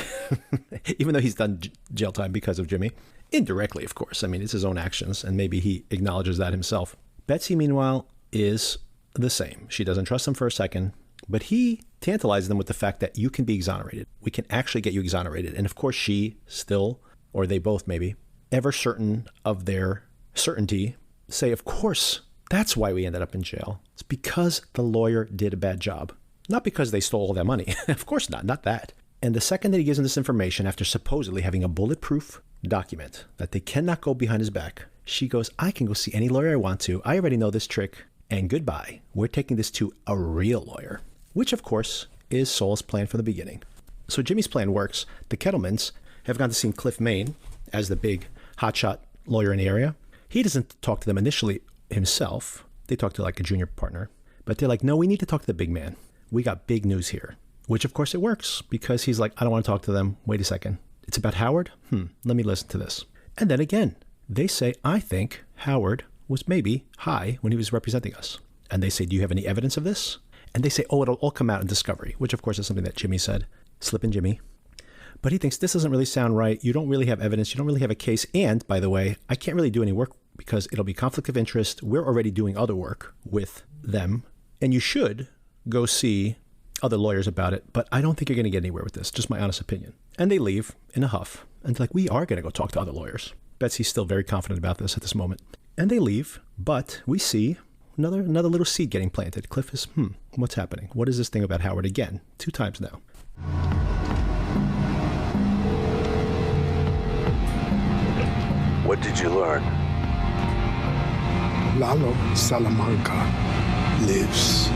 Speaker 1: Even though he's done jail time because of Jimmy. Indirectly, of course. I mean, it's his own actions, and maybe he acknowledges that himself. Betsy, meanwhile, is the same. She doesn't trust him for a second, but he tantalizes them with the fact that you can be exonerated. We can actually get you exonerated. And of course, she still, or they both maybe, ever certain of their certainty, say, of course, that's why we ended up in jail. It's because the lawyer did a bad job. Not because they stole all that money. Of course not that. And the second that he gives them this information, after supposedly having a bulletproof document that they cannot go behind his back, she goes, I can go see any lawyer I want to. I already know this trick. And goodbye. We're taking this to a real lawyer. Which, of course, is Saul's plan from the beginning. So Jimmy's plan works. The Kettlemans have gone to see Cliff Main as the big hotshot lawyer in the area. He doesn't talk to them initially himself. They talk to like a junior partner. But they're like, no, we need to talk to the big man. We got big news here. Which, of course, it works because he's like, I don't want to talk to them. Wait a second. It's about Howard? Let me listen to this. And then again, they say, I think Howard was maybe high when he was representing us. And they say, do you have any evidence of this? And they say, oh, it'll all come out in discovery, which, of course, is something that Jimmy said. Slippin' Jimmy. But he thinks this doesn't really sound right. You don't really have evidence. You don't really have a case. And, by the way, I can't really do any work because it'll be conflict of interest. We're already doing other work with them. And you should go see other lawyers about it, but I don't think you're going to get anywhere with this. Just my honest opinion. And they leave in a huff. And they're like, we are going to go talk to other lawyers. Betsy's still very confident about this at this moment. And they leave, but we see another little seed getting planted. Cliff is, what's happening? What is this thing about Howard again? 2 times now.
Speaker 20: What did you learn?
Speaker 13: Lalo Salamanca lives.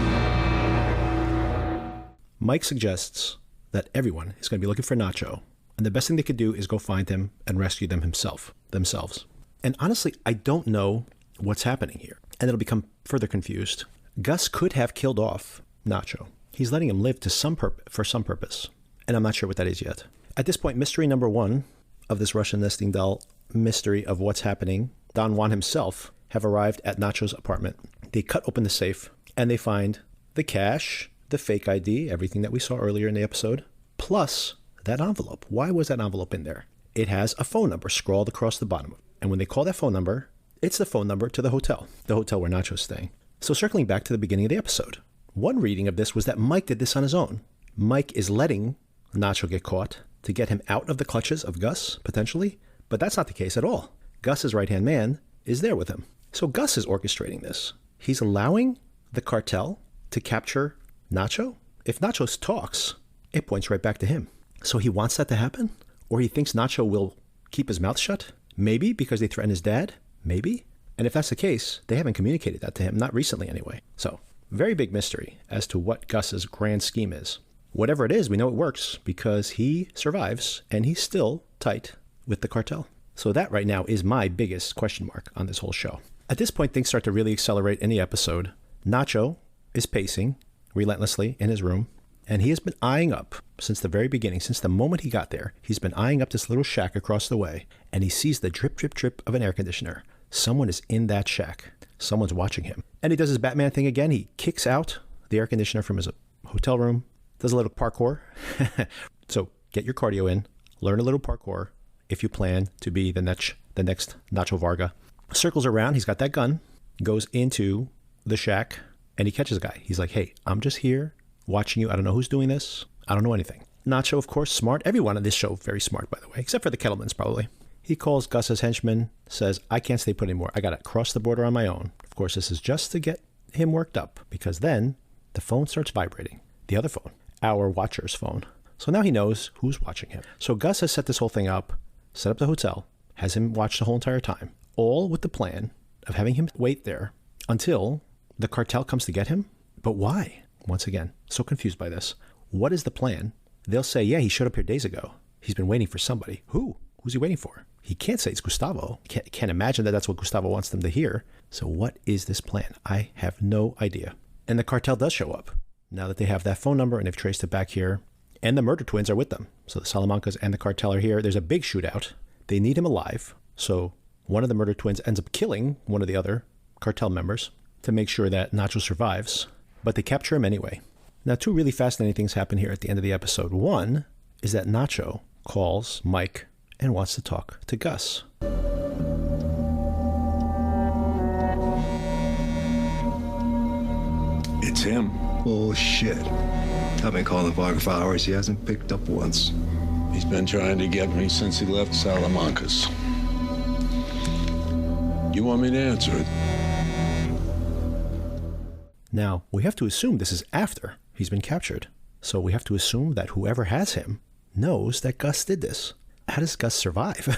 Speaker 1: Mike suggests that everyone is going to be looking for Nacho, and the best thing they could do is go find him and rescue them themselves. And honestly, I don't know what's happening here, and it'll become further confused. Gus could have killed off Nacho. He's letting him live for some purpose. And I'm not sure what that is yet. At this point, mystery number 1 of this Russian nesting doll mystery of what's happening, Don Juan himself have arrived at Nacho's apartment. They cut open the safe and they find the cash, the fake ID, everything that we saw earlier in the episode, plus that envelope. Why was that envelope in there? It has a phone number scrawled across the bottom. And when they call that phone number, it's the phone number to the hotel where Nacho's staying. So circling back to the beginning of the episode, one reading of this was that Mike did this on his own. Mike is letting Nacho get caught to get him out of the clutches of Gus, potentially, but that's not the case at all. Gus's right-hand man is there with him. So Gus is orchestrating this. He's allowing the cartel to capture Nacho. If Nacho talks, it points right back to him. So he wants that to happen? Or he thinks Nacho will keep his mouth shut? Maybe because they threaten his dad? Maybe. And if that's the case, they haven't communicated that to him, not recently anyway. So, very big mystery as to what Gus's grand scheme is. Whatever it is, we know it works because he survives and he's still tight with the cartel. So that right now is my biggest question mark on this whole show. At this point, things start to really accelerate in the episode. Nacho is pacing relentlessly in his room, and he has been eyeing up since the very beginning, since the moment he got there. He's been eyeing up this little shack across the way, and he sees the drip, drip, drip of an air conditioner. Someone is in that shack. Someone's watching him. And he does his Batman thing again. He kicks out the air conditioner from his hotel room, does a little parkour. So get your cardio in, learn a little parkour if you plan to be the next Nacho Varga. Circles around, he's got that gun, goes into the shack, and he catches a guy. He's like, hey, I'm just here watching you. I don't know who's doing this. I don't know anything. Nacho, of course, smart. Everyone on this show, very smart, by the way, except for the Kettlemans, probably. He calls Gus's henchman, says, I can't stay put anymore. I got to cross the border on my own. Of course, this is just to get him worked up, because then the phone starts vibrating. The other phone, our watcher's phone. So now he knows who's watching him. So Gus has set this whole thing up, set up the hotel, has him watch the whole entire time, all with the plan of having him wait there until the cartel comes to get him. But why? Once again, so confused by this. What is the plan? They'll say, yeah, he showed up here days ago. He's been waiting for somebody. Who? Who's he waiting for? He can't say it's Gustavo. Can't imagine that that's what Gustavo wants them to hear. So what is this plan? I have no idea. And the cartel does show up now that they have that phone number and they've traced it back here. And the murder twins are with them. So the Salamancas and the cartel are here. There's a big shootout. They need him alive. So one of the murder twins ends up killing one of the other cartel members to make sure that Nacho survives. But they capture him anyway. Now, two really fascinating things happen here at the end of the episode. One is that Nacho calls Mike and wants to talk to Gus.
Speaker 2: It's him. Oh, shit. I've been calling Varga for hours. He hasn't picked up once.
Speaker 20: He's been trying to get me since he left Salamanca's. You want me to answer it?
Speaker 1: Now, we have to assume this is after he's been captured. So we have to assume that whoever has him knows that Gus did this. How does Gus survive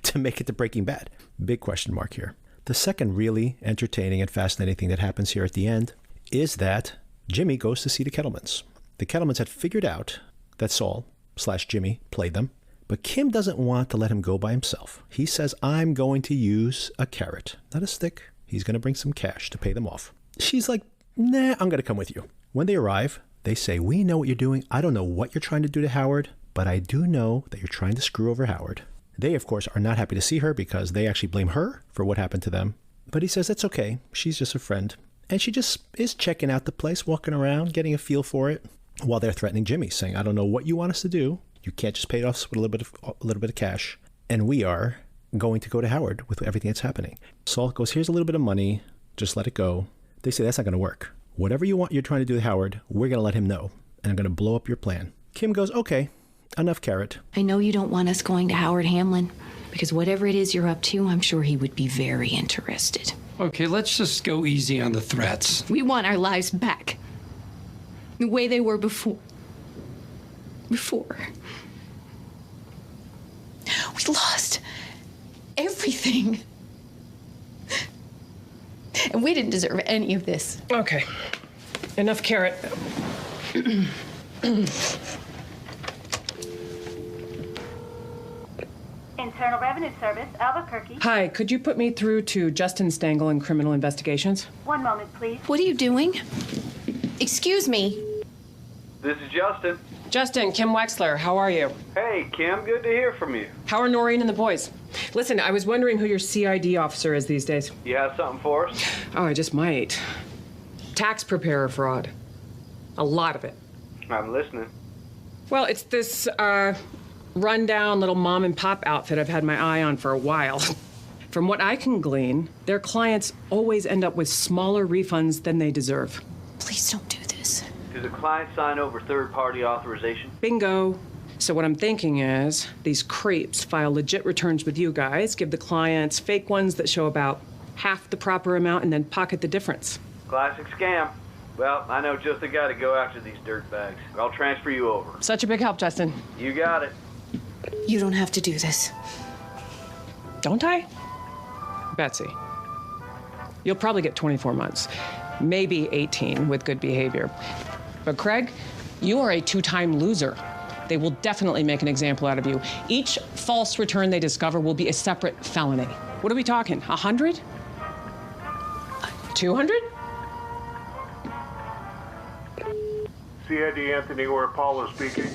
Speaker 1: to make it to Breaking Bad? Big question mark here. The second really entertaining and fascinating thing that happens here at the end is that Jimmy goes to see the Kettlemans. The Kettlemans had figured out that Saul/Jimmy played them, but Kim doesn't want to let him go by himself. He says, I'm going to use a carrot, not a stick. He's going to bring some cash to pay them off. She's like, nah, I'm going to come with you. When they arrive, they say, we know what you're doing. I don't know what you're trying to do to Howard, but I do know that you're trying to screw over Howard. They, of course, are not happy to see her because they actually blame her for what happened to them. But he says, that's okay. She's just a friend. And she just is checking out the place, walking around, getting a feel for it, while they're threatening Jimmy, saying, I don't know what you want us to do. You can't just pay us with a little bit of cash. And we are going to go to Howard with everything that's happening. Saul goes, here's a little bit of money. Just let it go. They say, that's not going to work. Whatever you're trying to do to Howard, we're going to let him know. And I'm going to blow up your plan. Kim goes, okay, enough carrot.
Speaker 21: I know you don't want us going to Howard Hamlin, because whatever it is you're up to, I'm sure he would be very interested.
Speaker 14: Okay, let's just go easy on the threats.
Speaker 21: We want our lives back. The way they were before. We lost everything. And we didn't deserve any of this.
Speaker 16: Okay. Enough carrot.
Speaker 18: Internal Revenue Service, Albuquerque.
Speaker 16: Hi, could you put me through to Justin Stengel in Criminal Investigations?
Speaker 18: One moment, please.
Speaker 21: What are you doing? Excuse me.
Speaker 3: This is Justin.
Speaker 4: Justin, Kim Wexler, how are you?
Speaker 3: Hey, Kim, good to hear from you.
Speaker 4: How are Noreen and the boys? Listen, I was wondering who your CID officer is these days.
Speaker 3: You have something for us?
Speaker 4: Oh, I just might. Tax preparer fraud. A lot of it.
Speaker 3: I'm listening.
Speaker 4: Well, it's this, rundown little mom and pop outfit I've had my eye on for a while. From what I can glean, their clients always end up with smaller refunds than they deserve.
Speaker 21: Please don't do this.
Speaker 3: Do the client sign over third-party authorization?
Speaker 4: Bingo. So what I'm thinking is, these creeps file legit returns with you guys, give the clients fake ones that show about half the proper amount, and then pocket the difference.
Speaker 3: Classic scam. Well, I know just the guy to go after these dirtbags. I'll transfer you over.
Speaker 4: Such a big help, Justin.
Speaker 3: You got it.
Speaker 21: You don't have to do this.
Speaker 4: Don't I? Betsy, you'll probably get 24 months, maybe 18 with good behavior. But Craig, you are a two-time loser. They will definitely make an example out of you. Each false return they discover will be a separate felony. What are we talking, 100? 200?
Speaker 23: CID Anthony or Apollo speaking.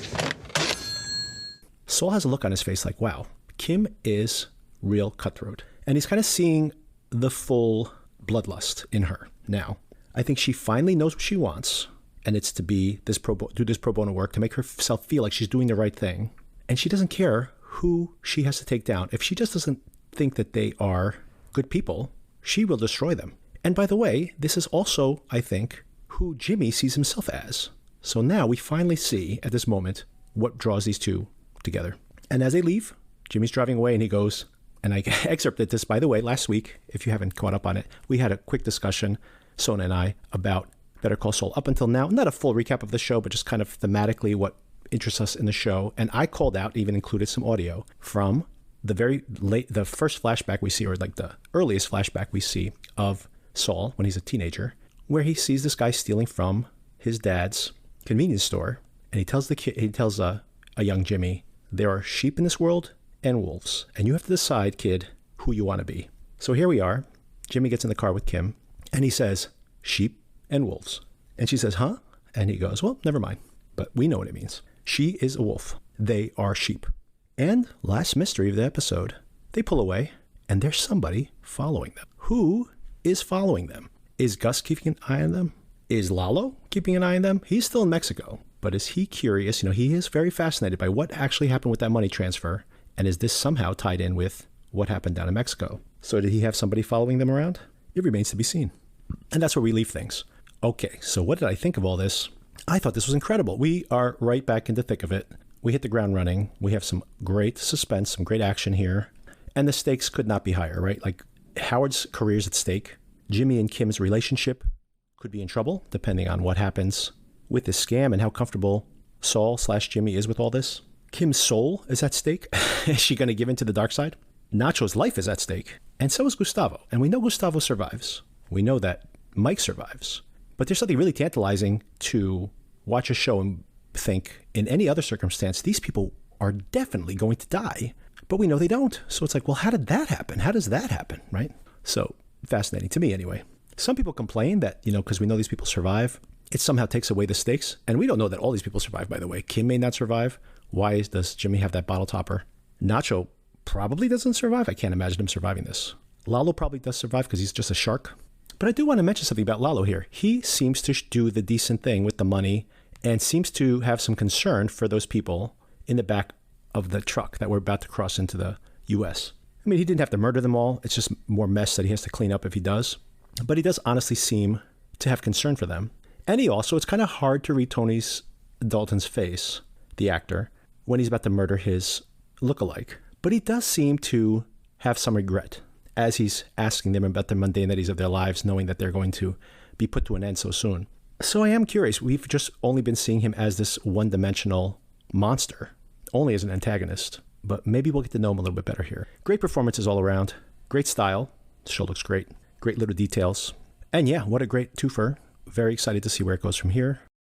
Speaker 1: Saul has a look on his face like, wow, Kim is real cutthroat. And he's kind of seeing the full bloodlust in her now. I think she finally knows what she wants, and it's to be do this pro bono work to make herself feel like she's doing the right thing. And she doesn't care who she has to take down. If she just doesn't think that they are good people, she will destroy them. And by the way, this is also, I think, who Jimmy sees himself as. So now we finally see at this moment what draws these two together. And as they leave, Jimmy's driving away and he goes, and I excerpted this, by the way, last week, if you haven't caught up on it, we had a quick discussion, Sona and I, about Better Call Saul up until now. Not a full recap of the show, but just kind of thematically what interests us in the show. And I called out, even included some audio from the the first flashback we see, or like the earliest flashback we see of Saul when he's a teenager, where he sees this guy stealing from his dad's convenience store. And he tells a young Jimmy, there are sheep in this world and wolves, and you have to decide, kid, who you want to be. So here we are. Jimmy gets in the car with Kim, and he says, sheep and wolves. And she says, huh? And he goes, well, never mind. But we know what it means. She is a wolf. They are sheep. And last mystery of the episode, they pull away, and there's somebody following them. Who is following them? Is Gus keeping an eye on them? Is Lalo keeping an eye on them? He's still in Mexico. But is he curious? He is very fascinated by what actually happened with that money transfer. And is this somehow tied in with what happened down in Mexico? So did he have somebody following them around? It remains to be seen. And that's where we leave things. Okay, so what did I think of all this? I thought this was incredible. We are right back in the thick of it. We hit the ground running. We have some great suspense, some great action here. And the stakes could not be higher, right? Like Howard's career is at stake. Jimmy and Kim's relationship could be in trouble, depending on what happens with this scam and how comfortable Saul/Jimmy is with all this. Kim's soul is at stake. Is she going to give in to the dark side? Nacho's life is at stake. And so is Gustavo. And we know Gustavo survives. We know that Mike survives. But there's something really tantalizing to watch a show and think, in any other circumstance, these people are definitely going to die. But we know they don't. So it's like, well, how did that happen? How does that happen, right? So fascinating to me anyway. Some people complain that, because we know these people survive, it somehow takes away the stakes. And we don't know that all these people survive, by the way. Kim may not survive. Why does Jimmy have that bottle topper? Nacho probably doesn't survive. I can't imagine him surviving this. Lalo probably does survive because he's just a shark. But I do want to mention something about Lalo here. He seems to do the decent thing with the money and seems to have some concern for those people in the back of the truck that were about to cross into the U.S. I mean, he didn't have to murder them all. It's just more mess that he has to clean up if he does. But he does honestly seem to have concern for them. And he also, it's kind of hard to read Tony Dalton's face, the actor, when he's about to murder his lookalike. But he does seem to have some regret as he's asking them about the mundanities of their lives, knowing that they're going to be put to an end so soon. So I am curious. We've just only been seeing him as this one-dimensional monster, only as an antagonist. But maybe we'll get to know him a little bit better here. Great performances all around. Great style. The show looks great. Great little details. And yeah, what a great twofer. Very excited to see where it goes from here.